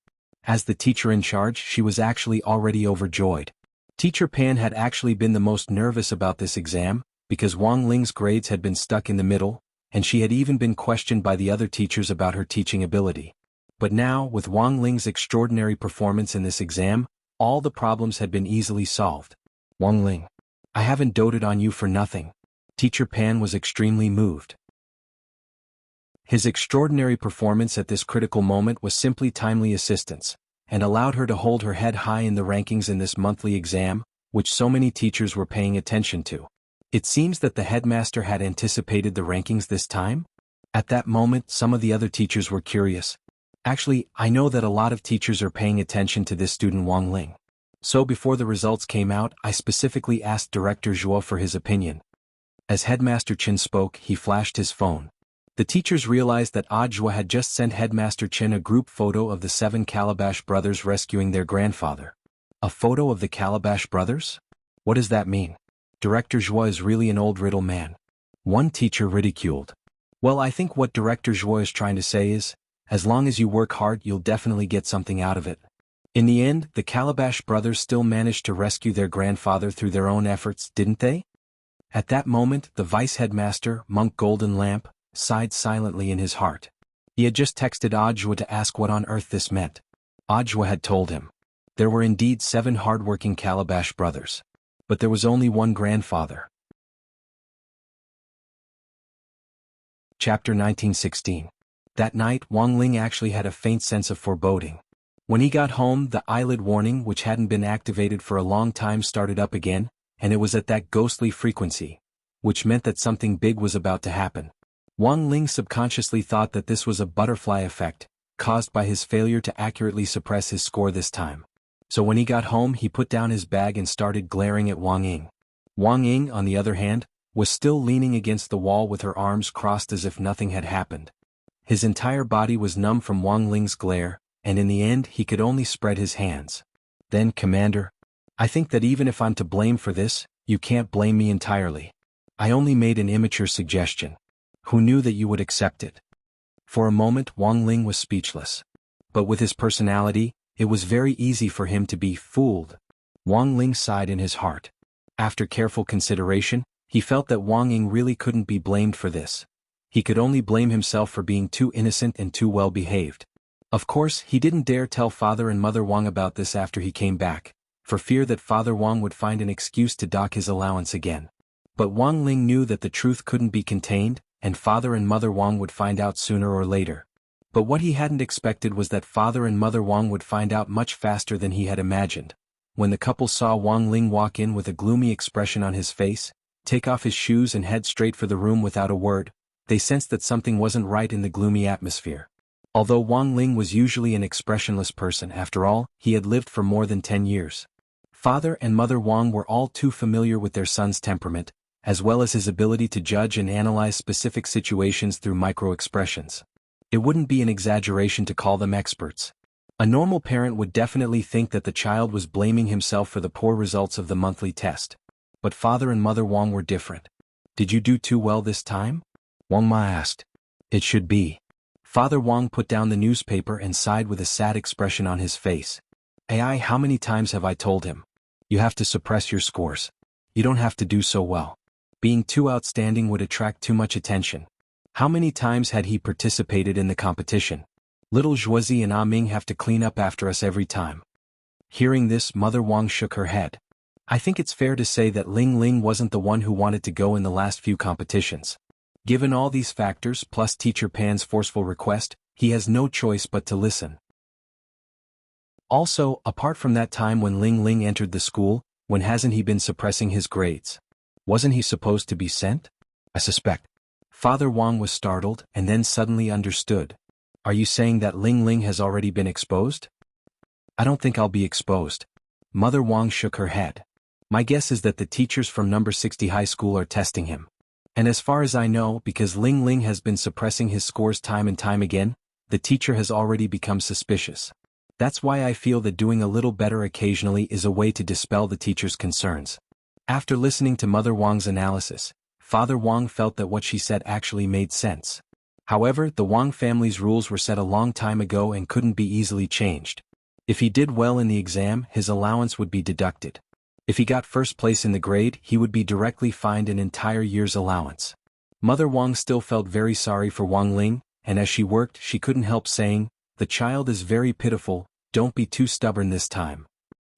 As the teacher in charge, she was actually already overjoyed. Teacher Pan had actually been the most nervous about this exam, because Wang Ling's grades had been stuck in the middle, and she had even been questioned by the other teachers about her teaching ability. But now, with Wang Ling's extraordinary performance in this exam, all the problems had been easily solved. Wang Ling, I haven't doted on you for nothing. Teacher Pan was extremely moved. His extraordinary performance at this critical moment was simply timely assistance, and allowed her to hold her head high in the rankings in this monthly exam, which so many teachers were paying attention to. It seems that the headmaster had anticipated the rankings this time? At that moment, some of the other teachers were curious. Actually, I know that a lot of teachers are paying attention to this student Wang Ling. So before the results came out, I specifically asked Director Zhuo for his opinion. As Headmaster Chin spoke, he flashed his phone. The teachers realized that Zhuo had just sent Headmaster Chin a group photo of the 7 Calabash brothers rescuing their grandfather. A photo of the Calabash brothers? What does that mean? Director Zhuo is really an old riddle man. One teacher ridiculed. Well, I think what Director Zhuo is trying to say is, as long as you work hard, you'll definitely get something out of it. In the end, the Calabash brothers still managed to rescue their grandfather through their own efforts, didn't they? At that moment, the vice headmaster, Monk Golden Lamp, sighed silently in his heart. He had just texted Zhuo to ask what on earth this meant. Zhuo had told him. There were indeed 7 hard-working Calabash brothers. But there was only one grandfather. Chapter 1916. That night, Wang Ling actually had a faint sense of foreboding. When he got home, the eyelid warning, which hadn't been activated for a long time, started up again, and it was at that ghostly frequency, which meant that something big was about to happen. Wang Ling subconsciously thought that this was a butterfly effect, caused by his failure to accurately suppress his score this time. So when he got home, he put down his bag and started glaring at Wang Ying. Wang Ying, on the other hand, was still leaning against the wall with her arms crossed as if nothing had happened. His entire body was numb from Wang Ling's glare, and in the end he could only spread his hands. Then, Commander, I think that even if I'm to blame for this, you can't blame me entirely. I only made an immature suggestion. Who knew that you would accept it? For a moment Wang Ling was speechless. But with his personality, it was very easy for him to be fooled. Wang Ling sighed in his heart. After careful consideration, he felt that Wang Ying really couldn't be blamed for this. He could only blame himself for being too innocent and too well behaved. Of course, he didn't dare tell Father and Mother Wang about this after he came back, for fear that Father Wang would find an excuse to dock his allowance again. But Wang Ling knew that the truth couldn't be contained, and Father and Mother Wang would find out sooner or later. But what he hadn't expected was that Father and Mother Wang would find out much faster than he had imagined. When the couple saw Wang Ling walk in with a gloomy expression on his face, take off his shoes and head straight for the room without a word, they sensed that something wasn't right in the gloomy atmosphere. Although Wang Ling was usually an expressionless person, after all, he had lived for more than 10 years. Father and Mother Wang were all too familiar with their son's temperament, as well as his ability to judge and analyze specific situations through micro-expressions. It wouldn't be an exaggeration to call them experts. A normal parent would definitely think that the child was blaming himself for the poor results of the monthly test. But Father and Mother Wang were different. Did you do too well this time? Wang Ma asked. It should be. Father Wang put down the newspaper and sighed with a sad expression on his face. AI, how many times have I told him? You have to suppress your scores. You don't have to do so well. Being too outstanding would attract too much attention. How many times had he participated in the competition? Little Zhuozi and Ah Ming have to clean up after us every time. Hearing this, Mother Wang shook her head. I think it's fair to say that Ling Ling wasn't the one who wanted to go in the last few competitions. Given all these factors plus Teacher Pan's forceful request, he has no choice but to listen. Also, apart from that time when Ling Ling entered the school, when hasn't he been suppressing his grades? Wasn't he supposed to be sent? I suspect. Father Wang was startled and then suddenly understood. Are you saying that Ling Ling has already been exposed? I don't think I'll be exposed. Mother Wang shook her head. My guess is that the teachers from number 60 high school are testing him. And as far as I know, because Ling Ling has been suppressing his scores time and time again, the teacher has already become suspicious. That's why I feel that doing a little better occasionally is a way to dispel the teacher's concerns. After listening to Mother Wang's analysis, Father Wang felt that what she said actually made sense. However, the Wang family's rules were set a long time ago and couldn't be easily changed. If he did well in the exam, his allowance would be deducted. If he got first place in the grade, he would be directly fined an entire year's allowance. Mother Wang still felt very sorry for Wang Ling, and as she worked, she couldn't help saying, "The child is very pitiful, don't be too stubborn this time."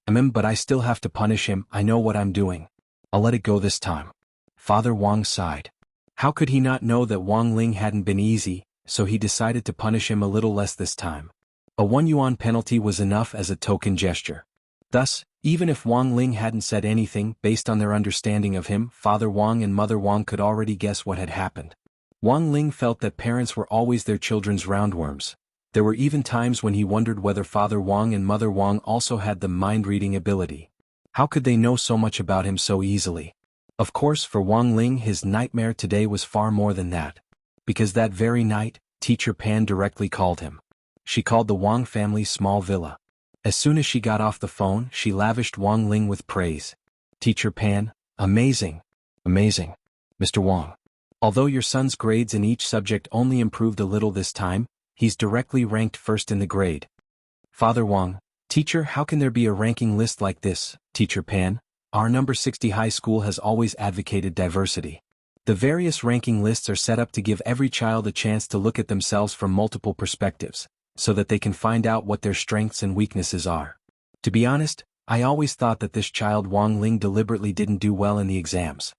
But I still have to punish him, I know what I'm doing. I'll let it go this time. Father Wang sighed. How could he not know that Wang Ling hadn't been easy, so he decided to punish him a little less this time. A 1 yuan penalty was enough as a token gesture. Thus, even if Wang Ling hadn't said anything, based on their understanding of him, Father Wang and Mother Wang could already guess what had happened. Wang Ling felt that parents were always their children's roundworms. There were even times when he wondered whether Father Wang and Mother Wang also had the mind-reading ability. How could they know so much about him so easily? Of course, for Wang Ling, his nightmare today was far more than that. Because that very night, Teacher Pan directly called him. She called the Wang family's small villa. As soon as she got off the phone, she lavished Wang Ling with praise. Teacher Pan, amazing. Amazing. Mr. Wang. Although your son's grades in each subject only improved a little this time, he's directly ranked first in the grade. Father Wang, teacher, how can there be a ranking list like this? Teacher Pan, our number 60 high school has always advocated diversity. The various ranking lists are set up to give every child a chance to look at themselves from multiple perspectives, so that they can find out what their strengths and weaknesses are. To be honest, I always thought that this child Wang Ling deliberately didn't do well in the exams.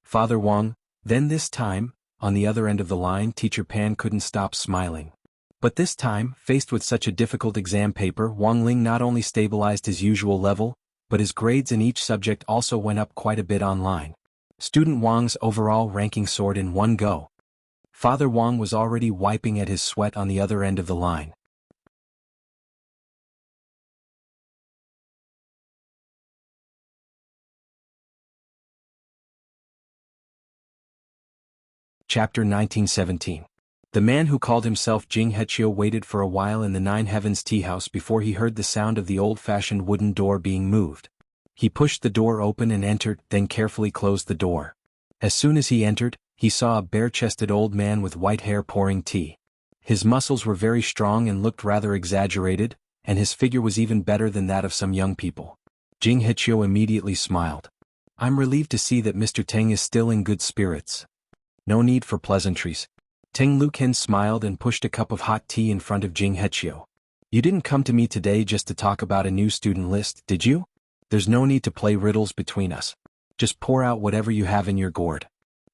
Father Wang, then this time, on the other end of the line, Teacher Pan couldn't stop smiling. But this time, faced with such a difficult exam paper, Wang Ling not only stabilized his usual level, but his grades in each subject also went up quite a bit online. Student Wang's overall ranking soared in one go. Father Wang was already wiping at his sweat on the other end of the line. Chapter 1917. The man who called himself Jing Hechio waited for a while in the Nine Heavens tea house before he heard the sound of the old-fashioned wooden door being moved. He pushed the door open and entered, then carefully closed the door. As soon as he entered, he saw a bare-chested old man with white hair pouring tea. His muscles were very strong and looked rather exaggerated, and his figure was even better than that of some young people. Jing Hechio immediately smiled. I'm relieved to see that Mr. Teng is still in good spirits. No need for pleasantries. Teng Luken smiled and pushed a cup of hot tea in front of Jing Hechio. You didn't come to me today just to talk about a new student list, did you? There's no need to play riddles between us. Just pour out whatever you have in your gourd.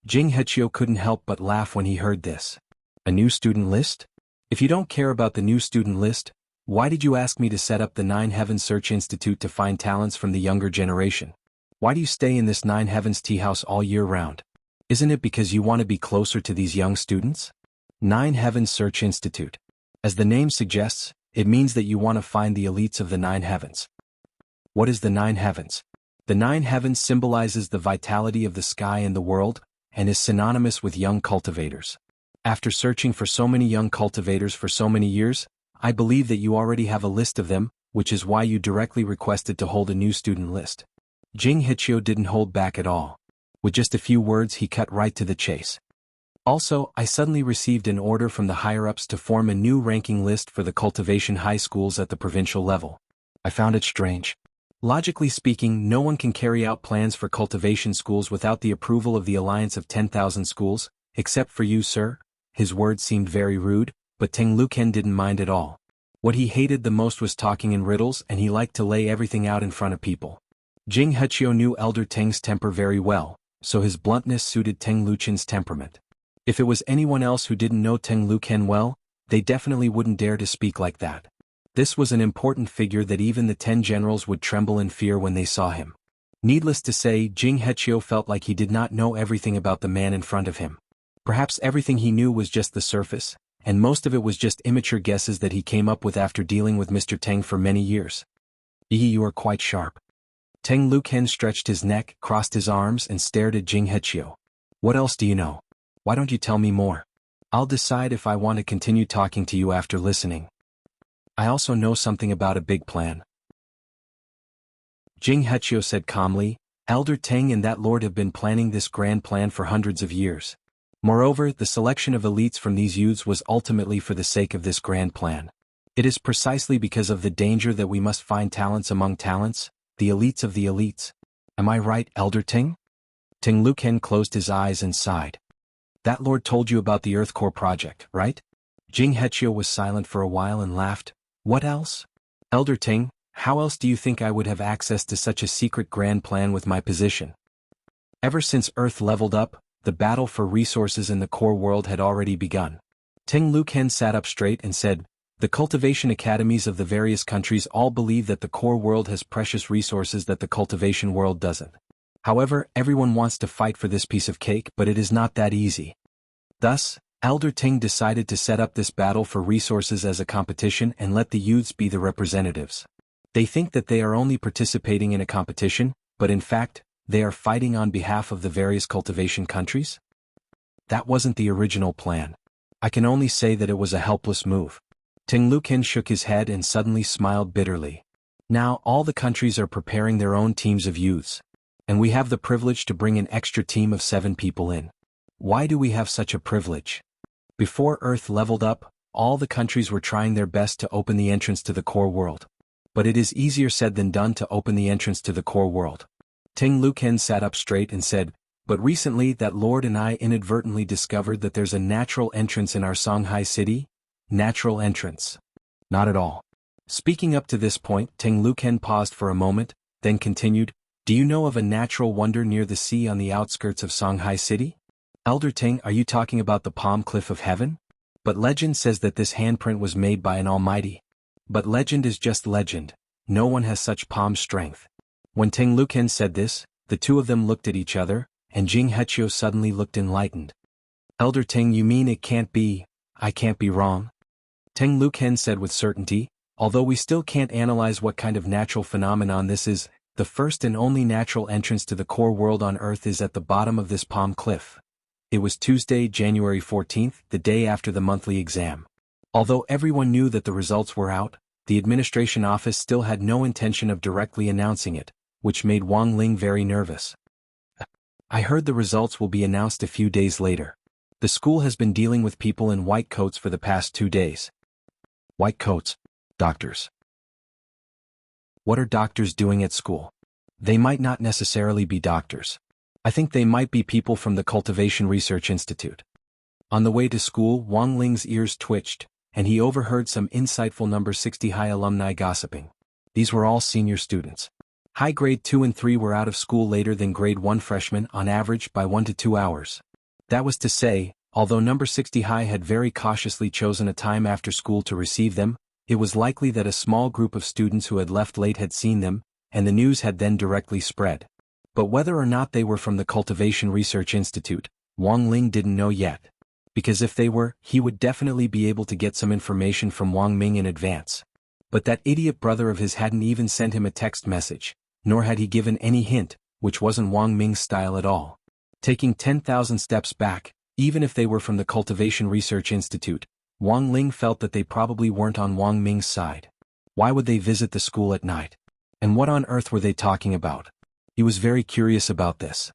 Jing Hechio couldn't help but laugh when he heard this. A new student list? If you don't care about the new student list, why did you ask me to set up the Nine Heavens Search Institute to find talents from the younger generation? Why do you stay in this Nine Heavens tea house all year round? Isn't it because you want to be closer to these young students? Nine Heavens Search Institute. As the name suggests, it means that you want to find the elites of the Nine Heavens. What is the Nine Heavens? The Nine Heavens symbolizes the vitality of the sky and the world, and is synonymous with young cultivators. After searching for so many young cultivators for so many years, I believe that you already have a list of them, which is why you directly requested to hold a new student list. Jing Hechio didn't hold back at all. With just a few words, he cut right to the chase. Also, I suddenly received an order from the higher-ups to form a new ranking list for the cultivation high schools at the provincial level. I found it strange. Logically speaking, no one can carry out plans for cultivation schools without the approval of the Alliance of 10,000 Schools, except for you, sir. His words seemed very rude, but Teng Luken didn't mind at all. What he hated the most was talking in riddles, and he liked to lay everything out in front of people. Jing Hechio knew Elder Teng's temper very well, so his bluntness suited Teng Luchen's temperament. If it was anyone else who didn't know Teng Luken well, they definitely wouldn't dare to speak like that. This was an important figure that even the 10 generals would tremble in fear when they saw him. Needless to say, Jing Hechio felt like he did not know everything about the man in front of him. Perhaps everything he knew was just the surface, and most of it was just immature guesses that he came up with after dealing with Mr. Teng for many years. You are quite sharp. Teng Luken stretched his neck, crossed his arms, and stared at Jing Hechio. What else do you know? Why don't you tell me more? I'll decide if I want to continue talking to you after listening. I also know something about a big plan. Jing Hechio said calmly, Elder Teng and that lord have been planning this grand plan for hundreds of years. Moreover, the selection of elites from these youths was ultimately for the sake of this grand plan. It is precisely because of the danger that we must find talents among talents, the elites of the elites. Am I right, Elder Teng? Teng Luken closed his eyes and sighed. That lord told you about the Earth Core project, right? Jing Hechio was silent for a while and laughed. What else? Elder Teng, how else do you think I would have access to such a secret grand plan with my position? Ever since Earth leveled up, the battle for resources in the core world had already begun. Teng Luken sat up straight and said, the cultivation academies of the various countries all believe that the core world has precious resources that the cultivation world doesn't. However, everyone wants to fight for this piece of cake, but it is not that easy. Thus, Elder Teng decided to set up this battle for resources as a competition and let the youths be the representatives. They think that they are only participating in a competition, but in fact, they are fighting on behalf of the various cultivation countries? That wasn't the original plan. I can only say that it was a helpless move. Teng Luken shook his head and suddenly smiled bitterly. Now all the countries are preparing their own teams of youths. And we have the privilege to bring an extra team of 7 people in. Why do we have such a privilege? Before Earth leveled up, all the countries were trying their best to open the entrance to the core world. But it is easier said than done to open the entrance to the core world. Teng Luken sat up straight and said, but recently that lord and I inadvertently discovered that there's a natural entrance in our Songhai city? Natural entrance. Not at all. Speaking up to this point, Teng Luken paused for a moment, then continued, do you know of a natural wonder near the sea on the outskirts of Songhai city? Elder Teng, are you talking about the Palm Cliff of Heaven? But legend says that this handprint was made by an almighty. But legend is just legend. No one has such palm strength. When Teng Luken said this, the two of them looked at each other, and Jing Hechio suddenly looked enlightened. Elder Teng, you mean it can't be, I can't be wrong? Teng Luken said with certainty, although we still can't analyze what kind of natural phenomenon this is, the first and only natural entrance to the core world on Earth is at the bottom of this palm cliff. It was Tuesday, January 14th, the day after the monthly exam. Although everyone knew that the results were out, the administration office still had no intention of directly announcing it, which made Wang Ling very nervous. I heard the results will be announced a few days later. The school has been dealing with people in white coats for the past 2 days. White coats? Doctors. What are doctors doing at school? They might not necessarily be doctors. I think they might be people from the Cultivation Research Institute. On the way to school, Wang Ling's ears twitched, and he overheard some insightful number 60 high alumni gossiping. These were all senior students. High grade 2 and 3 were out of school later than grade 1 freshmen on average by 1 to 2 hours. That was to say, although number 60 high had very cautiously chosen a time after school to receive them, it was likely that a small group of students who had left late had seen them, and the news had then directly spread. But whether or not they were from the Cultivation Research Institute, Wang Ling didn't know yet. Because if they were, he would definitely be able to get some information from Wang Ming in advance. But that idiot brother of his hadn't even sent him a text message, nor had he given any hint, which wasn't Wang Ming's style at all. Taking 10,000 steps back, even if they were from the Cultivation Research Institute, Wang Ling felt that they probably weren't on Wang Ming's side. Why would they visit the school at night? And what on earth were they talking about? He was very curious about this.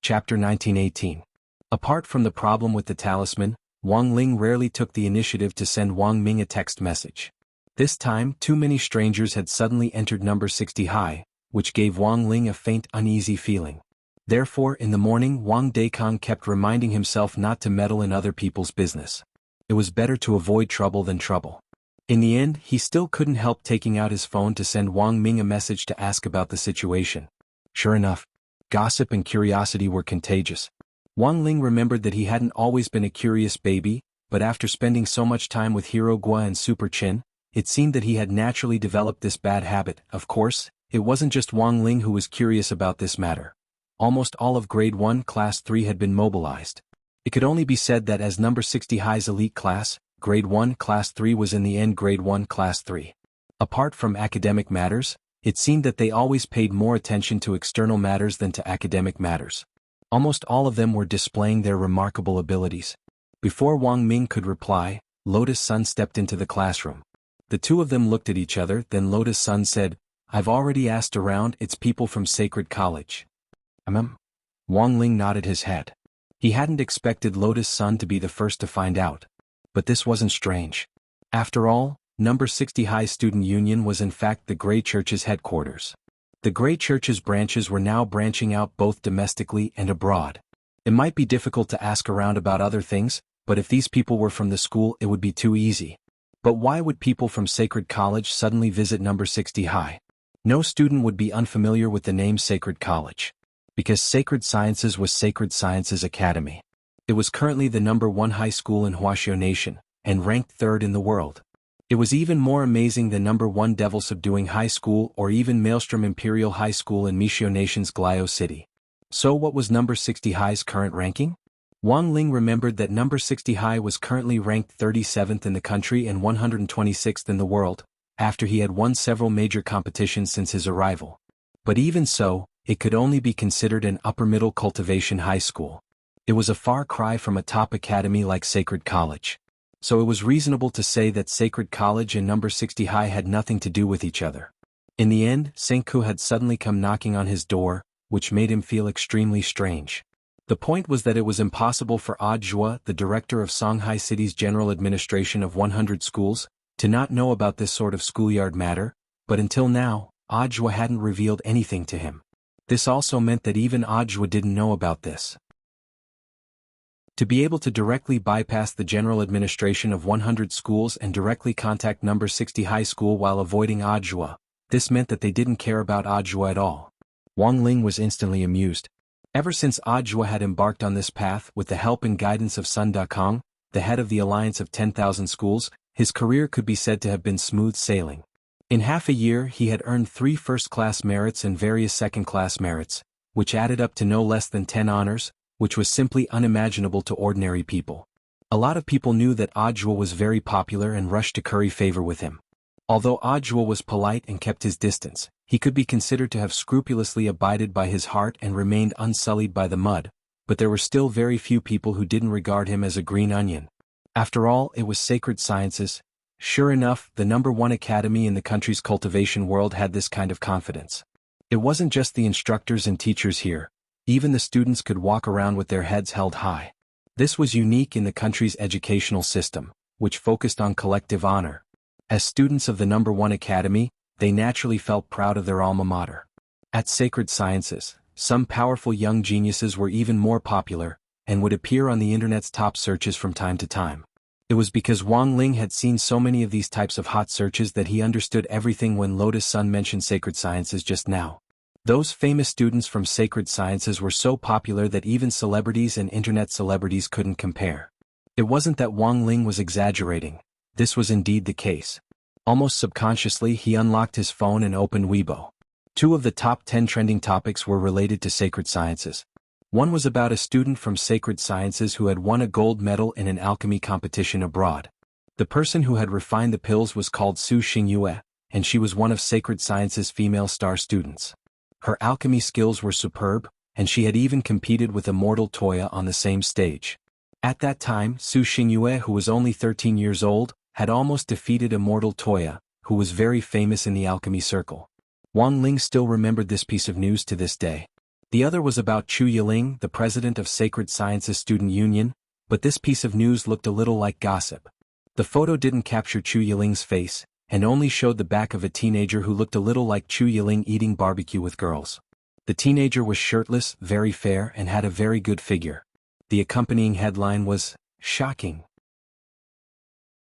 Chapter 1918. Apart from the problem with the talisman, Wang Ling rarely took the initiative to send Wang Ming a text message. This time, too many strangers had suddenly entered number 60 high, which gave Wang Ling a faint uneasy feeling. Therefore, in the morning Wang Dekong kept reminding himself not to meddle in other people's business. It was better to avoid trouble than trouble. In the end, he still couldn't help taking out his phone to send Wang Ming a message to ask about the situation. Sure enough, gossip and curiosity were contagious. Wang Ling remembered that he hadn't always been a curious baby, but after spending so much time with Hero Gua and Super Chin, it seemed that he had naturally developed this bad habit. Of course, it wasn't just Wang Ling who was curious about this matter. Almost all of Grade 1 Class 3 had been mobilized. It could only be said that as number 60 high's elite class, Grade 1 Class 3 was in the end Grade 1 Class 3. Apart from academic matters, it seemed that they always paid more attention to external matters than to academic matters. Almost all of them were displaying their remarkable abilities. Before Wang Ming could reply, Lotus Sun stepped into the classroom. The two of them looked at each other, then Lotus Sun said, "I've already asked around, it's people from Sacred College." Wang Ling nodded his head. He hadn't expected Lotus Sun to be the first to find out. But this wasn't strange. After all, number 60 High Student Union was in fact the Grey Church's headquarters. The Grey Church's branches were now branching out both domestically and abroad. It might be difficult to ask around about other things, but if these people were from the school it would be too easy. But why would people from Sacred College suddenly visit number 60 High? No student would be unfamiliar with the name Sacred College. Because Sacred Sciences was Sacred Sciences Academy. It was currently the number 1 high school in Huaxiao Nation, and ranked 3rd in the world. It was even more amazing than number 1 Devil Subduing High School or even Maelstrom Imperial High School in Mixiao Nation's Glio City. So what was number 60 High's current ranking? Wang Ling remembered that number 60 High was currently ranked 37th in the country and 126th in the world, after he had won several major competitions since his arrival. But even so, it could only be considered an upper-middle cultivation high school. It was a far cry from a top academy like Sacred College. So it was reasonable to say that Sacred College and number 60 High had nothing to do with each other. In the end, Senku had suddenly come knocking on his door, which made him feel extremely strange. The point was that it was impossible for Zhua, the director of Songhai City's General Administration of 100 schools, to not know about this sort of schoolyard matter, but until now, Zhua hadn't revealed anything to him. This also meant that even Zhua didn't know about this. To be able to directly bypass the general administration of 100 schools and directly contact number 60 high school while avoiding Zhua, this meant that they didn't care about Zhua at all. Wang Ling was instantly amused. Ever since Zhua had embarked on this path with the help and guidance of Sun Dakong, the head of the Alliance of 10,000 Schools, his career could be said to have been smooth sailing. In half a year he had earned 3 first-class merits and various second-class merits, which added up to no less than 10 honors, which was simply unimaginable to ordinary people. A lot of people knew that Zhua was very popular and rushed to curry favor with him. Although Zhua was polite and kept his distance, he could be considered to have scrupulously abided by his heart and remained unsullied by the mud, but there were still very few people who didn't regard him as a green onion. After all, it was Sacred Sciences. Sure enough, the number 1 academy in the country's cultivation world had this kind of confidence. It wasn't just the instructors and teachers here. Even the students could walk around with their heads held high. This was unique in the country's educational system, which focused on collective honor. As students of the number 1 academy, they naturally felt proud of their alma mater. At Sacred Sciences, some powerful young geniuses were even more popular, and would appear on the internet's top searches from time to time. It was because Wang Ling had seen so many of these types of hot searches that he understood everything when Lotus Sun mentioned Sacred Sciences just now. Those famous students from Sacred Sciences were so popular that even celebrities and internet celebrities couldn't compare. It wasn't that Wang Ling was exaggerating. This was indeed the case. Almost subconsciously he unlocked his phone and opened Weibo. 2 of the top 10 trending topics were related to Sacred Sciences. One was about a student from Sacred Sciences who had won a gold medal in an alchemy competition abroad. The person who had refined the pills was called Su Xingyue, and she was one of Sacred Sciences' female star students. Her alchemy skills were superb, and she had even competed with Immortal Toya on the same stage. At that time, Su Xingyue, who was only 13 years old, had almost defeated Immortal Toya, who was very famous in the alchemy circle. Wang Ling still remembered this piece of news to this day. The other was about Chu Yiling, the president of Sacred Sciences Student Union, but this piece of news looked a little like gossip. The photo didn't capture Chu Yiling's face, and only showed the back of a teenager who looked a little like Chu Yiling eating barbecue with girls. The teenager was shirtless, very fair, and had a very good figure. The accompanying headline was, "Shocking."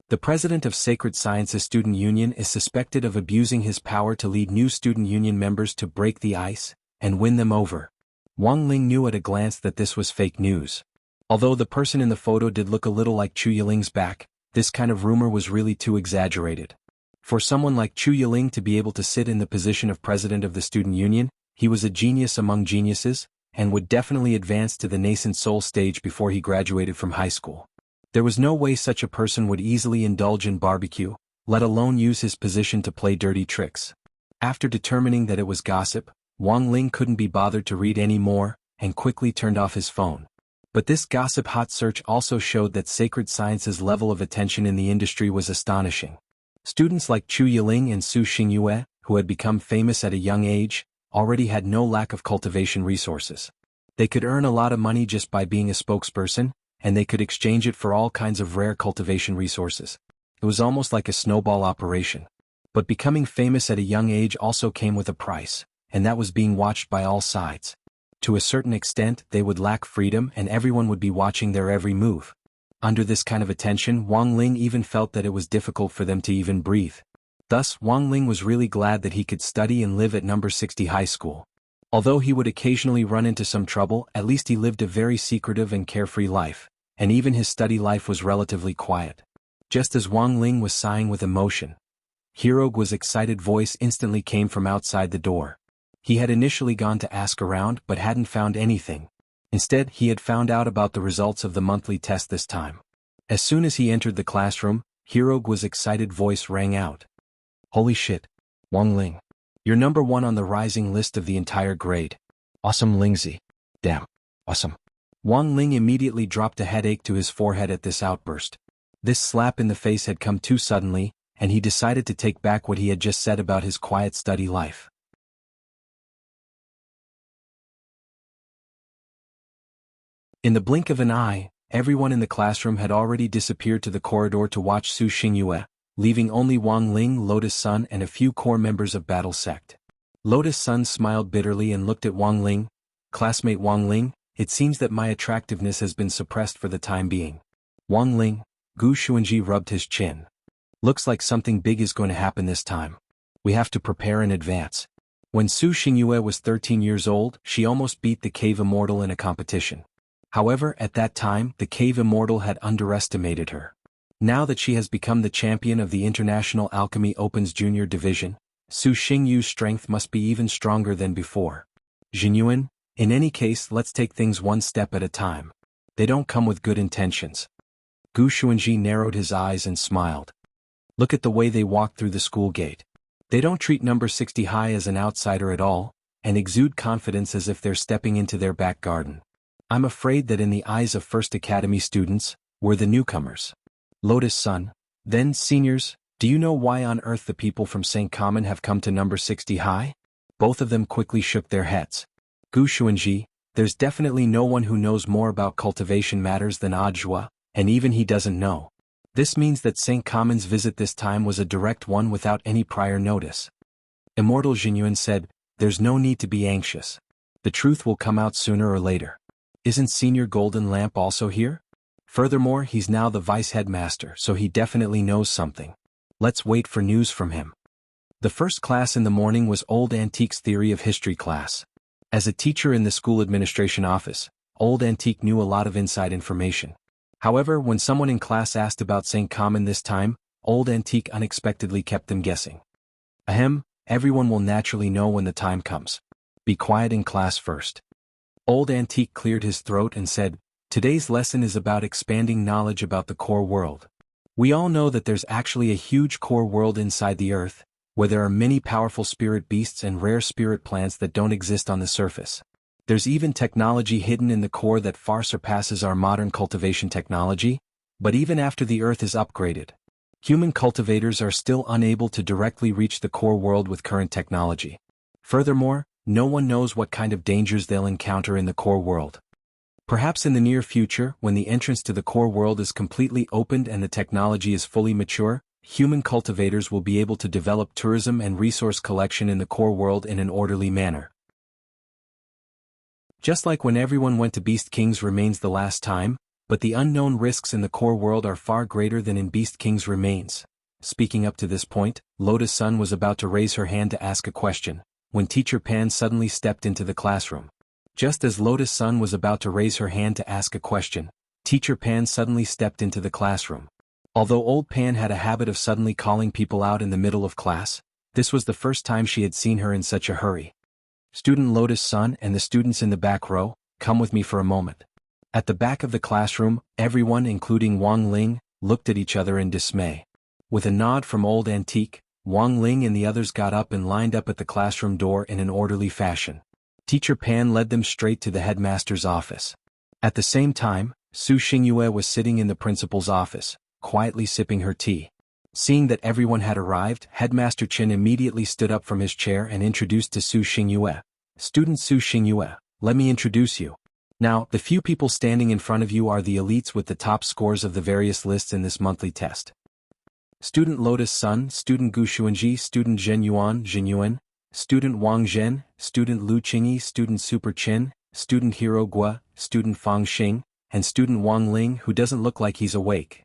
The president of Sacred Sciences Student Union is suspected of abusing his power to lead new student union members to break the ice and win them over. Wang Ling knew at a glance that this was fake news. Although the person in the photo did look a little like Chu Yiling's back, this kind of rumor was really too exaggerated. For someone like Chu Yiling to be able to sit in the position of president of the student union, he was a genius among geniuses, and would definitely advance to the nascent soul stage before he graduated from high school. There was no way such a person would easily indulge in barbecue, let alone use his position to play dirty tricks. After determining that it was gossip, Wang Ling couldn't be bothered to read any more, and quickly turned off his phone. But this gossip hot search also showed that Sacred Sciences' level of attention in the industry was astonishing. Students like Chu Yiling and Su Xingyue, who had become famous at a young age, already had no lack of cultivation resources. They could earn a lot of money just by being a spokesperson, and they could exchange it for all kinds of rare cultivation resources. It was almost like a snowball operation. But becoming famous at a young age also came with a price, and that was being watched by all sides. To a certain extent, they would lack freedom and everyone would be watching their every move. Under this kind of attention, Wang Ling even felt that it was difficult for them to even breathe. Thus, Wang Ling was really glad that he could study and live at number 60 high school. Although he would occasionally run into some trouble, at least he lived a very secretive and carefree life, and even his study life was relatively quiet. Just as Wang Ling was sighing with emotion, Hirog's excited voice instantly came from outside the door. He had initially gone to ask around but hadn't found anything. Instead, he had found out about the results of the monthly test this time. As soon as he entered the classroom, Hirog's excited voice rang out. "Holy shit, Wang Ling. You're number 1 on the rising list of the entire grade. Awesome, Lingzi. Damn, awesome." Wang Ling immediately dropped a headache to his forehead at this outburst. This slap in the face had come too suddenly, and he decided to take back what he had just said about his quiet study life. In the blink of an eye, everyone in the classroom had already disappeared to the corridor to watch Su Xingyue, leaving only Wang Ling, Lotus Sun, and a few core members of Battle Sect. Lotus Sun smiled bitterly and looked at Wang Ling. "Classmate Wang Ling, it seems that my attractiveness has been suppressed for the time being." Wang Ling, Gu Xuanji rubbed his chin. "Looks like something big is going to happen this time. We have to prepare in advance." When Su Xingyue was 13 years old, she almost beat the Cave Immortal in a competition. However, at that time, the Cave Immortal had underestimated her. Now that she has become the champion of the International Alchemy Opens Junior Division, Su Xingyu's strength must be even stronger than before. "Jinyuan, in any case, let's take things one step at a time. They don't come with good intentions." Gu Xuanji narrowed his eyes and smiled. "Look at the way they walk through the school gate. They don't treat number 60 high as an outsider at all, and exude confidence as if they're stepping into their back garden. I'm afraid that in the eyes of First Academy students, we're the newcomers." Lotus Sun, then seniors, do you know why on earth the people from St. Common have come to number 60 high? Both of them quickly shook their heads. Gu Xuanji, there's definitely no one who knows more about cultivation matters than Ajua, and even he doesn't know. This means that St. Common's visit this time was a direct one without any prior notice. Immortal Jinyuan said, "There's no need to be anxious. The truth will come out sooner or later. Isn't Senior Golden Lamp also here? Furthermore, he's now the vice headmaster, so he definitely knows something. Let's wait for news from him." The first class in the morning was Old Antique's Theory of History class. As a teacher in the school administration office, Old Antique knew a lot of inside information. However, when someone in class asked about St. Common this time, Old Antique unexpectedly kept them guessing. "Ahem, everyone will naturally know when the time comes. Be quiet in class first." Old Antique cleared his throat and said, "Today's lesson is about expanding knowledge about the core world. We all know that there's actually a huge core world inside the earth, where there are many powerful spirit beasts and rare spirit plants that don't exist on the surface. There's even technology hidden in the core that far surpasses our modern cultivation technology, but even after the earth is upgraded, human cultivators are still unable to directly reach the core world with current technology. Furthermore, no one knows what kind of dangers they'll encounter in the core world. Perhaps in the near future, when the entrance to the core world is completely opened and the technology is fully mature, human cultivators will be able to develop tourism and resource collection in the core world in an orderly manner. Just like when everyone went to Beast King's remains the last time, but the unknown risks in the core world are far greater than in Beast King's remains. Speaking up to this point, Lotus Sun was about to raise her hand to ask a question, when Teacher Pan suddenly stepped into the classroom. Just as Lotus Sun was about to raise her hand to ask a question, Teacher Pan suddenly stepped into the classroom. Although Old Pan had a habit of suddenly calling people out in the middle of class, this was the first time she had seen her in such a hurry. "Student Lotus Sun and the students in the back row, come with me for a moment." At the back of the classroom, everyone including Wang Ling, looked at each other in dismay. With a nod from Old Antique, Wang Ling and the others got up and lined up at the classroom door in an orderly fashion. Teacher Pan led them straight to the headmaster's office. At the same time, Su Xingyue was sitting in the principal's office, quietly sipping her tea. Seeing that everyone had arrived, Headmaster Qin immediately stood up from his chair and introduced to Su Xingyue. "Student Su Xingyue, let me introduce you. Now, the few people standing in front of you are the elites with the top scores of the various lists in this monthly test. Student Lotus Sun, Student Gu Xuanji, Student Zhen Yuan, Student Wang Zhen, Student Lu Qingyi, Student Super Qin, Student Hero Gua, Student Fang Xing, and Student Wang Ling who doesn't look like he's awake."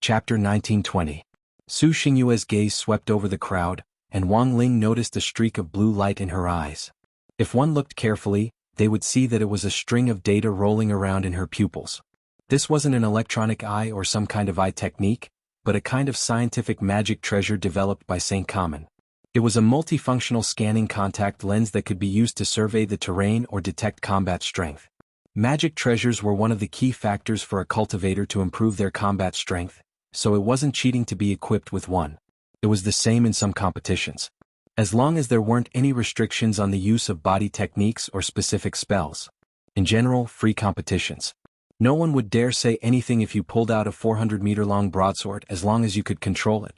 Chapter 1920. Su Xingyue's gaze swept over the crowd, and Wang Ling noticed a streak of blue light in her eyes. If one looked carefully, they would see that it was a string of data rolling around in her pupils. This wasn't an electronic eye or some kind of eye technique, but a kind of scientific magic treasure developed by Saint Common. It was a multifunctional scanning contact lens that could be used to survey the terrain or detect combat strength. Magic treasures were one of the key factors for a cultivator to improve their combat strength, so it wasn't cheating to be equipped with one. It was the same in some competitions. As long as there weren't any restrictions on the use of body techniques or specific spells. In general, free competitions. No one would dare say anything if you pulled out a 400-meter-long broadsword as long as you could control it.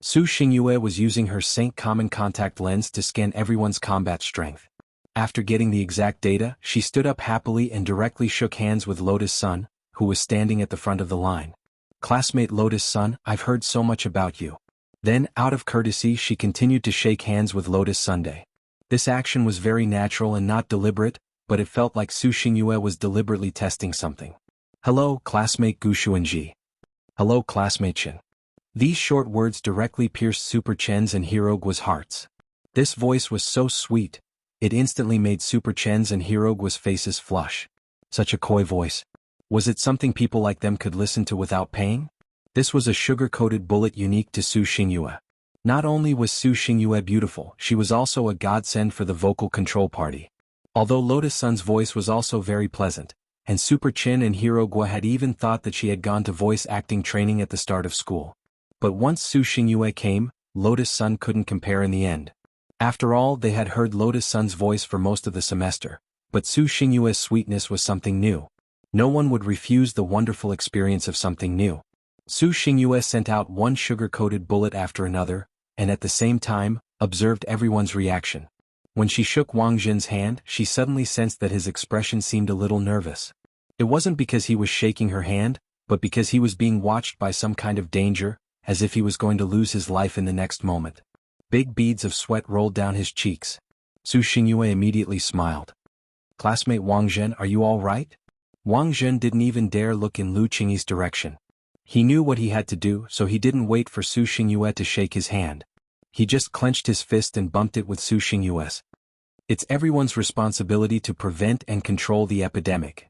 Su Xingyue was using her Saint Common contact lens to scan everyone's combat strength. After getting the exact data, she stood up happily and directly shook hands with Lotus Sun, who was standing at the front of the line. "Classmate Lotus Sun, I've heard so much about you." Then, out of courtesy, she continued to shake hands with Lotus Sunday. This action was very natural and not deliberate, but it felt like Su Xingyue was deliberately testing something. "Hello, classmate Gu Xuanji." "Hello, classmate Chen." These short words directly pierced Super Chen's and Hero Gua's hearts. This voice was so sweet, it instantly made Super Chen's and Hero Gua's faces flush. Such a coy voice. Was it something people like them could listen to without paying? This was a sugar-coated bullet unique to Su Xingyue. Not only was Su Xingyue beautiful, she was also a godsend for the vocal control party. Although Lotus Sun's voice was also very pleasant, and Super Chin and Hero Gua had even thought that she had gone to voice acting training at the start of school. But once Su Xingyue came, Lotus Sun couldn't compare in the end. After all, they had heard Lotus Sun's voice for most of the semester, but Su Xingyue's sweetness was something new. No one would refuse the wonderful experience of something new. Su Xingyue sent out one sugar-coated bullet after another, and at the same time, observed everyone's reaction. When she shook Wang Zhen's hand, she suddenly sensed that his expression seemed a little nervous. It wasn't because he was shaking her hand, but because he was being watched by some kind of danger, as if he was going to lose his life in the next moment. Big beads of sweat rolled down his cheeks. Su Xingyue immediately smiled. "Classmate Wang Zhen, are you all right?" Wang Zhen didn't even dare look in Lu Qingyi's direction. He knew what he had to do, so he didn't wait for Su Xingyue to shake his hand. He just clenched his fist and bumped it with Su Xingyue's. It's everyone's responsibility to prevent and control the epidemic.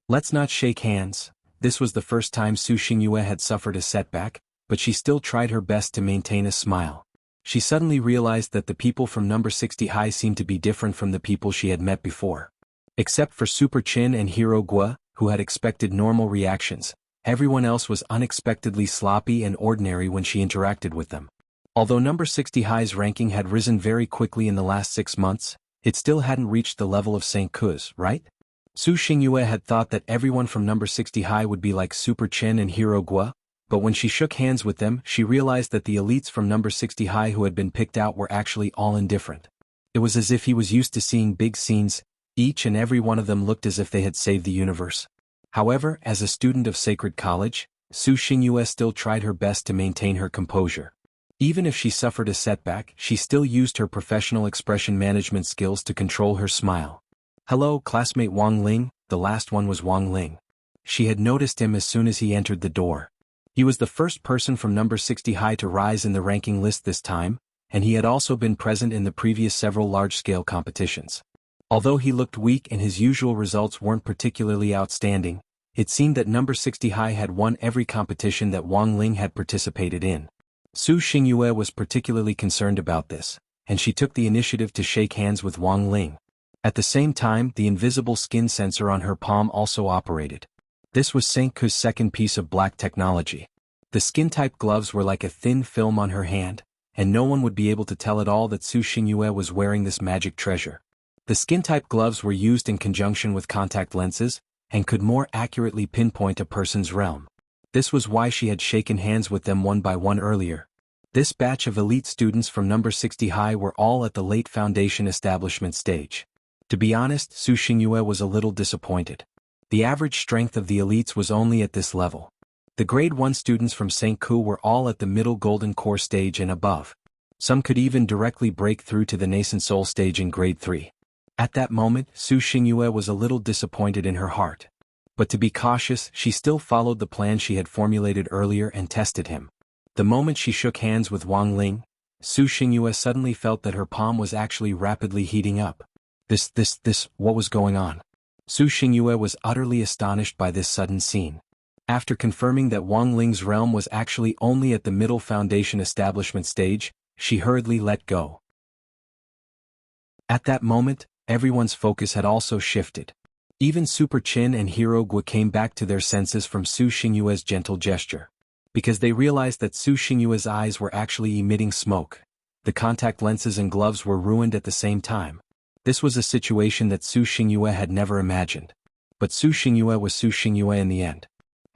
Let's not shake hands. This was the first time Su Xingyue had suffered a setback, but she still tried her best to maintain a smile. She suddenly realized that the people from number 60 high seemed to be different from the people she had met before. Except for Super Chin and Hero Gua, who had expected normal reactions, everyone else was unexpectedly sloppy and ordinary when she interacted with them. Although number 60 high's ranking had risen very quickly in the last 6 months, it still hadn't reached the level of St. Ku's, right? Su Xingyue had thought that everyone from number 60 high would be like Super Chin and Hero Gua, but when she shook hands with them, she realized that the elites from number 60 high who had been picked out were actually all indifferent. It was as if he was used to seeing big scenes. Each and every one of them looked as if they had saved the universe. However, as a student of Sacred College, Su Xingyue still tried her best to maintain her composure. Even if she suffered a setback, she still used her professional expression management skills to control her smile. "Hello, classmate Wang Ling," the last one was Wang Ling. She had noticed him as soon as he entered the door. He was the first person from number 60 high to rise in the ranking list this time, and he had also been present in the previous several large-scale competitions. Although he looked weak and his usual results weren't particularly outstanding, it seemed that number 60 high had won every competition that Wang Ling had participated in. Su Xingyue was particularly concerned about this, and she took the initiative to shake hands with Wang Ling. At the same time, the invisible skin sensor on her palm also operated. This was Senku's second piece of black technology. The skin-type gloves were like a thin film on her hand, and no one would be able to tell at all that Su Xingyue was wearing this magic treasure. The skin-type gloves were used in conjunction with contact lenses, and could more accurately pinpoint a person's realm. This was why she had shaken hands with them one by one earlier. This batch of elite students from number 60 high were all at the late foundation establishment stage. To be honest, Su Xingyue was a little disappointed. The average strength of the elites was only at this level. The grade 1 students from Senku were all at the middle golden core stage and above. Some could even directly break through to the nascent soul stage in grade 3. At that moment, Su Xingyue was a little disappointed in her heart. But to be cautious, she still followed the plan she had formulated earlier and tested him. The moment she shook hands with Wang Ling, Su Xingyue suddenly felt that her palm was actually rapidly heating up. What was going on? Su Xingyue was utterly astonished by this sudden scene. After confirming that Wang Ling's realm was actually only at the middle foundation establishment stage, she hurriedly let go. At that moment, everyone's focus had also shifted. Even Super Chin and Hero Gua came back to their senses from Su Xingyue's gentle gesture. Because they realized that Su Xingyue's eyes were actually emitting smoke. The contact lenses and gloves were ruined at the same time. This was a situation that Su Xingyue had never imagined. But Su Xingyue was Su Xingyue in the end.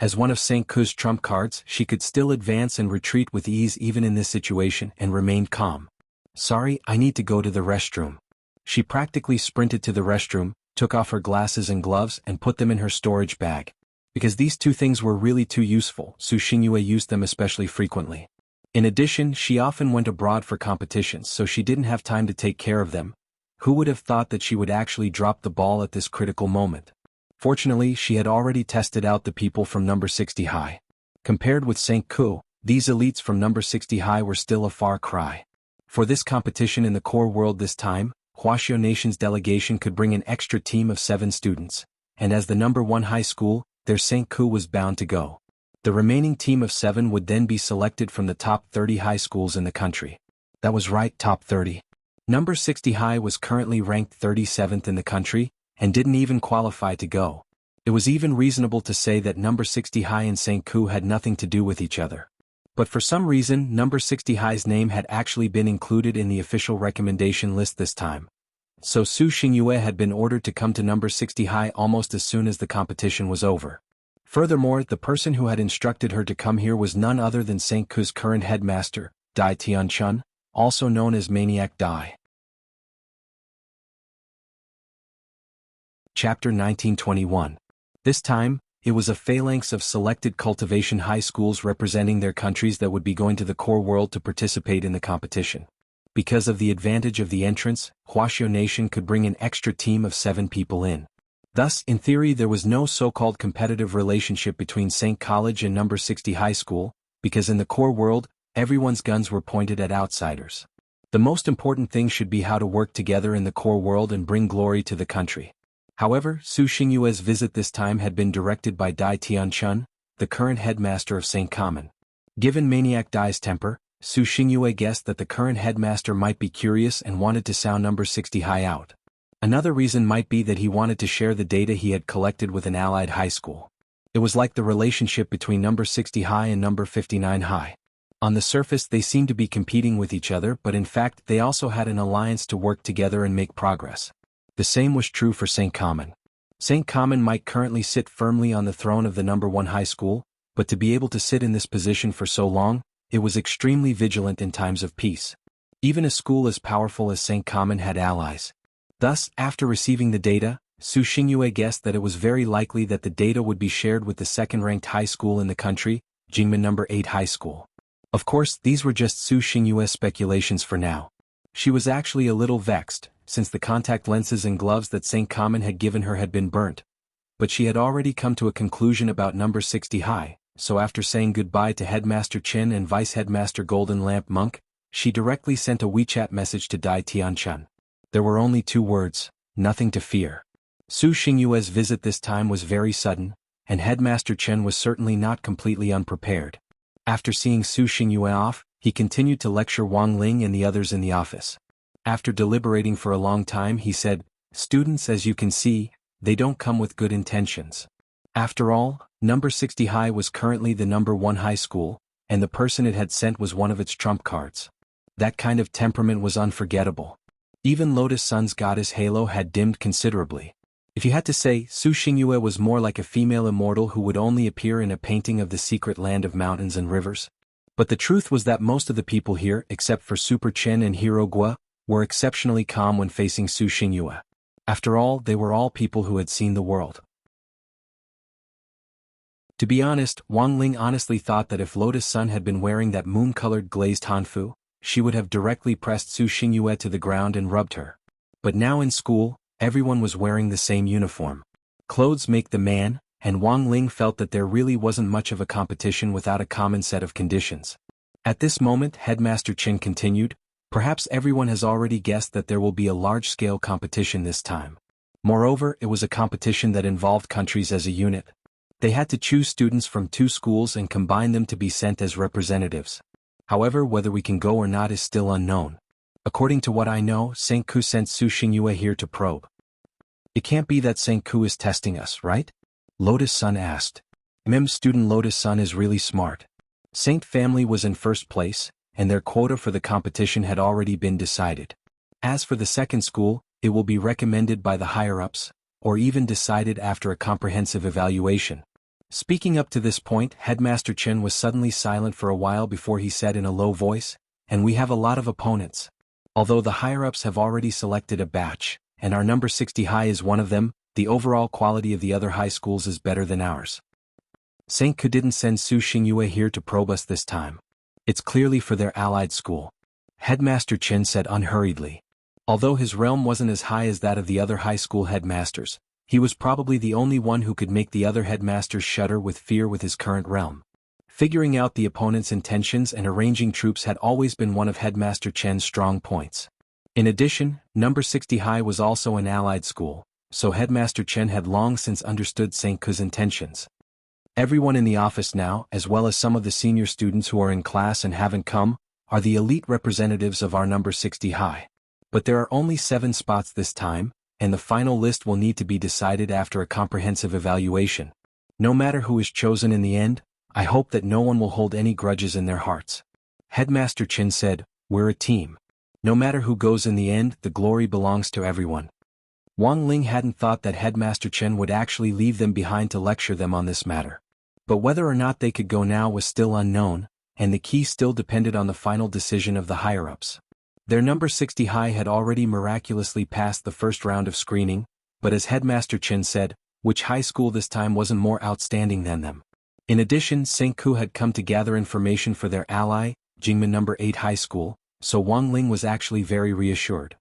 As one of Senku's trump cards, she could still advance and retreat with ease even in this situation and remained calm. "Sorry, I need to go to the restroom." She practically sprinted to the restroom, took off her glasses and gloves and put them in her storage bag. Because these two things were really too useful, Su Xingyue used them especially frequently. In addition, she often went abroad for competitions, so she didn't have time to take care of them. Who would have thought that she would actually drop the ball at this critical moment? Fortunately, she had already tested out the people from number 60 high. Compared with Senku, these elites from number 60 high were still a far cry. For this competition in the core world this time, Wuxia Nation's delegation could bring an extra team of 7 students, and as the number 1 high school, their Senku was bound to go. The remaining team of 7 would then be selected from the top 30 high schools in the country. That was right, top 30. Number 60 high was currently ranked 37th in the country, and didn't even qualify to go. It was even reasonable to say that number 60 high and Senku had nothing to do with each other. But for some reason, number 60 high's name had actually been included in the official recommendation list this time. So Su Xingyue had been ordered to come to number 60 high almost as soon as the competition was over. Furthermore, the person who had instructed her to come here was none other than Senku's current headmaster, Dai Tianchun, also known as Maniac Dai. Chapter 1921. This time, it was a phalanx of selected cultivation high schools representing their countries that would be going to the core world to participate in the competition. Because of the advantage of the entrance, Wuxia Nation could bring an extra team of 7 people in. Thus, in theory, there was no so-called competitive relationship between St. College and number 60 high school, because in the core world, everyone's guns were pointed at outsiders. The most important thing should be how to work together in the core world and bring glory to the country. However, Su Xingyue's visit this time had been directed by Dai Tianchun, the current headmaster of St. Common. Given Maniac Dai's temper, Su Xingyue guessed that the current headmaster might be curious and wanted to sound number 60 high out. Another reason might be that he wanted to share the data he had collected with an allied high school. It was like the relationship between number 60 high and number 59 high. On the surface they seemed to be competing with each other, but in fact they also had an alliance to work together and make progress. The same was true for St. Common. St. Common might currently sit firmly on the throne of the number 1 high school, but to be able to sit in this position for so long, it was extremely vigilant in times of peace. Even a school as powerful as St. Common had allies. Thus, after receiving the data, Su Xingyue guessed that it was very likely that the data would be shared with the second-ranked high school in the country, Jingmen No. 8 High School. Of course, these were just Su Xingyue's speculations for now. She was actually a little vexed, since the contact lenses and gloves that St. Common had given her had been burnt. But she had already come to a conclusion about No. 60 High, so after saying goodbye to Headmaster Chin and Vice Headmaster Golden Lamp Monk, she directly sent a WeChat message to Dai Tianchun. There were only 2 words, nothing to fear. Su Xingyue's visit this time was very sudden, and Headmaster Chen was certainly not completely unprepared. After seeing Su Xingyue off, he continued to lecture Wang Ling and the others in the office. After deliberating for a long time he said, "Students, as you can see, they don't come with good intentions. After all, No. 60 High was currently the No. 1 high school, and the person it had sent was one of its trump cards. That kind of temperament was unforgettable. Even Lotus Sun's goddess halo had dimmed considerably. If you had to say, Su Xingyue was more like a female immortal who would only appear in a painting of the secret land of mountains and rivers. But the truth was that most of the people here, except for Super Chen and Hero Gua, were exceptionally calm when facing Su Xingyue. After all, they were all people who had seen the world. To be honest, Wang Ling honestly thought that if Lotus Sun had been wearing that moon-colored glazed hanfu, she would have directly pressed Su Xingyue to the ground and rubbed her. But now in school, everyone was wearing the same uniform. Clothes make the man, and Wang Ling felt that there really wasn't much of a competition without a common set of conditions. At this moment, Headmaster Chin continued, "Perhaps everyone has already guessed that there will be a large-scale competition this time. Moreover, it was a competition that involved countries as a unit. They had to choose students from 2 schools and combine them to be sent as representatives. However, whether we can go or not is still unknown. According to what I know, St. Ku sent Su Xingyue here to probe." "It can't be that St. Ku is testing us, right?" Lotus Sun asked. Student Lotus Sun is really smart. Saint family was in first place, and their quota for the competition had already been decided. As for the second school, it will be recommended by the higher-ups, or even decided after a comprehensive evaluation. Speaking up to this point, Headmaster Chen was suddenly silent for a while before he said in a low voice, "And we have a lot of opponents. Although the higher-ups have already selected a batch, and our No. 60 High is one of them, the overall quality of the other high schools is better than ours. St. Ku didn't send Su Xingyue here to probe us this time. It's clearly for their allied school," Headmaster Chen said unhurriedly. Although his realm wasn't as high as that of the other high school headmasters, he was probably the only one who could make the other headmasters shudder with fear with his current realm. Figuring out the opponent's intentions and arranging troops had always been one of Headmaster Chen's strong points. In addition, No. 60 High was also an allied school, so Headmaster Chen had long since understood St. Ku's intentions. Everyone in the office now, as well as some of the senior students who are in class and haven't come, are the elite representatives of our No. 60 High. But there are only 7 spots this time, and the final list will need to be decided after a comprehensive evaluation. No matter who is chosen in the end, I hope that no one will hold any grudges in their hearts." Headmaster Chin said, "We're a team. No matter who goes in the end, the glory belongs to everyone." Wang Ling hadn't thought that Headmaster Chen would actually leave them behind to lecture them on this matter. But whether or not they could go now was still unknown, and the key still depended on the final decision of the higher-ups. Their No. 60 High had already miraculously passed the first round of screening, but as Headmaster Chen said, which high school this time wasn't more outstanding than them. In addition, St. Ku had come to gather information for their ally, Jingmen No. 8 High School, so Wang Ling was actually very reassured.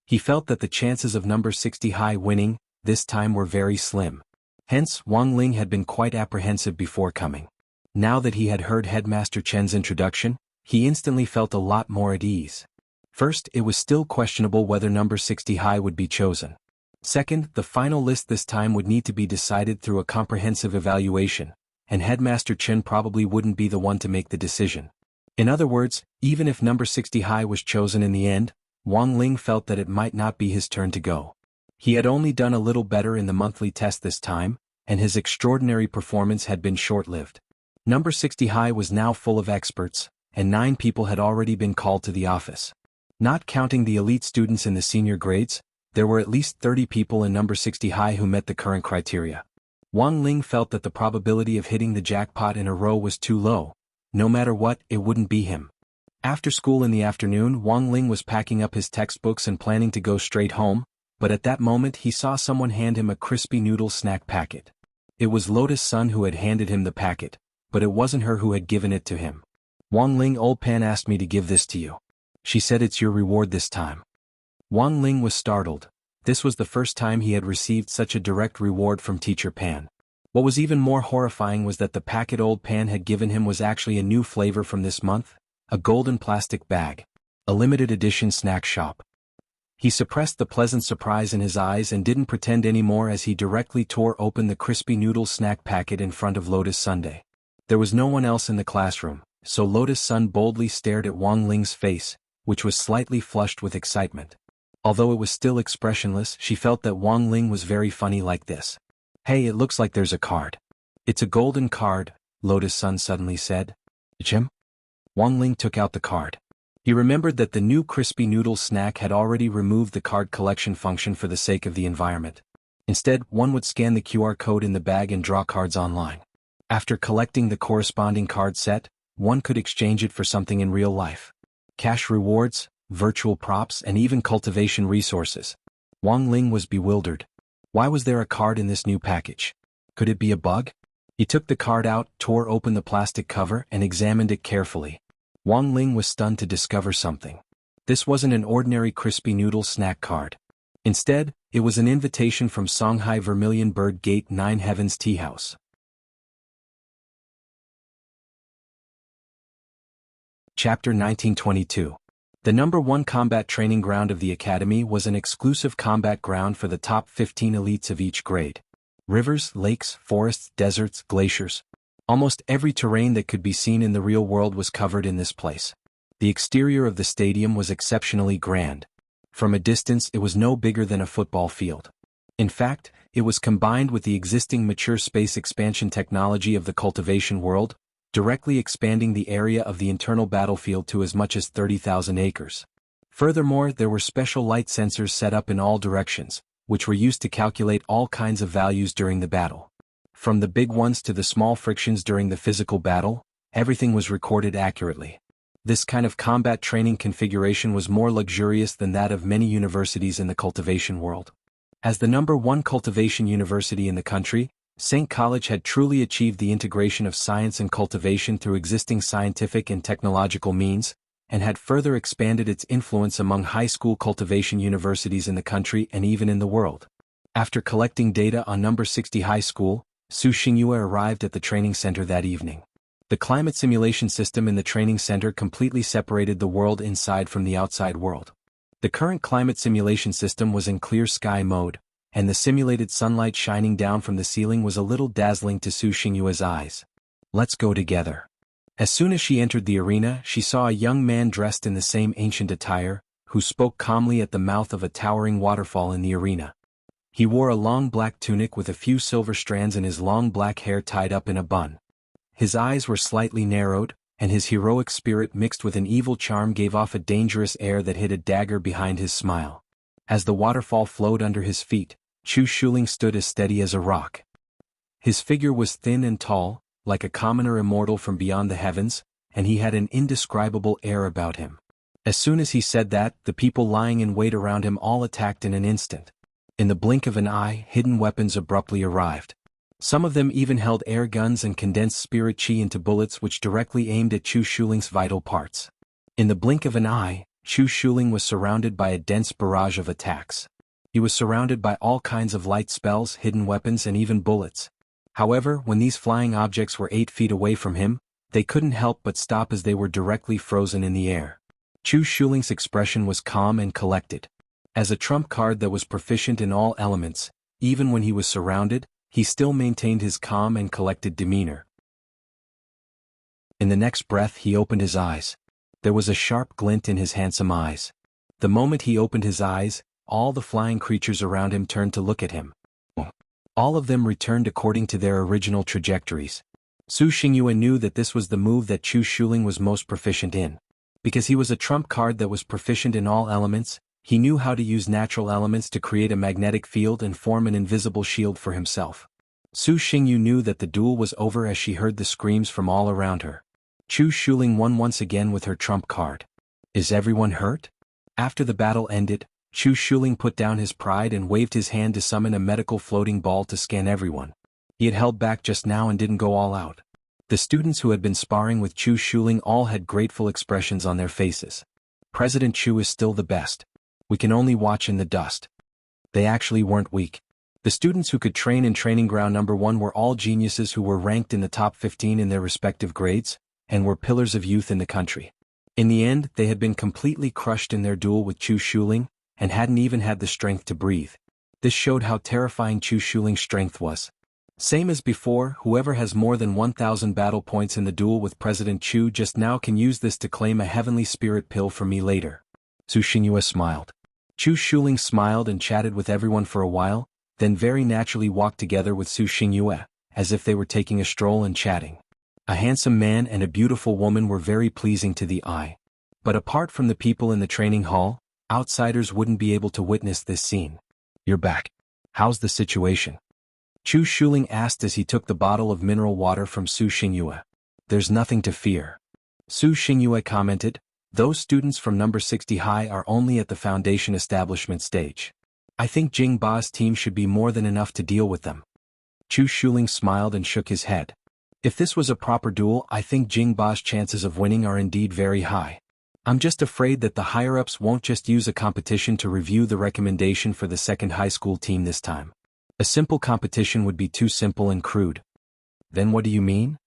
He felt that the chances of No. 60 High winning, this time were very slim. Hence, Wang Ling had been quite apprehensive before coming. Now that he had heard Headmaster Chen's introduction, he instantly felt a lot more at ease. First, it was still questionable whether No. 60 High would be chosen. Second, the final list this time would need to be decided through a comprehensive evaluation, and Headmaster Chen probably wouldn't be the one to make the decision. In other words, even if No. 60 High was chosen in the end, Wang Ling felt that it might not be his turn to go. He had only done a little better in the monthly test this time, and his extraordinary performance had been short-lived. No. 60 High was now full of experts, and 9 people had already been called to the office. Not counting the elite students in the senior grades, there were at least 30 people in No. 60 High who met the current criteria. Wang Ling felt that the probability of hitting the jackpot in a row was too low. No matter what, it wouldn't be him. After school in the afternoon, Wang Ling was packing up his textbooks and planning to go straight home, but at that moment he saw someone hand him a crispy noodle snack packet. It was Lotus Sun who had handed him the packet, but it wasn't her who had given it to him. "Wang Ling, old Pan asked me to give this to you. She said it's your reward this time." Wang Ling was startled. This was the first time he had received such a direct reward from Teacher Pan. What was even more horrifying was that the packet old Pan had given him was actually a new flavor from this month, a golden plastic bag. A limited edition snack shop. He suppressed the pleasant surprise in his eyes and didn't pretend anymore as he directly tore open the crispy noodle snack packet in front of Lotus Sunday. There was no one else in the classroom, so Lotus Sun boldly stared at Wang Ling's face, which was slightly flushed with excitement. Although it was still expressionless, she felt that Wang Ling was very funny like this. "Hey, it looks like there's a card." "It's a golden card," Lotus Sun suddenly said. "Jim?" Wang Ling took out the card. He remembered that the new crispy noodle snack had already removed the card collection function for the sake of the environment. Instead, one would scan the QR code in the bag and draw cards online. After collecting the corresponding card set, one could exchange it for something in real life. Cash rewards, virtual props, and even cultivation resources. Wang Ling was bewildered. Why was there a card in this new package? Could it be a bug? He took the card out, tore open the plastic cover, and examined it carefully. Wang Ling was stunned to discover something. This wasn't an ordinary crispy noodle snack card. Instead, it was an invitation from Songhai Vermilion Bird Gate 9 Heavens Tea House. Chapter 1922. The #1 combat training ground of the academy was an exclusive combat ground for the top 15 elites of each grade. Rivers, lakes, forests, deserts, glaciers. Almost every terrain that could be seen in the real world was covered in this place. The exterior of the stadium was exceptionally grand. From a distance it was no bigger than a football field. In fact, it was combined with the existing mature space expansion technology of the cultivation world, directly expanding the area of the internal battlefield to as much as 30,000 acres. Furthermore, there were special light sensors set up in all directions, which were used to calculate all kinds of values during the battle. From the big ones to the small frictions during the physical battle, everything was recorded accurately. This kind of combat training configuration was more luxurious than that of many universities in the cultivation world. As the #1 cultivation university in the country, St. College had truly achieved the integration of science and cultivation through existing scientific and technological means, and had further expanded its influence among high school cultivation universities in the country and even in the world. After collecting data on No. 60 High School, Su Xingyue arrived at the training center that evening. The climate simulation system in the training center completely separated the world inside from the outside world. The current climate simulation system was in clear sky mode, and the simulated sunlight shining down from the ceiling was a little dazzling to Su Xingyue's eyes. "Let's go together." As soon as she entered the arena, she saw a young man dressed in the same ancient attire, who spoke calmly at the mouth of a towering waterfall in the arena. He wore a long black tunic with a few silver strands and his long black hair tied up in a bun. His eyes were slightly narrowed, and his heroic spirit mixed with an evil charm gave off a dangerous air that hid a dagger behind his smile. As the waterfall flowed under his feet, Chu Shuling stood as steady as a rock. His figure was thin and tall, like a commoner immortal from beyond the heavens, and he had an indescribable air about him. As soon as he said that, the people lying in wait around him all attacked in an instant. In the blink of an eye, hidden weapons abruptly arrived. Some of them even held air guns and condensed spirit chi into bullets which directly aimed at Chu Shuling's vital parts. In the blink of an eye, Chu Shuling was surrounded by a dense barrage of attacks. He was surrounded by all kinds of light spells, hidden weapons, and even bullets. However, when these flying objects were 8 feet away from him, they couldn't help but stop as they were directly frozen in the air. Chu Shuling's expression was calm and collected. As a trump card that was proficient in all elements, even when he was surrounded, he still maintained his calm and collected demeanor. In the next breath he opened his eyes. There was a sharp glint in his handsome eyes. The moment he opened his eyes, all the flying creatures around him turned to look at him. All of them returned according to their original trajectories. Su Xingyue knew that this was the move that Chu Shuling was most proficient in. Because he was a trump card that was proficient in all elements, he knew how to use natural elements to create a magnetic field and form an invisible shield for himself. Su Xingyu knew that the duel was over as she heard the screams from all around her. Chu Shuling won once again with her trump card. Is everyone hurt? After the battle ended, Chu Shuling put down his pride and waved his hand to summon a medical floating ball to scan everyone. He had held back just now and didn't go all out. The students who had been sparring with Chu Shuling all had grateful expressions on their faces. President Chu is still the best. We can only watch in the dust. They actually weren't weak. The students who could train in training ground number 1 were all geniuses who were ranked in the top 15 in their respective grades, and were pillars of youth in the country. In the end, they had been completely crushed in their duel with Chu Shuling, and hadn't even had the strength to breathe. This showed how terrifying Chu Shuling's strength was. Same as before, whoever has more than 1,000 battle points in the duel with President Chu just now can use this to claim a heavenly spirit pill for me later. Su Xingyue smiled. Chu Shuling smiled and chatted with everyone for a while, then very naturally walked together with Su Xingyue, as if they were taking a stroll and chatting. A handsome man and a beautiful woman were very pleasing to the eye. But apart from the people in the training hall, outsiders wouldn't be able to witness this scene. You're back. How's the situation? Chu Shuling asked as he took the bottle of mineral water from Su Xingyue. There's nothing to fear. Su Xingyue commented, those students from number 60 high are only at the foundation establishment stage. I think Jing Ba's team should be more than enough to deal with them. Chu Shuling smiled and shook his head. If this was a proper duel, I think Jing Ba's chances of winning are indeed very high. I'm just afraid that the higher-ups won't just use a competition to review the recommendation for the second high school team this time. A simple competition would be too simple and crude. Then what do you mean?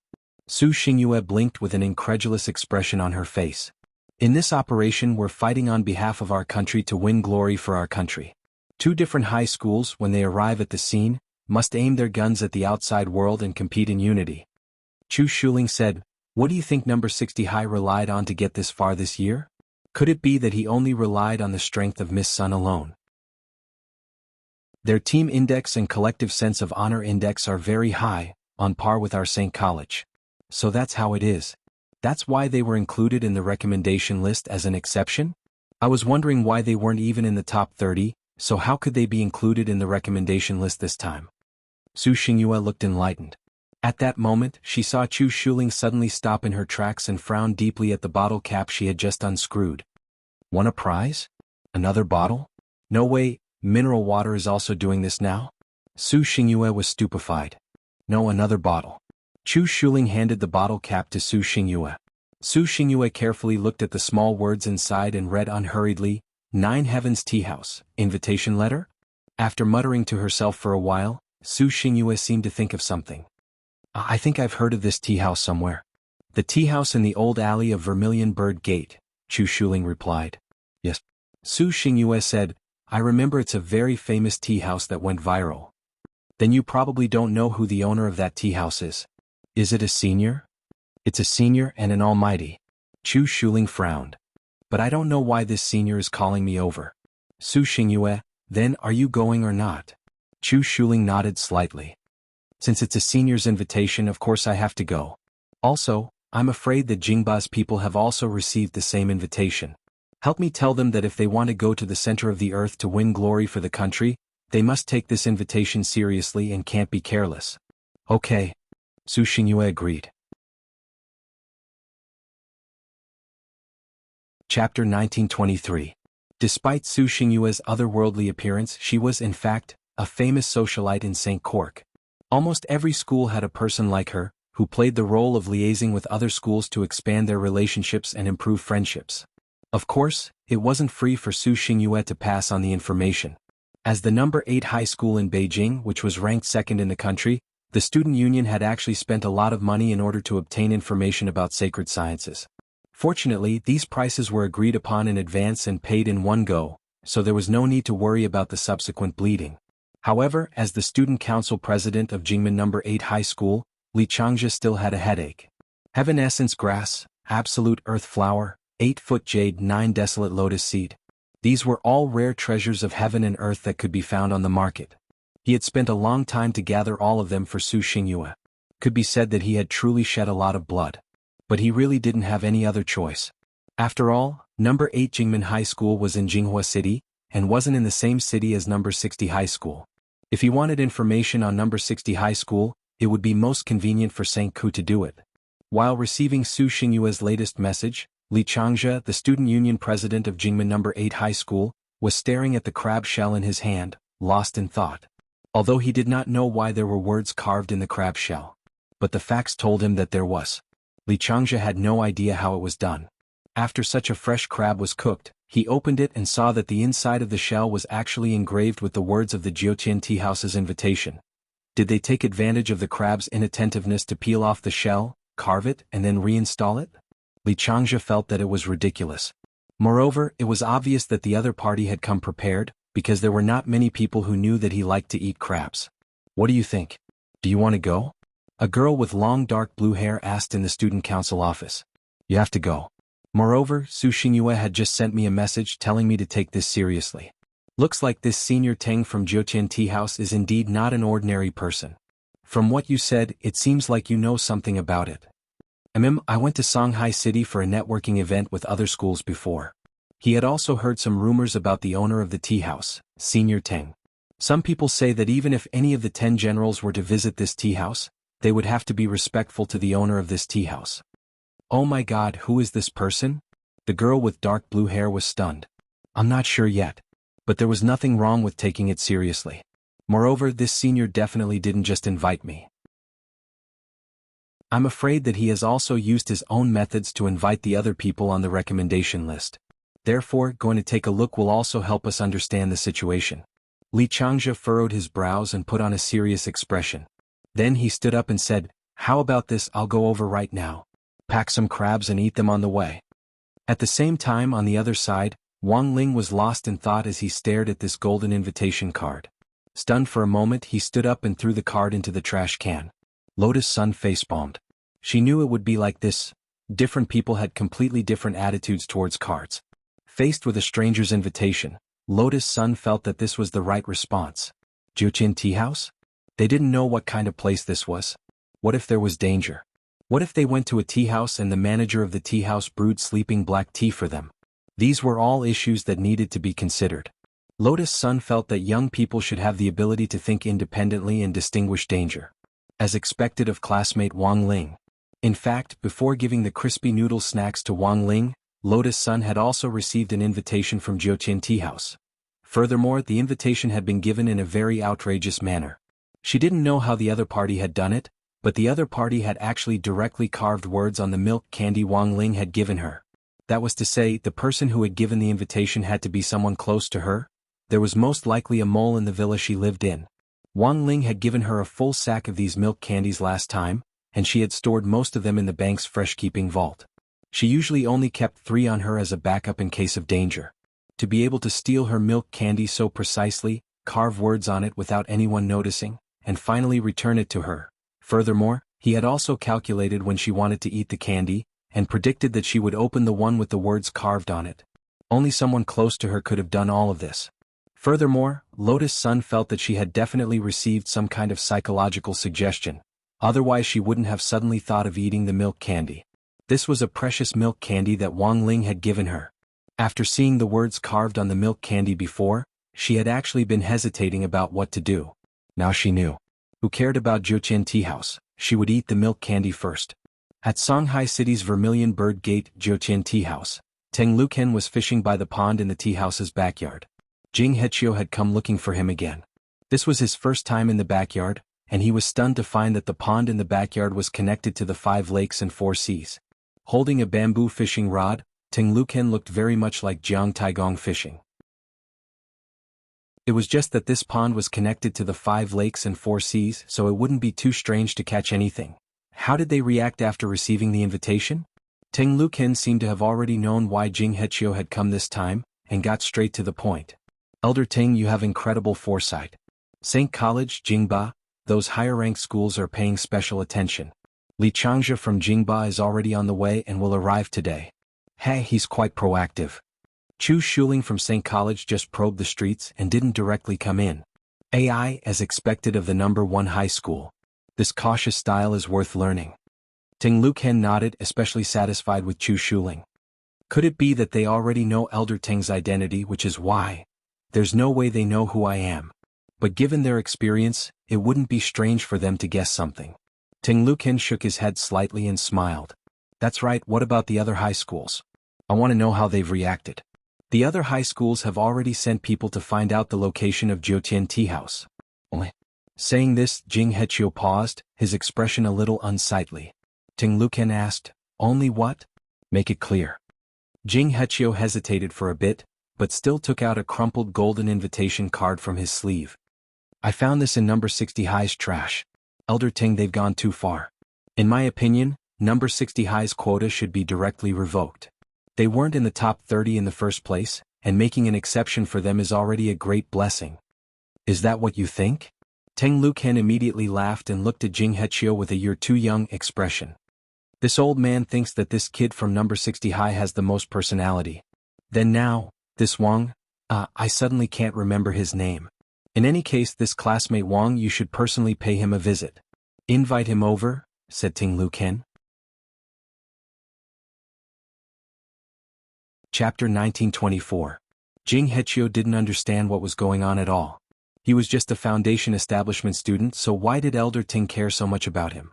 Su Xingyue blinked with an incredulous expression on her face. In this operation we're fighting on behalf of our country to win glory for our country. 2 different high schools, when they arrive at the scene, must aim their guns at the outside world and compete in unity. Chu Shuling said, what do you think number 60 high relied on to get this far this year? Could it be that he only relied on the strength of Miss Sun alone? Their team index and collective sense of honor index are very high, on par with our St. College. So that's how it is. That's why they were included in the recommendation list as an exception? I was wondering why they weren't even in the top 30, so how could they be included in the recommendation list this time? Su Xingyue looked enlightened. At that moment, she saw Chu Shuling suddenly stop in her tracks and frown deeply at the bottle cap she had just unscrewed. Won a prize? Another bottle? No way, mineral water is also doing this now? Su Xingyue was stupefied. No, another bottle. Chu Shuling handed the bottle cap to Su Xingyue. Su Xingyue carefully looked at the small words inside and read unhurriedly, 9 Heavens Tea House, invitation letter? After muttering to herself for a while, Su Xingyue seemed to think of something. I think I've heard of this tea house somewhere. The tea house in the old alley of Vermilion Bird Gate, Chu Shuling replied. Yes. Su Xingyue said, I remember it's a very famous tea house that went viral. Then you probably don't know who the owner of that tea house is. Is it a senior? It's a senior and an almighty. Chu Shuling frowned. But I don't know why this senior is calling me over. Su Xingyue, then are you going or not? Chu Shuling nodded slightly. Since it's a senior's invitation, of course I have to go. Also, I'm afraid that Jingba's people have also received the same invitation. Help me tell them that if they want to go to the center of the earth to win glory for the country, they must take this invitation seriously and can't be careless. Okay. Su Xingyue agreed. Chapter 1923. Despite Su Xingyue's otherworldly appearance, she was, in fact, a famous socialite in St. Cork. Almost every school had a person like her, who played the role of liaising with other schools to expand their relationships and improve friendships. Of course, it wasn't free for Su Xingyue to pass on the information. As the number 8 high school in Beijing, which was ranked second in the country, the student union had actually spent a lot of money in order to obtain information about sacred sciences. Fortunately, these prices were agreed upon in advance and paid in one go, so there was no need to worry about the subsequent bleeding. However, as the student council president of Jingmen No. 8 High School, Li Changzhe still had a headache. Heaven essence grass, absolute earth flower, 8-foot jade, 9 desolate lotus seed. These were all rare treasures of heaven and earth that could be found on the market. He had spent a long time to gather all of them for Su Xingyue. Could be said that he had truly shed a lot of blood. But he really didn't have any other choice. After all, No. 8 Jingmen High School was in Jinghua City, and wasn't in the same city as No. 60 High School. If he wanted information on No. 60 High School, it would be most convenient for St. Ku to do it. While receiving Su Xingyue's latest message, Li Changzhe, the student union president of Jingmen No. 8 High School, was staring at the crab shell in his hand, lost in thought. Although he did not know why there were words carved in the crab shell. But the facts told him that there was. Li Changzhe had no idea how it was done. After such a fresh crab was cooked, he opened it and saw that the inside of the shell was actually engraved with the words of the Jiutian Tea House's invitation. Did they take advantage of the crab's inattentiveness to peel off the shell, carve it, and then reinstall it? Li Changzhe felt that it was ridiculous. Moreover, it was obvious that the other party had come prepared, because there were not many people who knew that he liked to eat crabs. What do you think? Do you want to go? A girl with long dark blue hair asked in the student council office. You have to go. Moreover, Su Xingyue had just sent me a message telling me to take this seriously. Looks like this senior Teng from Jiutian Tea House is indeed not an ordinary person. From what you said, it seems like you know something about it. I went to Shanghai City for a networking event with other schools before. He had also heard some rumors about the owner of the tea house, Senior Teng. Some people say that even if any of the 10 generals were to visit this tea house, they would have to be respectful to the owner of this tea house. Oh my God, who is this person? The girl with dark blue hair was stunned. I'm not sure yet. But there was nothing wrong with taking it seriously. Moreover, this senior definitely didn't just invite me. I'm afraid that he has also used his own methods to invite the other people on the recommendation list. Therefore, going to take a look will also help us understand the situation. Li Changzhe furrowed his brows and put on a serious expression. Then he stood up and said, How about this? I'll go over right now. Pack some crabs and eat them on the way. At the same time, on the other side, Wang Ling was lost in thought as he stared at this golden invitation card. Stunned for a moment, he stood up and threw the card into the trash can. Lotus Sun facepalmed. She knew it would be like this. Different people had completely different attitudes towards cards. Faced with a stranger's invitation, Lotus Sun felt that this was the right response. Jiutian Tea House? They didn't know what kind of place this was. What if there was danger? What if they went to a tea house and the manager of the tea house brewed sleeping black tea for them? These were all issues that needed to be considered. Lotus Sun felt that young people should have the ability to think independently and distinguish danger. As expected of classmate Wang Ling. In fact, before giving the crispy noodle snacks to Wang Ling, Lotus Sun had also received an invitation from Jiutian Tea House. Furthermore, the invitation had been given in a very outrageous manner. She didn't know how the other party had done it, but the other party had actually directly carved words on the milk candy Wang Ling had given her. That was to say, the person who had given the invitation had to be someone close to her. There was most likely a mole in the villa she lived in. Wang Ling had given her a full sack of these milk candies last time, and she had stored most of them in the bank's fresh-keeping vault. She usually only kept 3 on her as a backup in case of danger. To be able to steal her milk candy so precisely, carve words on it without anyone noticing, and finally return it to her. Furthermore, he had also calculated when she wanted to eat the candy, and predicted that she would open the one with the words carved on it. Only someone close to her could have done all of this. Furthermore, Lotus Sun felt that she had definitely received some kind of psychological suggestion. Otherwise she wouldn't have suddenly thought of eating the milk candy. This was a precious milk candy that Wang Ling had given her. After seeing the words carved on the milk candy before, she had actually been hesitating about what to do. Now she knew. Who cared about Jiutian Tea House? She would eat the milk candy first. At Shanghai City's Vermilion Bird Gate Jiutian Tea House, Teng Luken was fishing by the pond in the tea house's backyard. Jing Hechio had come looking for him again. This was his first time in the backyard, and he was stunned to find that the pond in the backyard was connected to the 5 lakes and 4 seas. Holding a bamboo fishing rod, Teng Luken looked very much like Jiang Taigong fishing. It was just that this pond was connected to the 5 lakes and 4 seas, so it wouldn't be too strange to catch anything. How did they react after receiving the invitation? Teng Luken seemed to have already known why Jing Hechio had come this time, and got straight to the point. Elder Teng, you have incredible foresight. St. College, Jingba, those higher-ranked schools are paying special attention. Li Changzhe from Jingba is already on the way and will arrive today. Hey, he's quite proactive. Chu Shuling from St. College just probed the streets and didn't directly come in. AI, as expected of the number 1 high school. This cautious style is worth learning. Teng Luken nodded, especially satisfied with Chu Shuling. Could it be that they already know Elder Teng's identity, which is why? There's no way they know who I am. But given their experience, it wouldn't be strange for them to guess something. Teng Luken shook his head slightly and smiled. That's right, what about the other high schools? I want to know how they've reacted. The other high schools have already sent people to find out the location of Jiutian Tea House. Saying this, Jing Hechio paused, his expression a little unsightly. Ting Luken asked, "Only what? Make it clear." Jing Hechio hesitated for a bit, but still took out a crumpled golden invitation card from his sleeve. "I found this in number 60 High's trash. Elder Ting, they've gone too far. In my opinion, number 60 High's quota should be directly revoked. They weren't in the top 30 in the first place, and making an exception for them is already a great blessing." "Is that what you think?" Teng Luken immediately laughed and looked at Jing Hechio with a "you're too young" expression. "This old man thinks that this kid from number 60 High has the most personality. Then now, this Wang, I suddenly can't remember his name. In any case, this classmate Wang, you should personally pay him a visit." "Invite him over," said Ting Luken. Chapter 1924. Jing Hechio didn't understand what was going on at all. He was just a foundation establishment student, so why did Elder Ting care so much about him?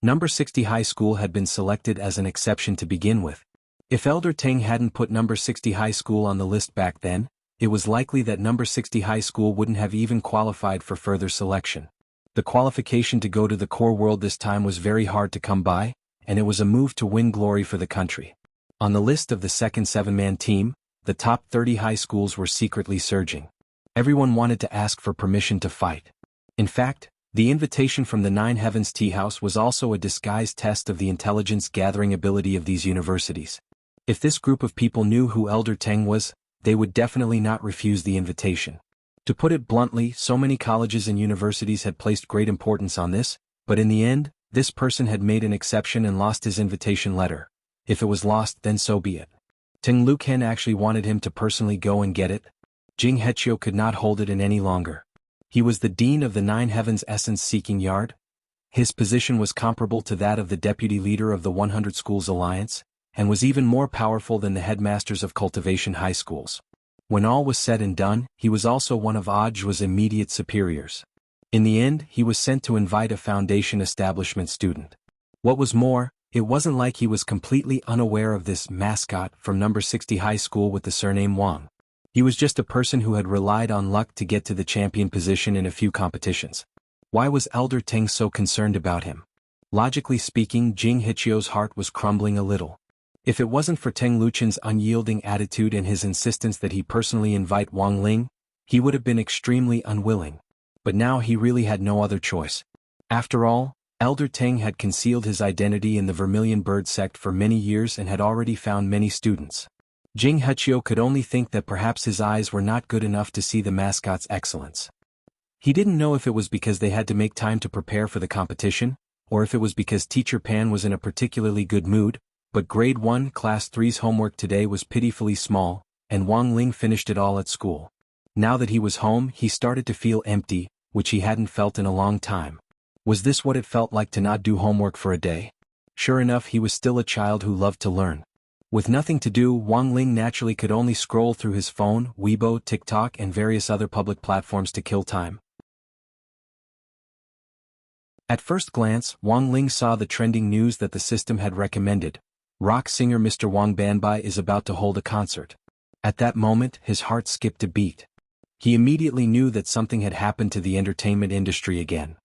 Number 60 High School had been selected as an exception to begin with. If Elder Ting hadn't put number 60 High School on the list back then, it was likely that number 60 High School wouldn't have even qualified for further selection. The qualification to go to the core world this time was very hard to come by, and it was a move to win glory for the country. On the list of the second 7-man team, the top 30 high schools were secretly surging. Everyone wanted to ask for permission to fight. In fact, the invitation from the Nine Heavens Tea House was also a disguised test of the intelligence-gathering ability of these universities. If this group of people knew who Elder Teng was, they would definitely not refuse the invitation. To put it bluntly, so many colleges and universities had placed great importance on this, but in the end, this person had made an exception and lost his invitation letter. If it was lost, then so be it. Teng Luken actually wanted him to personally go and get it. Jing Hechio could not hold it in any longer. He was the dean of the Nine Heavens Essence-Seeking Yard. His position was comparable to that of the deputy leader of the 100 Schools Alliance, and was even more powerful than the headmasters of cultivation high schools. When all was said and done, he was also one of Audiobook's immediate superiors. In the end, he was sent to invite a foundation establishment student. What was more, it wasn't like he was completely unaware of this mascot from number 60 High School with the surname Wang. He was just a person who had relied on luck to get to the champion position in a few competitions. Why was Elder Teng so concerned about him? Logically speaking, Jing Hechio's heart was crumbling a little. If it wasn't for Teng Luchen's unyielding attitude and his insistence that he personally invite Wang Ling, he would have been extremely unwilling. But now he really had no other choice. After all, Elder Teng had concealed his identity in the Vermilion Bird sect for many years and had already found many students. Jing Hechio could only think that perhaps his eyes were not good enough to see the mascot's excellence. He didn't know if it was because they had to make time to prepare for the competition, or if it was because Teacher Pan was in a particularly good mood, but Grade 1 Class 3's homework today was pitifully small, and Wang Ling finished it all at school. Now that he was home, he started to feel empty, which he hadn't felt in a long time. Was this what it felt like to not do homework for a day? Sure enough, he was still a child who loved to learn. With nothing to do, Wang Ling naturally could only scroll through his phone, Weibo, TikTok, and various other public platforms to kill time. At first glance, Wang Ling saw the trending news that the system had recommended. Rock singer Mr. Wang Banbai is about to hold a concert. At that moment, his heart skipped a beat. He immediately knew that something had happened to the entertainment industry again.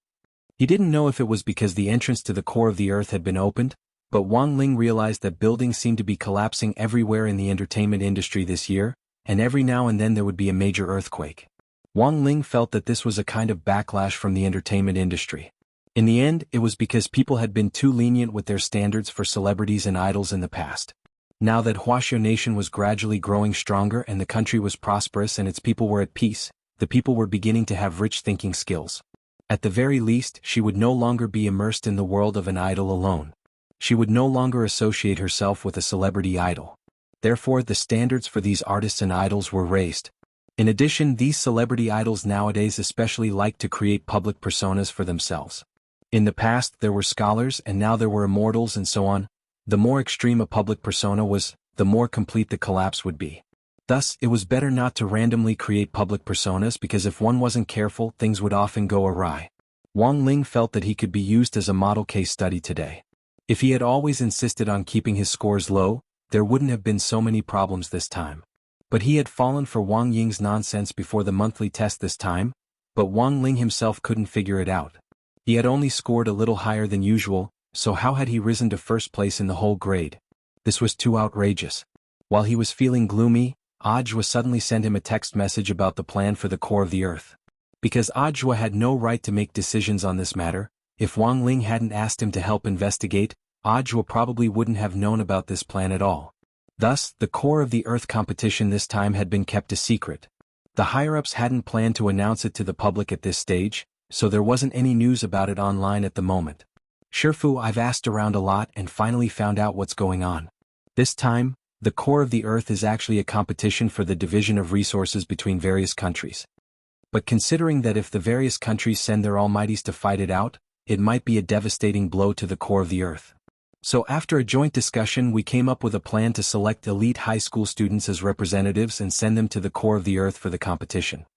He didn't know if it was because the entrance to the core of the earth had been opened, but Wang Ling realized that buildings seemed to be collapsing everywhere in the entertainment industry this year, and every now and then there would be a major earthquake. Wang Ling felt that this was a kind of backlash from the entertainment industry. In the end, it was because people had been too lenient with their standards for celebrities and idols in the past. Now that Wuxia Nation was gradually growing stronger and the country was prosperous and its people were at peace, the people were beginning to have rich thinking skills. At the very least, she would no longer be immersed in the world of an idol alone. She would no longer associate herself with a celebrity idol. Therefore, the standards for these artists and idols were raised. In addition, these celebrity idols nowadays especially like to create public personas for themselves. In the past, there were scholars and now there were immortals and so on. The more extreme a public persona was, the more complete the collapse would be. Thus, it was better not to randomly create public personas because if one wasn't careful, things would often go awry. Wang Ling felt that he could be used as a model case study today. If he had always insisted on keeping his scores low, there wouldn't have been so many problems this time. But he had fallen for Wang Ying's nonsense before the monthly test this time, but Wang Ling himself couldn't figure it out. He had only scored a little higher than usual, so how had he risen to first place in the whole grade? This was too outrageous. While he was feeling gloomy, Ajwa suddenly sent him a text message about the plan for the core of the earth. Because Ajwa had no right to make decisions on this matter, if Wang Ling hadn't asked him to help investigate, Ajwa probably wouldn't have known about this plan at all. Thus, the core of the earth competition this time had been kept a secret. The higher-ups hadn't planned to announce it to the public at this stage, so there wasn't any news about it online at the moment. Shifu, I've asked around a lot and finally found out what's going on. This time, the core of the earth is actually a competition for the division of resources between various countries. But considering that if the various countries send their almighties to fight it out, it might be a devastating blow to the core of the earth. So after a joint discussion, we came up with a plan to select elite high school students as representatives and send them to the core of the earth for the competition.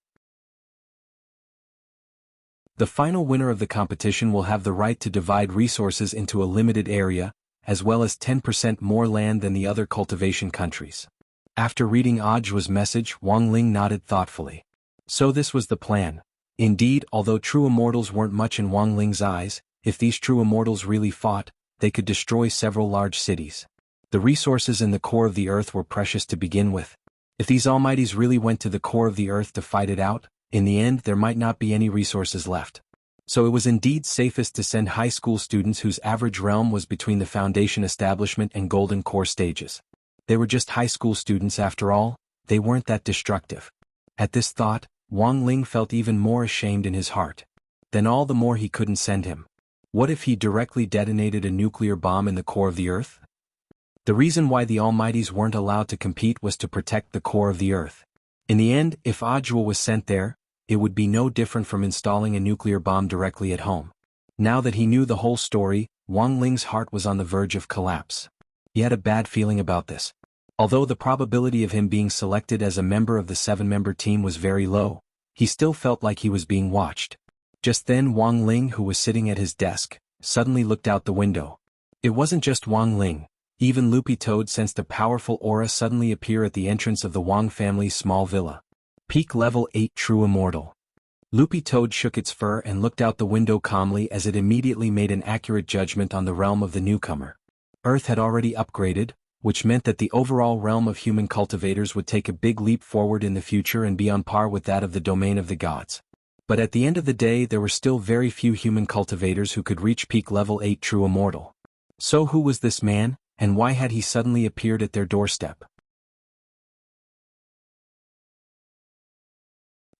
The final winner of the competition will have the right to divide resources into a limited area, as well as 10% more land than the other cultivation countries. After reading Ajwa's message, Wang Ling nodded thoughtfully. So this was the plan. Indeed, although true immortals weren't much in Wang Ling's eyes, if these true immortals really fought, they could destroy several large cities. The resources in the core of the earth were precious to begin with. If these almighties really went to the core of the earth to fight it out, in the end there might not be any resources left. So it was indeed safest to send high school students whose average realm was between the foundation establishment and golden core stages. They were just high school students after all, they weren't that destructive. At this thought, Wang Ling felt even more ashamed in his heart. Then all the more he couldn't send him. What if he directly detonated a nuclear bomb in the core of the earth? The reason why the almighties weren't allowed to compete was to protect the core of the earth. In the end, if Ajwa was sent there, it would be no different from installing a nuclear bomb directly at home. Now that he knew the whole story, Wang Ling's heart was on the verge of collapse. He had a bad feeling about this. Although the probability of him being selected as a member of the 7-member team was very low, he still felt like he was being watched. Just then Wang Ling, who was sitting at his desk, suddenly looked out the window. It wasn't just Wang Ling. Even Loopy Toad sensed a powerful aura suddenly appear at the entrance of the Wang family's small villa. Peak level 8 true immortal. Loopy Toad shook its fur and looked out the window calmly as it immediately made an accurate judgment on the realm of the newcomer. Earth had already upgraded, which meant that the overall realm of human cultivators would take a big leap forward in the future and be on par with that of the domain of the gods. But at the end of the day there were still very few human cultivators who could reach peak level 8 true immortal. So who was this man, and why had he suddenly appeared at their doorstep?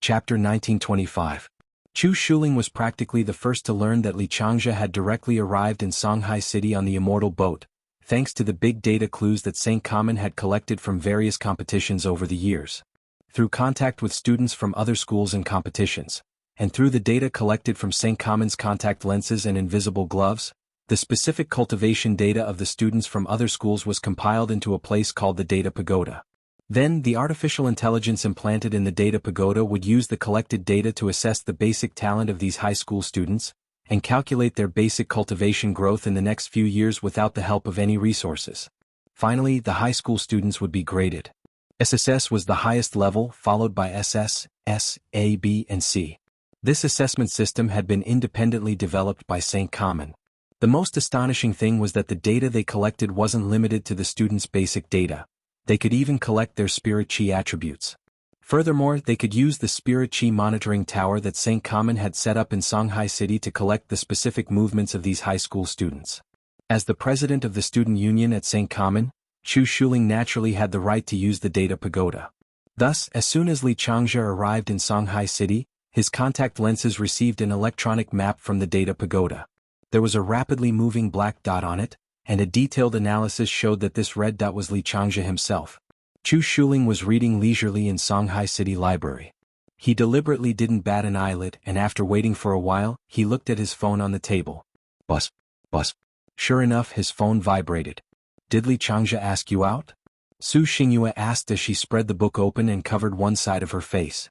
Chapter 1925. Chu Shuling was practically the first to learn that Li Changjia had directly arrived in Songhai City on the immortal boat, thanks to the big data clues that St. Common had collected from various competitions over the years. Through contact with students from other schools and competitions, and through the data collected from St. Common's contact lenses and invisible gloves, the specific cultivation data of the students from other schools was compiled into a place called the Data Pagoda. Then, the artificial intelligence implanted in the Data Pagoda would use the collected data to assess the basic talent of these high school students, and calculate their basic cultivation growth in the next few years without the help of any resources. Finally, the high school students would be graded. SSS was the highest level, followed by SS, S, A, B, and C. This assessment system had been independently developed by St. Common. The most astonishing thing was that the data they collected wasn't limited to the students' basic data. They could even collect their spirit chi attributes. Furthermore, they could use the spirit chi monitoring tower that St. Common had set up in Songhai City to collect the specific movements of these high school students. As the president of the student union at St. Common, Chu Shuling naturally had the right to use the Data Pagoda. Thus, as soon as Li Changjia arrived in Songhai City, his contact lenses received an electronic map from the Data Pagoda. There was a rapidly moving black dot on it, and a detailed analysis showed that this red dot was Li Changjia himself. Chu Shuling was reading leisurely in Songhai City Library. He deliberately didn't bat an eyelid, and after waiting for a while, he looked at his phone on the table. Buzz. Buzz. Sure enough, his phone vibrated. Did Li Changjia ask you out? Su Xingyue asked as she spread the book open and covered one side of her face.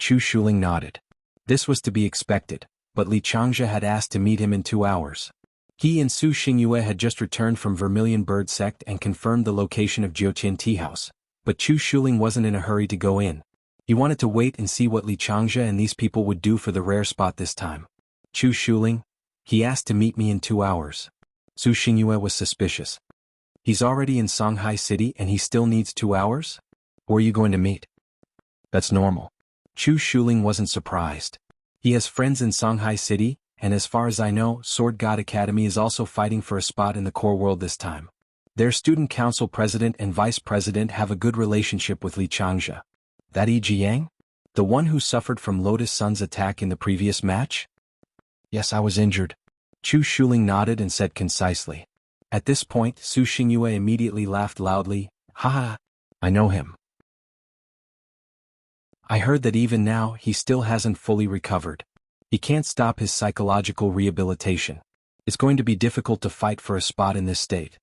Chu Shuling nodded. This was to be expected, but Li Changjia had asked to meet him in 2 hours. He and Su Xingyue had just returned from Vermilion Bird Sect and confirmed the location of Jiuqian Tea House, But Chu Shuling wasn't in a hurry to go in. He wanted to wait and see what Li Changzhe and these people would do for the rare spot this time. Chu Shuling? He asked to meet me in 2 hours. Su Xingyue was suspicious. He's already in Songhai City and he still needs 2 hours? Who are you going to meet? That's normal. Chu Shuling wasn't surprised. He has friends in Songhai City, and as far as I know, Sword God Academy is also fighting for a spot in the core world this time. Their student council president and vice president have a good relationship with Li Changzhe. That Yi Jiang? The one who suffered from Lotus Sun's attack in the previous match? Yes, I was injured. Chu Shuling nodded and said concisely. At this point, Su Xingyue immediately laughed loudly. Ha! I know him. I heard that even now he still hasn't fully recovered. He can't stop his psychological rehabilitation. It's going to be difficult to fight for a spot in this state.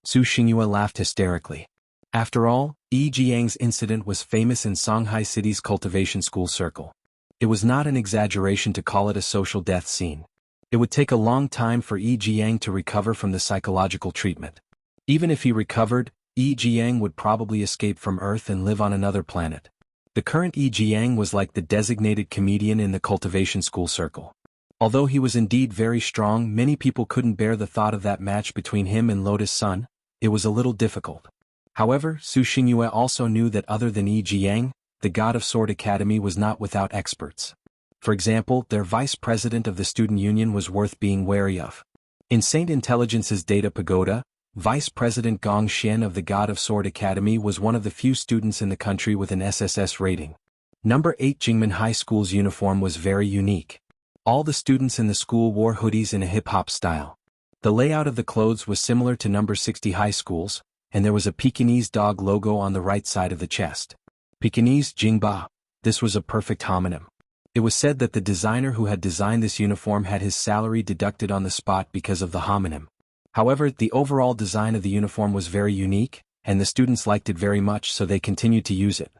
Su Xingyue laughed hysterically. After all, Yi Jiang's incident was famous in Songhai City's cultivation school circle. It was not an exaggeration to call it a social death scene. It would take a long time for Yi Jiang to recover from the psychological treatment. Even if he recovered, Yi Jiang would probably escape from Earth and live on another planet. The current Yi Jiang was like the designated comedian in the cultivation school circle. Although he was indeed very strong, many people couldn't bear the thought of that match between him and Lotus Sun. It was a little difficult. However, Su Xingyue also knew that other than Yi Jiang, the God of Sword Academy was not without experts. For example, their vice president of the student union was worth being wary of. In Saint Intelligence's Data Pagoda, Vice President Gong Xian of the God of Sword Academy was one of the few students in the country with an SSS rating. Number 8 Jingmen High School's uniform was very unique. All the students in the school wore hoodies in a hip-hop style. The layout of the clothes was similar to number 60 High School's, and there was a Pekingese dog logo on the right side of the chest. Pekingese Jingba. This was a perfect homonym. It was said that the designer who had designed this uniform had his salary deducted on the spot because of the homonym. However, the overall design of the uniform was very unique, and the students liked it very much, so they continued to use it.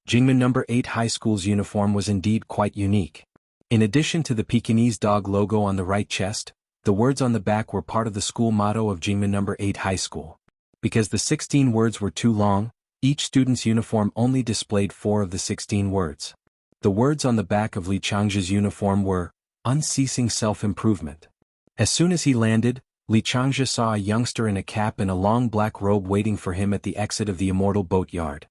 Jingmen number 8 High School's uniform was indeed quite unique. In addition to the Pekingese dog logo on the right chest, the words on the back were part of the school motto of Jingmen number 8 High School. Because the 16 words were too long, each student's uniform only displayed 4 of the 16 words. The words on the back of Li Changzhe's uniform were, unceasing self-improvement. As soon as he landed, Li Changzhe saw a youngster in a cap and a long black robe waiting for him at the exit of the Immortal Boat Yard.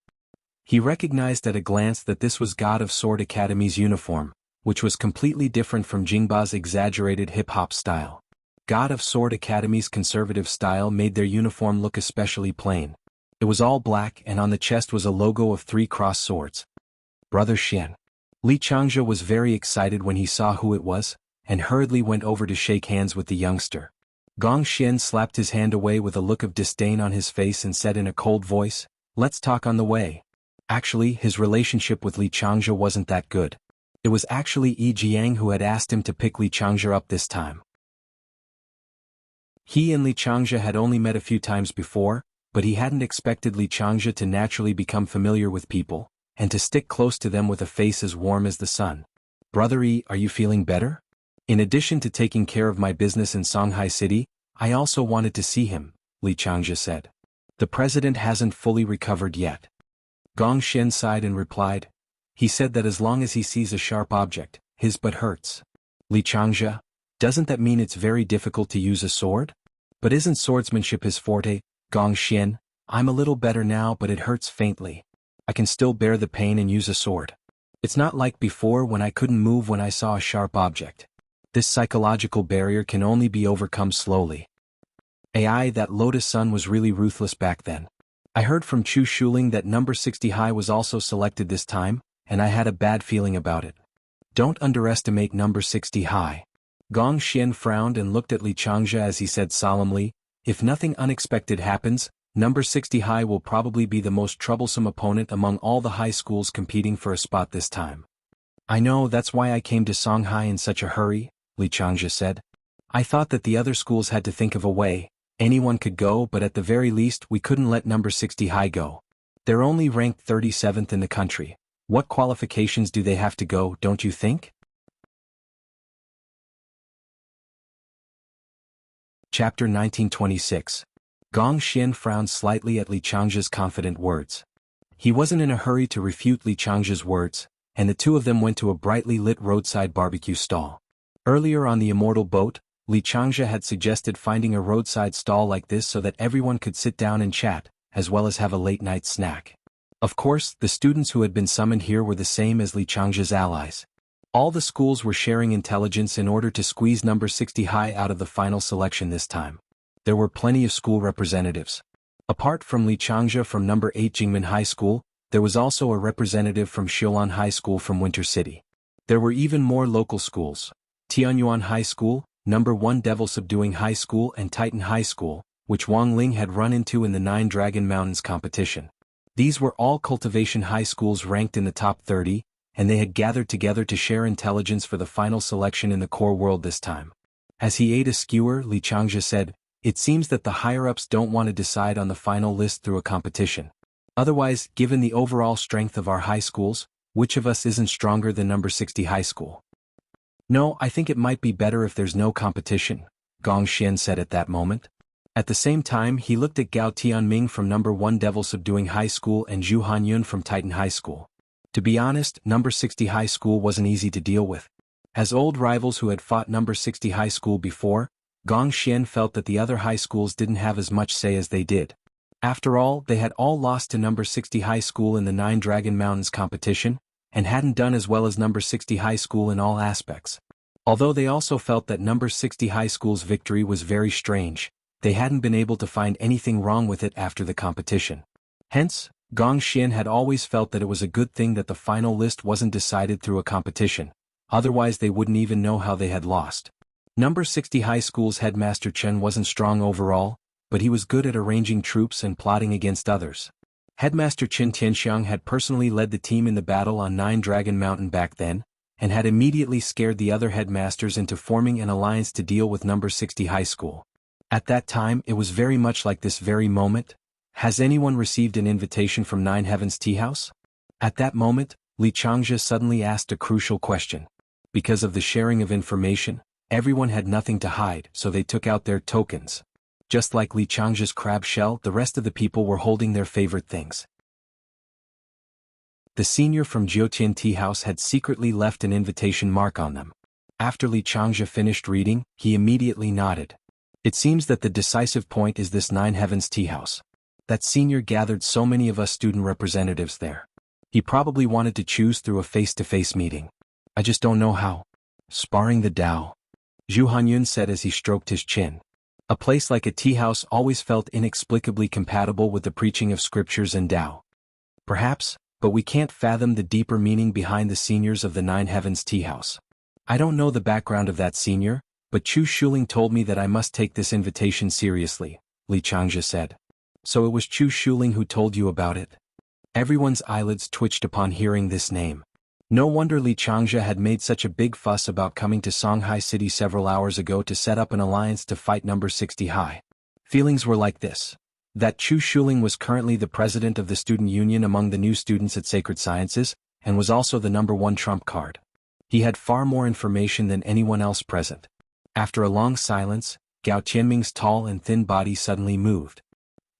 He recognized at a glance that this was God of Sword Academy's uniform, which was completely different from Jingba's exaggerated hip-hop style. God of Sword Academy's conservative style made their uniform look especially plain. It was all black and on the chest was a logo of 3 crossed swords. Brother Xian. Li Changzhe was very excited when he saw who it was, and hurriedly went over to shake hands with the youngster. Gong Xian slapped his hand away with a look of disdain on his face and said in a cold voice, "Let's talk on the way." Actually, his relationship with Li Changzhe wasn't that good. It was actually Yi Jiang who had asked him to pick Li Changzhe up this time. He and Li Changzhe had only met a few times before, but he hadn't expected Li Changzhe to naturally become familiar with people, and to stick close to them with a face as warm as the sun. "Brother Yi, are you feeling better? In addition to taking care of my business in Songhai City, I also wanted to see him," Li Changzhe said. "The president hasn't fully recovered yet." Gong Xian sighed and replied, "He said that as long as he sees a sharp object, his butt hurts." Li Changzhe, "Doesn't that mean it's very difficult to use a sword? But isn't swordsmanship his forte?" Gong Xian, "I'm a little better now, but it hurts faintly. I can still bear the pain and use a sword. It's not like before when I couldn't move when I saw a sharp object. This psychological barrier can only be overcome slowly." AI, that Lotus Sun was really ruthless back then. I heard from Chu Shuling that number 60 High was also selected this time, and I had a bad feeling about it. Don't underestimate number 60 High. Gong Xian frowned and looked at Li Changzhe as he said solemnly, "If nothing unexpected happens, number 60 High will probably be the most troublesome opponent among all the high schools competing for a spot this time." "I know, that's why I came to Songhai in such a hurry," Li Changzhe said. "I thought that the other schools had to think of a way. Anyone could go, but at the very least we couldn't let number 60 High go. They're only ranked 37th in the country. What qualifications do they have to go, don't you think?" Chapter 1926. Gong Xian frowned slightly at Li Changzhe's confident words. He wasn't in a hurry to refute Li Changzhe's words, and the two of them went to a brightly lit roadside barbecue stall. Earlier on the immortal boat, Li Changzhe had suggested finding a roadside stall like this so that everyone could sit down and chat, as well as have a late-night snack. Of course, the students who had been summoned here were the same as Li Changzhe's allies. All the schools were sharing intelligence in order to squeeze number 60 high out of the final selection this time. There were plenty of school representatives. Apart from Li Changzhe from number 8 Jingmen High School, there was also a representative from Xiulan High School from Winter City. There were even more local schools: Tianyuan High School, number 1 Devil Subduing High School and Titan High School, which Wang Ling had run into in the 9 Dragon Mountains competition. These were all cultivation high schools ranked in the top 30, and they had gathered together to share intelligence for the final selection in the core world this time. As he ate a skewer, Li Changzhe said, "It seems that the higher-ups don't want to decide on the final list through a competition. Otherwise, given the overall strength of our high schools, which of us isn't stronger than number 60 high school?" "No, I think it might be better if there's no competition," Gong Xian said at that moment. At the same time, he looked at Gao Tianming from number 1 Devil Subduing High School and Zhu Hanyun from Titan High School. To be honest, number 60 high school wasn't easy to deal with. As old rivals who had fought number 60 high school before, Gong Xian felt that the other high schools didn't have as much say as they did. After all, they had all lost to number 60 high school in the 9 Dragon Mountains competition, and hadn't done as well as number 60 high school in all aspects. Although they also felt that number 60 high school's victory was very strange, they hadn't been able to find anything wrong with it after the competition. Hence, Gong Xian had always felt that it was a good thing that the final list wasn't decided through a competition, otherwise they wouldn't even know how they had lost. Number 60 high school's headmaster Chen wasn't strong overall, but he was good at arranging troops and plotting against others. Headmaster Qin Tianxiang had personally led the team in the battle on 9 Dragon Mountain back then, and had immediately scared the other headmasters into forming an alliance to deal with number 60 high school. At that time it was very much like this very moment. Has anyone received an invitation from 9 Heavens Tea House? At that moment, Li Changzhe suddenly asked a crucial question. Because of the sharing of information, everyone had nothing to hide, so they took out their tokens. Just like Li Changzhe's crab shell, the rest of the people were holding their favorite things. The senior from Jiutian Tea House had secretly left an invitation mark on them. After Li Changzhe finished reading, he immediately nodded. It seems that the decisive point is this 9 Heavens Tea House. That senior gathered so many of us student representatives there. He probably wanted to choose through a face-to-face meeting. I just don't know how. Sparring the Tao, Zhu Hanyun said as he stroked his chin. A place like a tea house always felt inexplicably compatible with the preaching of scriptures and Tao. Perhaps, but we can't fathom the deeper meaning behind the seniors of the 9 Heavens Tea House. I don't know the background of that senior, but Chu Shuling told me that I must take this invitation seriously, Li Changzhe said. So it was Chu Shuling who told you about it? Everyone's eyelids twitched upon hearing this name. No wonder Li Changzhe had made such a big fuss about coming to Songhai City several hours ago to set up an alliance to fight number 60 high. Feelings were like this. That Chu Shuling was currently the president of the student union among the new students at Sacred Sciences, and was also the number 1 trump card. He had far more information than anyone else present. After a long silence, Gao Tianming's tall and thin body suddenly moved.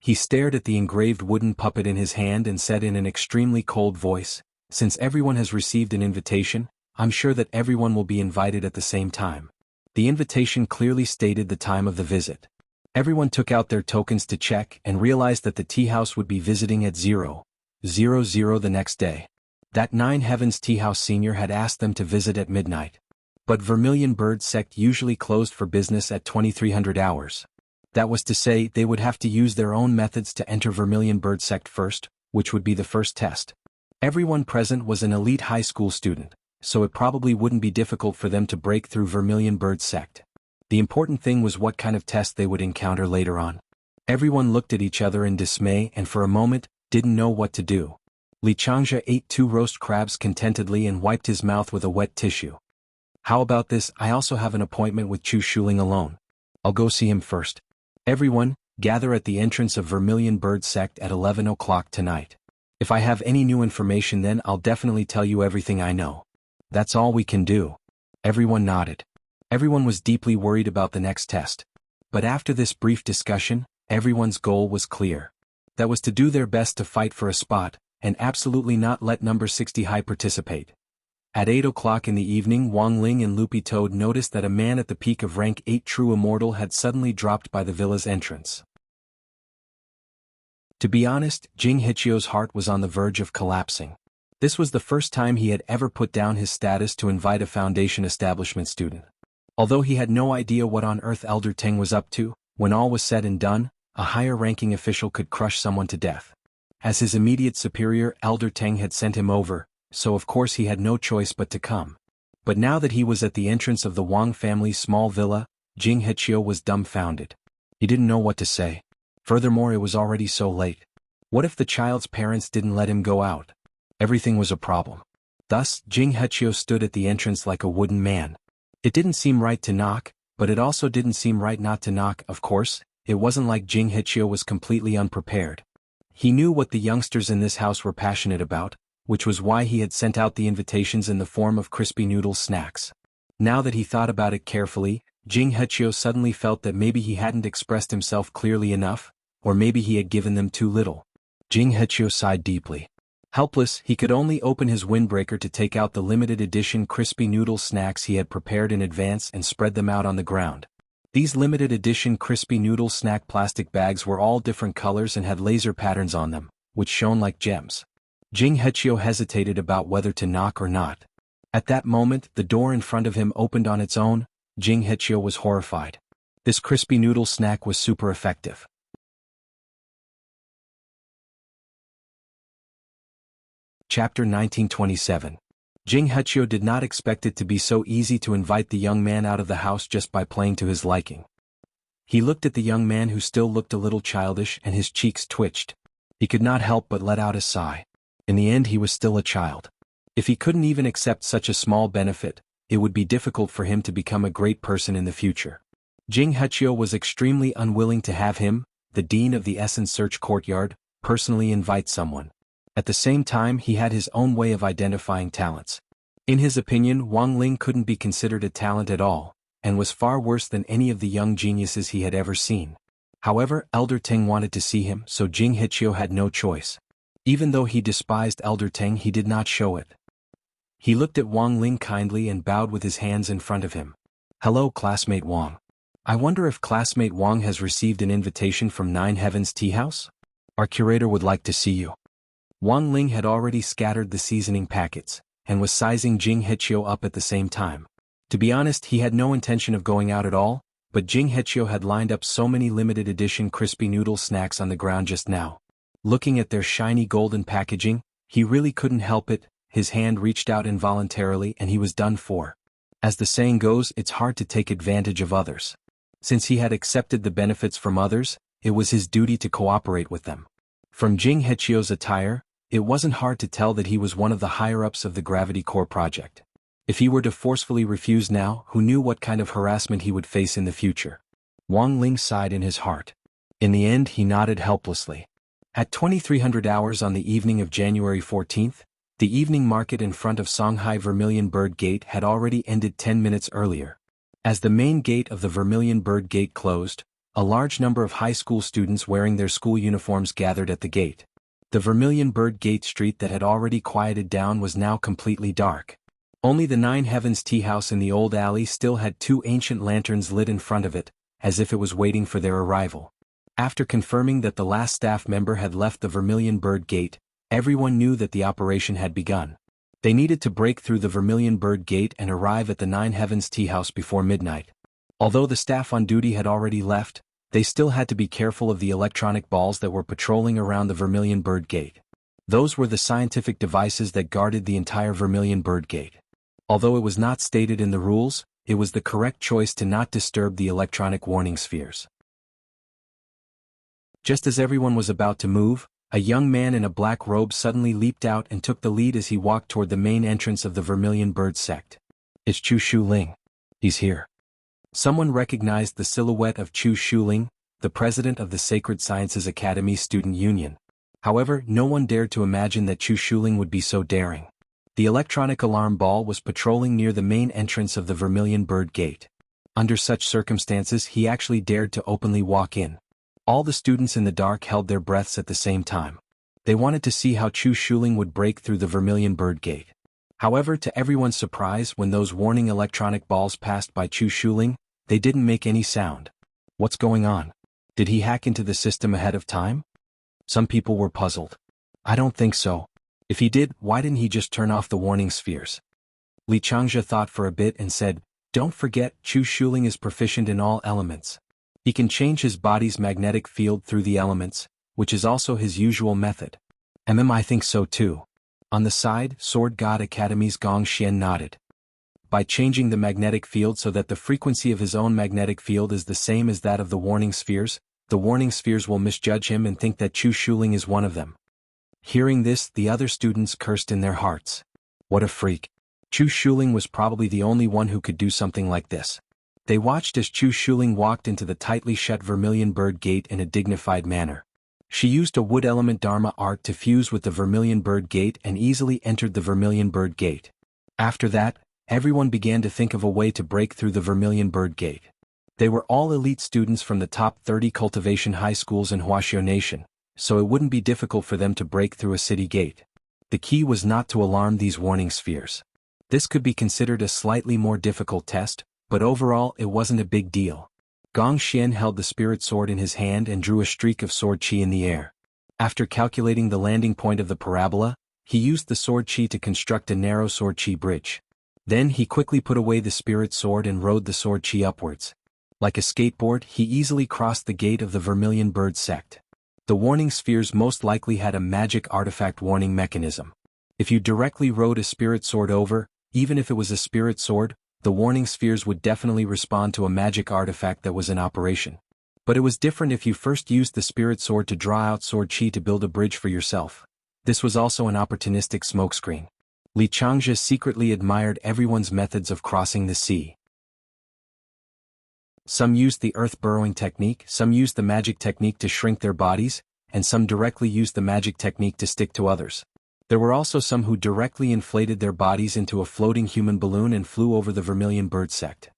He stared at the engraved wooden puppet in his hand and said in an extremely cold voice, "Since everyone has received an invitation, I'm sure that everyone will be invited at the same time." The invitation clearly stated the time of the visit. Everyone took out their tokens to check and realized that the tea house would be visiting at 00:00 the next day. That 9 Heavens Tea House senior had asked them to visit at midnight. But Vermilion Bird sect usually closed for business at 2300 hours. That was to say, they would have to use their own methods to enter Vermilion Bird sect first, which would be the first test. Everyone present was an elite high school student, so it probably wouldn't be difficult for them to break through Vermilion Bird sect. The important thing was what kind of test they would encounter later on. Everyone looked at each other in dismay and for a moment, didn't know what to do. Li Changzhe ate 2 roast crabs contentedly and wiped his mouth with a wet tissue. How about this? I also have an appointment with Chu Shuling alone. I'll go see him first. Everyone, gather at the entrance of Vermilion Bird sect at 11 o'clock tonight. If I have any new information then I'll definitely tell you everything I know. That's all we can do. Everyone nodded. Everyone was deeply worried about the next test. But after this brief discussion, everyone's goal was clear. That was to do their best to fight for a spot, and absolutely not let number 60 high participate. At 8 o'clock in the evening, Wang Ling and Loopy Toad noticed that a man at the peak of rank 8 true immortal had suddenly dropped by the villa's entrance. To be honest, Jing Hichio's heart was on the verge of collapsing. This was the first time he had ever put down his status to invite a Foundation establishment student. Although he had no idea what on earth Elder Teng was up to, when all was said and done, a higher-ranking official could crush someone to death. As his immediate superior, Elder Teng had sent him over, so of course he had no choice but to come. But now that he was at the entrance of the Wang family's small villa, Jing Hichio was dumbfounded. He didn't know what to say. Furthermore, it was already so late. What if the child's parents didn't let him go out? Everything was a problem. Thus, Jing Hichio stood at the entrance like a wooden man. It didn't seem right to knock, but it also didn't seem right not to knock. Of course, it wasn't like Jing Hichio was completely unprepared. He knew what the youngsters in this house were passionate about, which was why he had sent out the invitations in the form of crispy noodle snacks. Now that he thought about it carefully, Jing Hichio suddenly felt that maybe he hadn't expressed himself clearly enough, or maybe he had given them too little. Jing Hichio sighed deeply. Helpless, he could only open his windbreaker to take out the limited edition crispy noodle snacks he had prepared in advance and spread them out on the ground. These limited edition crispy noodle snack plastic bags were all different colors and had laser patterns on them, which shone like gems. Jing Hichio hesitated about whether to knock or not. At that moment, the door in front of him opened on its own. Jing Hichio was horrified. This crispy noodle snack was super effective. Chapter 1927. Jing Hichio did not expect it to be so easy to invite the young man out of the house just by playing to his liking. He looked at the young man who still looked a little childish and his cheeks twitched. He could not help but let out a sigh. In the end, he was still a child. If he couldn't even accept such a small benefit, it would be difficult for him to become a great person in the future. Jing Hichio was extremely unwilling to have him, the dean of the Essence Search Courtyard, personally invite someone. At the same time, he had his own way of identifying talents. In his opinion, Wang Ling couldn't be considered a talent at all, and was far worse than any of the young geniuses he had ever seen. However, Elder Teng wanted to see him, so Jing Hichio had no choice. Even though he despised Elder Teng, he did not show it. He looked at Wang Ling kindly and bowed with his hands in front of him. "Hello, classmate Wang. I wonder if classmate Wang has received an invitation from Nine Heavens Tea House? Our curator would like to see you." Wang Ling had already scattered the seasoning packets, and was sizing Jing Hichio up at the same time. To be honest, he had no intention of going out at all, but Jing Hichio had lined up so many limited edition crispy noodle snacks on the ground just now. Looking at their shiny golden packaging, he really couldn't help it. His hand reached out involuntarily and he was done for. As the saying goes, it's hard to take advantage of others. Since he had accepted the benefits from others, it was his duty to cooperate with them. From Jing Hichio's attire, it wasn't hard to tell that he was one of the higher-ups of the Gravity Core project. If he were to forcefully refuse now, who knew what kind of harassment he would face in the future? Wang Ling sighed in his heart. In the end, he nodded helplessly. At 2300 hours on the evening of January 14th, the evening market in front of Songhai Vermilion Bird Gate had already ended 10 minutes earlier. As the main gate of the Vermilion Bird Gate closed, a large number of high school students wearing their school uniforms gathered at the gate. The Vermilion Bird Gate street that had already quieted down was now completely dark. Only the Nine Heavens Tea House in the old alley still had two ancient lanterns lit in front of it, as if it was waiting for their arrival. After confirming that the last staff member had left the Vermilion Bird Gate, everyone knew that the operation had begun. They needed to break through the Vermilion Bird Gate and arrive at the Nine Heavens Tea House before midnight. Although the staff on duty had already left, they still had to be careful of the electronic balls that were patrolling around the Vermilion Bird Gate. Those were the scientific devices that guarded the entire Vermilion Bird Gate. Although it was not stated in the rules, it was the correct choice to not disturb the electronic warning spheres. Just as everyone was about to move, a young man in a black robe suddenly leaped out and took the lead as he walked toward the main entrance of the Vermilion Bird sect. "It's Chu Shuling. He's here." Someone recognized the silhouette of Chu Shuling, the president of the Sacred Sciences Academy Student Union. However, no one dared to imagine that Chu Shuling would be so daring. The electronic alarm ball was patrolling near the main entrance of the Vermilion Bird Gate. Under such circumstances, he actually dared to openly walk in. All the students in the dark held their breaths at the same time. They wanted to see how Chu Shuling would break through the Vermilion Bird Gate. However, to everyone's surprise, when those warning electronic balls passed by Chu Shuling, they didn't make any sound. What's going on? Did he hack into the system ahead of time? Some people were puzzled. I don't think so. If he did, why didn't he just turn off the warning spheres? Li Changzhe thought for a bit and said, "Don't forget, Chu Shuling is proficient in all elements. He can change his body's magnetic field through the elements, which is also his usual method." I think so too. On the side, Sword God Academy's Gong Xian nodded. By changing the magnetic field so that the frequency of his own magnetic field is the same as that of the warning spheres will misjudge him and think that Chu Shuling is one of them. Hearing this, the other students cursed in their hearts. What a freak. Chu Shuling was probably the only one who could do something like this. They watched as Chu Shuling walked into the tightly shut Vermilion Bird Gate in a dignified manner. She used a wood element Dharma art to fuse with the Vermilion Bird Gate and easily entered the Vermilion Bird Gate. After that, everyone began to think of a way to break through the Vermilion Bird Gate. They were all elite students from the top 30 cultivation high schools in Huaxiao Nation, so it wouldn't be difficult for them to break through a city gate. The key was not to alarm these warning spheres. This could be considered a slightly more difficult test, but overall it wasn't a big deal. Gong Xian held the spirit sword in his hand and drew a streak of sword qi in the air. After calculating the landing point of the parabola, he used the sword qi to construct a narrow sword qi bridge. Then he quickly put away the spirit sword and rode the sword qi upwards. Like a skateboard, he easily crossed the gate of the Vermilion Bird sect. The warning spheres most likely had a magic artifact warning mechanism. If you directly rode a spirit sword over, even if it was a spirit sword, the warning spheres would definitely respond to a magic artifact that was in operation. But it was different if you first used the spirit sword to draw out sword qi to build a bridge for yourself. This was also an opportunistic smokescreen. Li Changzhe secretly admired everyone's methods of crossing the sea. Some used the earth burrowing technique, some used the magic technique to shrink their bodies, and some directly used the magic technique to stick to others. There were also some who directly inflated their bodies into a floating human balloon and flew over the Vermilion Bird sect.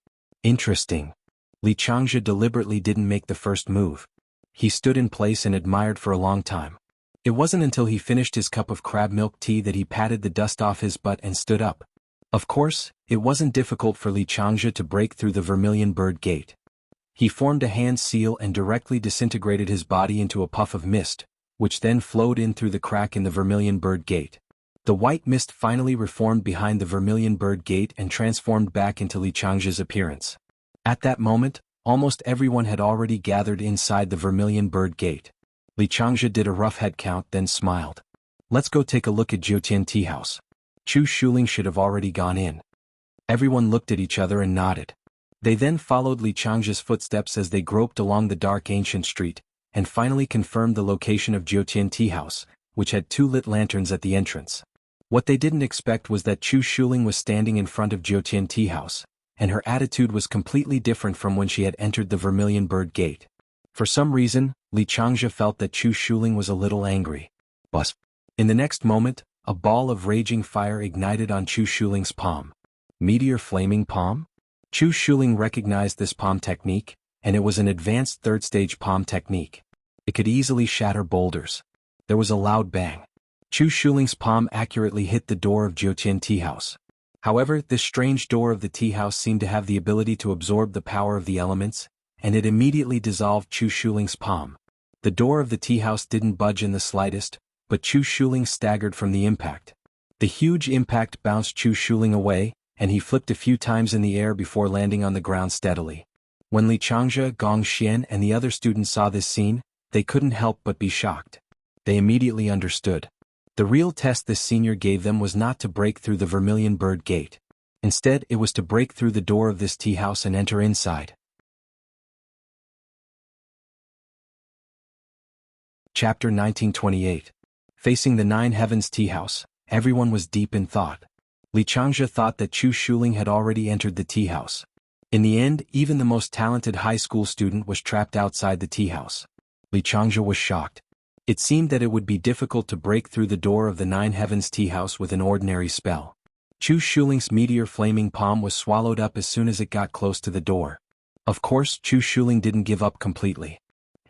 Interesting. Li Changzhe deliberately didn't make the first move. He stood in place and admired for a long time. It wasn't until he finished his cup of crab milk tea that he patted the dust off his butt and stood up. Of course, it wasn't difficult for Li Changzhe to break through the Vermilion Bird Gate. He formed a hand seal and directly disintegrated his body into a puff of mist, which then flowed in through the crack in the Vermilion Bird Gate. The white mist finally reformed behind the Vermilion Bird Gate and transformed back into Li Changzhe's appearance. At that moment, almost everyone had already gathered inside the Vermilion Bird Gate. Li Changzhe did a rough head count, then smiled. Let's go take a look at Jiutian Tea House. Chu Shuling should have already gone in. Everyone looked at each other and nodded. They then followed Li Changzhe's footsteps as they groped along the dark ancient street, and finally confirmed the location of Jiutian Tea House, which had 2 lit lanterns at the entrance. What they didn't expect was that Chu Shuling was standing in front of Jiutian Tea House, and her attitude was completely different from when she had entered the Vermilion Bird Gate. For some reason, Li Changzhe felt that Chu Shuling was a little angry. But in the next moment, a ball of raging fire ignited on Chu Shuling's palm. Meteor flaming palm? Chu Shuling recognized this palm technique, and it was an advanced third-stage palm technique. It could easily shatter boulders. There was a loud bang. Chu Shuling's palm accurately hit the door of Jiutian Tea House. However, this strange door of the tea house seemed to have the ability to absorb the power of the elements, and it immediately dissolved Chu Shuling's palm. The door of the tea house didn't budge in the slightest, but Chu Shuling staggered from the impact. The huge impact bounced Chu Shuling away, and he flipped a few times in the air before landing on the ground steadily. When Li Changzhe, Gong Xian and the other students saw this scene, they couldn't help but be shocked. They immediately understood. The real test this senior gave them was not to break through the Vermilion Bird Gate. Instead, it was to break through the door of this tea house and enter inside. Chapter 1928. Facing the 9 Heavens Tea House, everyone was deep in thought. Li Changzhe thought that Chu Shuling had already entered the tea house. In the end, even the most talented high school student was trapped outside the tea house. Li Changzhe was shocked. It seemed that it would be difficult to break through the door of the 9 Heavens Tea House with an ordinary spell. Chu Shuling's meteor flaming palm was swallowed up as soon as it got close to the door. Of course, Chu Shuling didn't give up completely.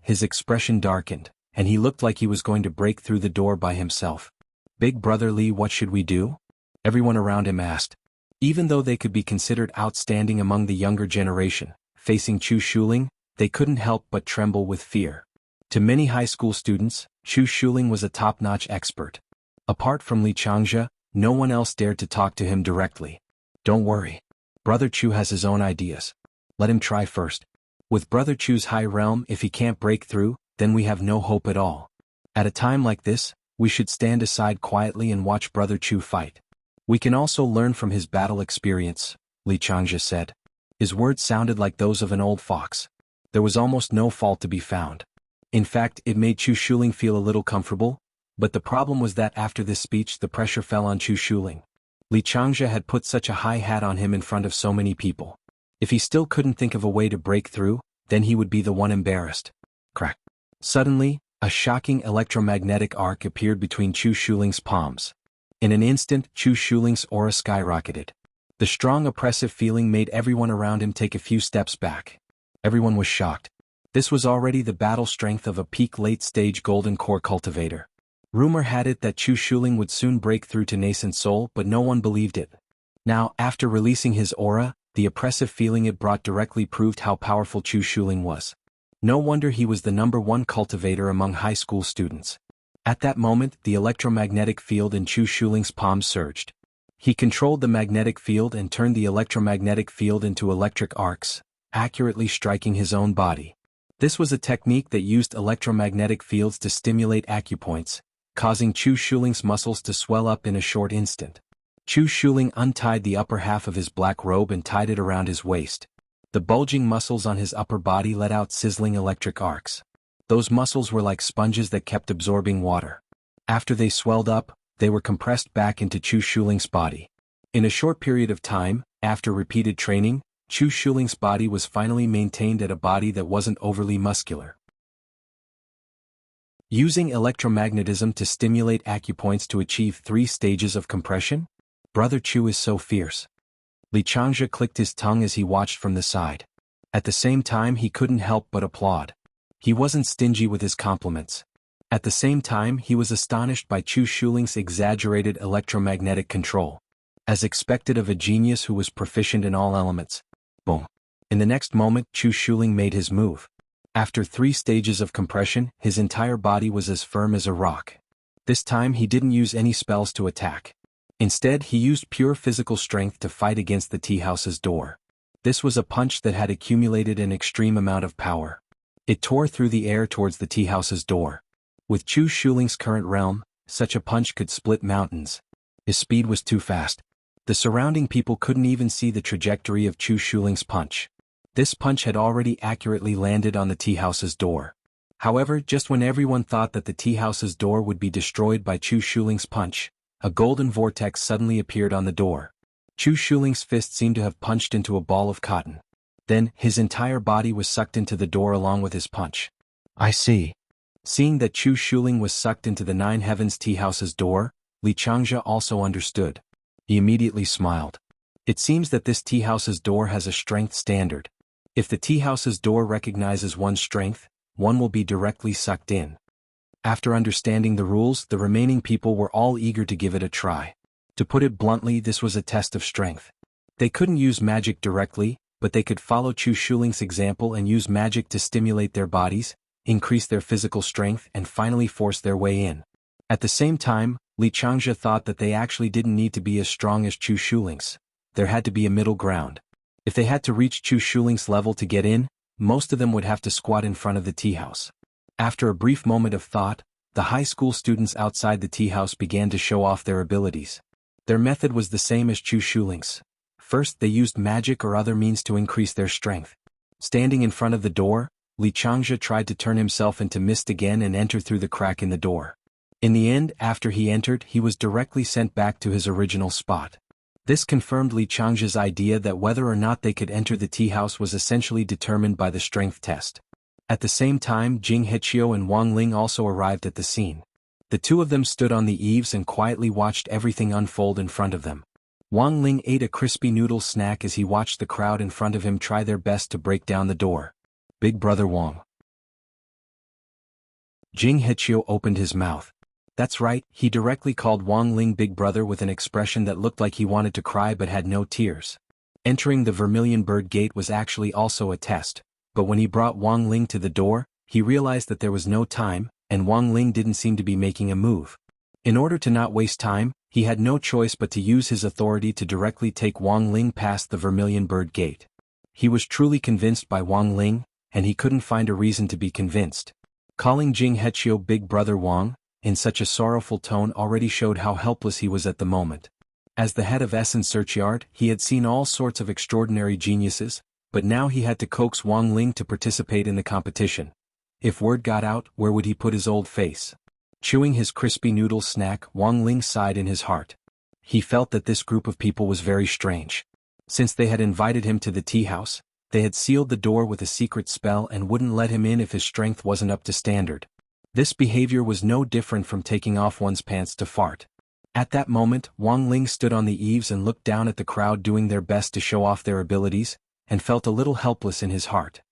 His expression darkened, and he looked like he was going to break through the door by himself. "Big Brother Li, what should we do?" everyone around him asked. Even though they could be considered outstanding among the younger generation, facing Chu Shuling, they couldn't help but tremble with fear. To many high school students, Chu Shuling was a top-notch expert. Apart from Li Changzhe, no one else dared to talk to him directly. "Don't worry. Brother Chu has his own ideas. Let him try first. With Brother Chu's high realm, if he can't break through, then we have no hope at all. At a time like this, we should stand aside quietly and watch Brother Chu fight. We can also learn from his battle experience," Li Changzhe said. His words sounded like those of an old fox. There was almost no fault to be found. In fact, it made Chu Shuling feel a little comfortable, but the problem was that after this speech the pressure fell on Chu Shuling. Li Changzhe had put such a high hat on him in front of so many people. If he still couldn't think of a way to break through, then he would be the one embarrassed. Crack. Suddenly, a shocking electromagnetic arc appeared between Chu Shuling's palms. In an instant, Chu Shuling's aura skyrocketed. The strong oppressive feeling made everyone around him take a few steps back. Everyone was shocked. This was already the battle strength of a peak late-stage golden core cultivator. Rumor had it that Chu Shuling would soon break through to nascent soul, but no one believed it. Now, after releasing his aura, the oppressive feeling it brought directly proved how powerful Chu Shuling was. No wonder he was the #1 cultivator among high school students. At that moment, the electromagnetic field in Chu Shuling's palm surged. He controlled the magnetic field and turned the electromagnetic field into electric arcs, accurately striking his own body. This was a technique that used electromagnetic fields to stimulate acupoints, causing Chu Shuling's muscles to swell up in a short instant. Chu Shuling untied the upper half of his black robe and tied it around his waist. The bulging muscles on his upper body let out sizzling electric arcs. Those muscles were like sponges that kept absorbing water. After they swelled up, they were compressed back into Chu Shuling's body. In a short period of time, after repeated training, Chu Shuling's body was finally maintained at a body that wasn't overly muscular. Using electromagnetism to stimulate acupoints to achieve 3 stages of compression? Brother Chu is so fierce. Li Changzhe clicked his tongue as he watched from the side. At the same time, he couldn't help but applaud. He wasn't stingy with his compliments. At the same time, he was astonished by Chu Shuling's exaggerated electromagnetic control. As expected of a genius who was proficient in all elements. Boom. In the next moment, Chu Shuling made his move. After 3 stages of compression, his entire body was as firm as a rock. This time he didn't use any spells to attack. Instead, he used pure physical strength to fight against the tea house's door. This was a punch that had accumulated an extreme amount of power. It tore through the air towards the tea house's door. With Chu Shuling's current realm, such a punch could split mountains. His speed was too fast. The surrounding people couldn't even see the trajectory of Chu Shuling's punch. This punch had already accurately landed on the tea house's door. However, just when everyone thought that the tea house's door would be destroyed by Chu Shuling's punch, a golden vortex suddenly appeared on the door. Chu Shuling's fist seemed to have punched into a ball of cotton. Then, his entire body was sucked into the door along with his punch. "I see." Seeing that Chu Shuling was sucked into the 9 Heavens tea house's door, Li Changzhe also understood. He immediately smiled. It seems that this tea house's door has a strength standard. If the tea house's door recognizes one's strength, one will be directly sucked in. After understanding the rules, the remaining people were all eager to give it a try. To put it bluntly, this was a test of strength. They couldn't use magic directly, but they could follow Chu Shuling's example and use magic to stimulate their bodies, increase their physical strength, and finally force their way in. At the same time, Li Changzhe thought that they actually didn't need to be as strong as Chu Shuling's. There had to be a middle ground. If they had to reach Chu Shuling's level to get in, most of them would have to squat in front of the tea house. After a brief moment of thought, the high school students outside the tea house began to show off their abilities. Their method was the same as Chu Shuling's. First, they used magic or other means to increase their strength. Standing in front of the door, Li Changzhe tried to turn himself into mist again and enter through the crack in the door. In the end, after he entered, he was directly sent back to his original spot. This confirmed Li Changzhe's idea that whether or not they could enter the tea house was essentially determined by the strength test. At the same time, Jing Heqiu and Wang Ling also arrived at the scene. The two of them stood on the eaves and quietly watched everything unfold in front of them. Wang Ling ate a crispy noodle snack as he watched the crowd in front of him try their best to break down the door. Big Brother Wang. Jing Heqiu opened his mouth. That's right, he directly called Wang Ling big brother with an expression that looked like he wanted to cry but had no tears. Entering the Vermilion Bird Gate was actually also a test, but when he brought Wang Ling to the door, he realized that there was no time, and Wang Ling didn't seem to be making a move. In order to not waste time, he had no choice but to use his authority to directly take Wang Ling past the Vermilion Bird Gate. He was truly convinced by Wang Ling, and he couldn't find a reason to be convinced. Calling Jing Heqiu big brother Wang, in such a sorrowful tone already showed how helpless he was at the moment. As the head of Essence Searchyard, he had seen all sorts of extraordinary geniuses, but now he had to coax Wang Ling to participate in the competition. If word got out, where would he put his old face? Chewing his crispy noodle snack, Wang Ling sighed in his heart. He felt that this group of people was very strange. Since they had invited him to the tea house, they had sealed the door with a secret spell and wouldn't let him in if his strength wasn't up to standard. This behavior was no different from taking off one's pants to fart. At that moment, Wang Ling stood on the eaves and looked down at the crowd doing their best to show off their abilities, and felt a little helpless in his heart.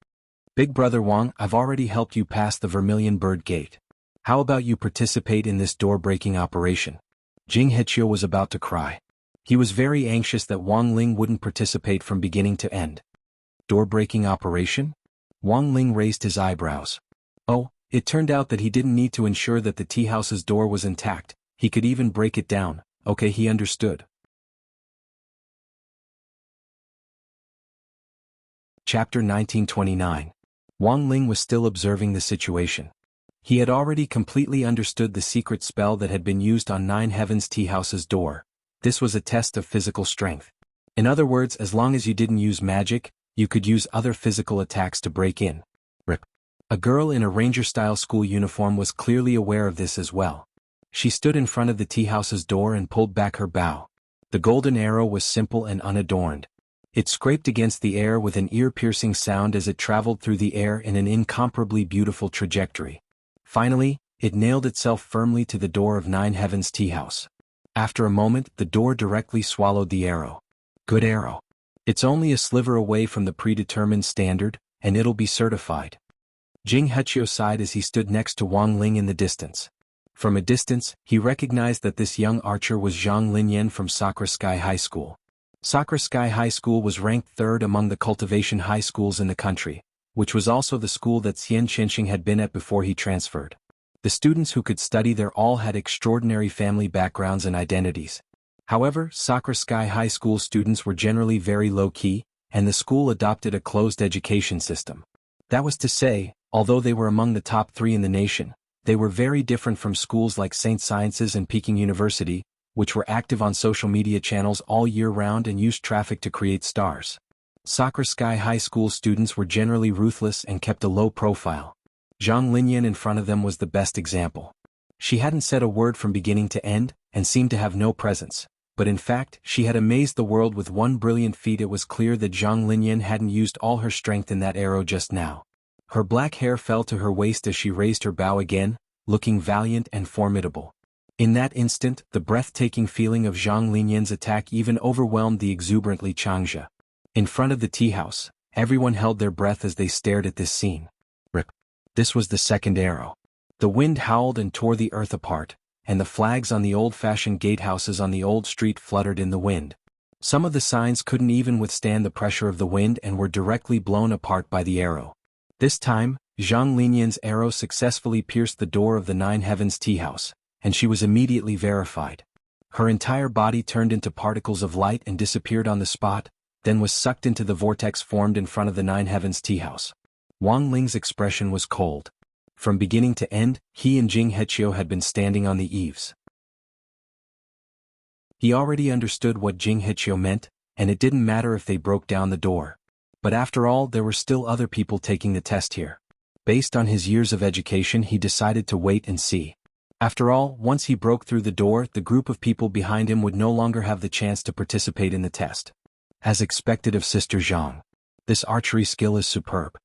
Big brother Wang, I've already helped you pass the Vermilion Bird Gate. How about you participate in this door-breaking operation? Jing Heqiu was about to cry. He was very anxious that Wang Ling wouldn't participate from beginning to end. Door-breaking operation? Wang Ling raised his eyebrows. Oh, it turned out that he didn't need to ensure that the tea house's door was intact, he could even break it down. Okay, he understood. Chapter 1929. Wang Ling was still observing the situation. He had already completely understood the secret spell that had been used on Nine Heavens Tea House's door. This was a test of physical strength. In other words, as long as you didn't use magic, you could use other physical attacks to break in. Rip. A girl in a ranger-style school uniform was clearly aware of this as well. She stood in front of the tea house's door and pulled back her bow. The golden arrow was simple and unadorned. It scraped against the air with an ear-piercing sound as it traveled through the air in an incomparably beautiful trajectory. Finally, it nailed itself firmly to the door of Nine Heavens Tea House. After a moment, the door directly swallowed the arrow. Good arrow. It's only a sliver away from the predetermined standard, and it'll be certified. Jing Heqiu sighed as he stood next to Wang Ling in the distance. From a distance, he recognized that this young archer was Zhang Linyan from Sakura Sky High School. Sakura Sky High School was ranked third among the cultivation high schools in the country, which was also the school that Xian Qinxing had been at before he transferred. The students who could study there all had extraordinary family backgrounds and identities. However, Sakura Sky High School students were generally very low-key, and the school adopted a closed education system. That was to say, although they were among the top 3 in the nation, they were very different from schools like St. Sciences and Peking University, which were active on social media channels all year round and used traffic to create stars. Sakura Sky High School students were generally ruthless and kept a low profile. Zhang Linyan in front of them was the best example. She hadn't said a word from beginning to end, and seemed to have no presence, but in fact, she had amazed the world with one brilliant feat. It was clear that Zhang Linyan hadn't used all her strength in that arrow just now. Her black hair fell to her waist as she raised her bow again, looking valiant and formidable. In that instant, the breathtaking feeling of Zhang Linyan's attack even overwhelmed the exuberant Li Changzhe. In front of the tea house, everyone held their breath as they stared at this scene. Rip. This was the second arrow. The wind howled and tore the earth apart, and the flags on the old-fashioned gatehouses on the old street fluttered in the wind. Some of the signs couldn't even withstand the pressure of the wind and were directly blown apart by the arrow. This time, Zhang Linyan's arrow successfully pierced the door of the Nine Heavens Tea House, and she was immediately verified. Her entire body turned into particles of light and disappeared on the spot, then was sucked into the vortex formed in front of the Nine Heavens Tea House. Wang Ling's expression was cold. From beginning to end, he and Jing Heqiu had been standing on the eaves. He already understood what Jing Heqiu meant, and it didn't matter if they broke down the door. But after all, there were still other people taking the test here. Based on his years of education, he decided to wait and see. After all, once he broke through the door, the group of people behind him would no longer have the chance to participate in the test. As expected of Sister Zhang, this archery skill is superb.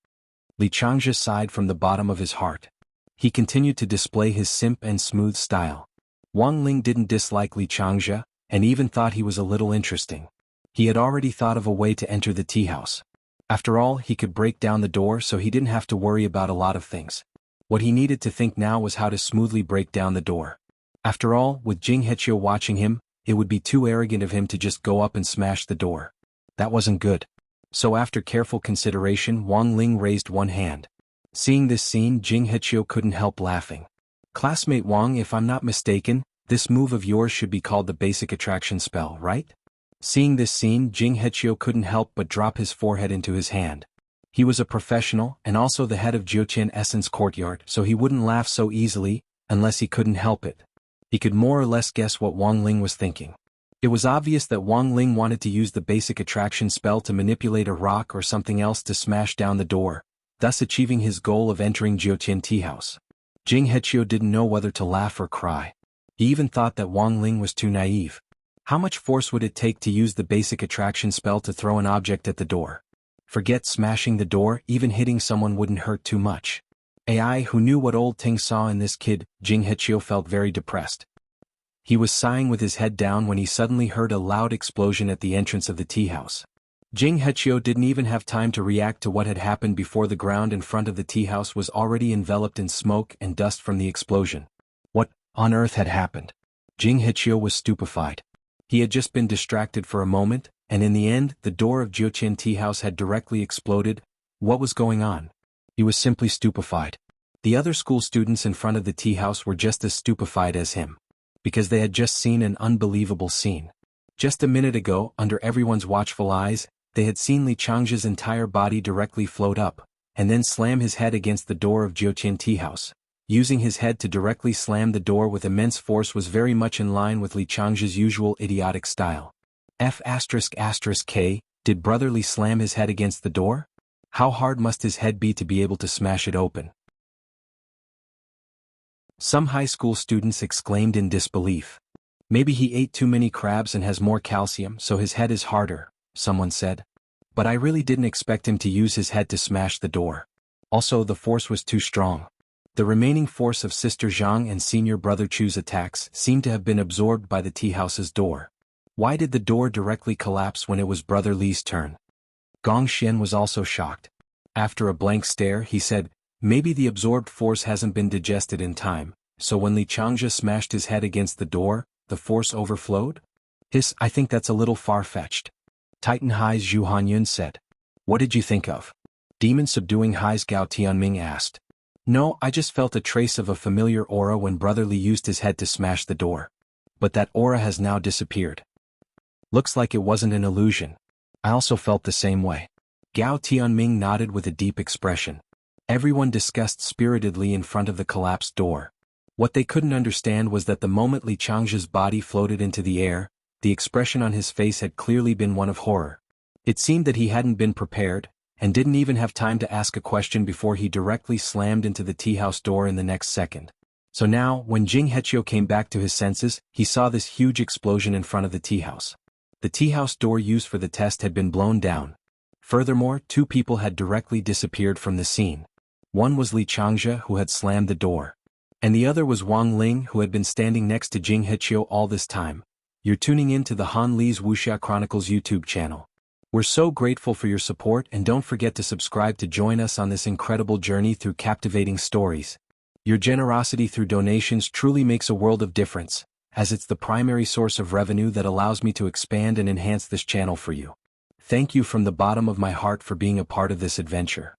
Li Changzhe sighed from the bottom of his heart. He continued to display his simp and smooth style. Wang Ling didn't dislike Li Changzhe, and even thought he was a little interesting. He had already thought of a way to enter the tea house. After all, he could break down the door, so he didn't have to worry about a lot of things. What he needed to think now was how to smoothly break down the door. After all, with Jing Hechio watching him, it would be too arrogant of him to just go up and smash the door. That wasn't good. So after careful consideration, Wang Ling raised one hand. Seeing this scene, Jing Hechio couldn't help laughing. Classmate Wang, if I'm not mistaken, this move of yours should be called the basic attraction spell, right? Seeing this scene, Jing Hechio couldn't help but drop his forehead into his hand. He was a professional and also the head of Jiuqian Essence Courtyard, so he wouldn't laugh so easily, unless he couldn't help it. He could more or less guess what Wang Ling was thinking. It was obvious that Wang Ling wanted to use the basic attraction spell to manipulate a rock or something else to smash down the door, thus achieving his goal of entering Jiuqian Tea House. Jing Hechio didn't know whether to laugh or cry. He even thought that Wang Ling was too naive. How much force would it take to use the basic attraction spell to throw an object at the door? Forget smashing the door, even hitting someone wouldn't hurt too much. AI who knew what old Ting saw in this kid, Jing Hechio felt very depressed. He was sighing with his head down when he suddenly heard a loud explosion at the entrance of the tea house. Jing Hechio didn't even have time to react to what had happened before the ground in front of the tea house was already enveloped in smoke and dust from the explosion. What on earth had happened? Jing Hechio was stupefied. He had just been distracted for a moment, and in the end, the door of Jiuqian Tea House had directly exploded. What was going on? He was simply stupefied. The other school students in front of the tea house were just as stupefied as him, because they had just seen an unbelievable scene. Just a minute ago, under everyone's watchful eyes, they had seen Li Changzhe's entire body directly float up, and then slam his head against the door of Jiuqian Tea House. Using his head to directly slam the door with immense force was very much in line with Li Changzhe's usual idiotic style. F***K, did Brother Li slam his head against the door? How hard must his head be to be able to smash it open? Some high school students exclaimed in disbelief. Maybe he ate too many crabs and has more calcium, so his head is harder, someone said. But I really didn't expect him to use his head to smash the door. Also, the force was too strong. The remaining force of Sister Zhang and Senior Brother Chu's attacks seemed to have been absorbed by the tea house's door. Why did the door directly collapse when it was Brother Li's turn? Gong Xian was also shocked. After a blank stare, he said, maybe the absorbed force hasn't been digested in time, so when Li Changzhe smashed his head against the door, the force overflowed? I think that's a little far-fetched. Titan High's Zhu Hanyun said. What did you think of? Demon Subduing High's Gao Tianming asked. No, I just felt a trace of a familiar aura when Brother Li used his head to smash the door. But that aura has now disappeared. Looks like it wasn't an illusion. I also felt the same way. Gao Tianming nodded with a deep expression. Everyone discussed spiritedly in front of the collapsed door. What they couldn't understand was that the moment Li Changzhe's body floated into the air, the expression on his face had clearly been one of horror. It seemed that he hadn't been prepared, and didn't even have time to ask a question before he directly slammed into the tea house door in the next second. So now, when Jing Hechio came back to his senses, he saw this huge explosion in front of the tea house. The tea house door used for the test had been blown down. Furthermore, two people had directly disappeared from the scene. One was Li Changzhe, who had slammed the door. And the other was Wang Ling, who had been standing next to Jing Hechio all this time. You're tuning in to the Han Li's Wuxia Chronicles YouTube channel. We're so grateful for your support, and don't forget to subscribe to join us on this incredible journey through captivating stories. Your generosity through donations truly makes a world of difference, as it's the primary source of revenue that allows me to expand and enhance this channel for you. Thank you from the bottom of my heart for being a part of this adventure.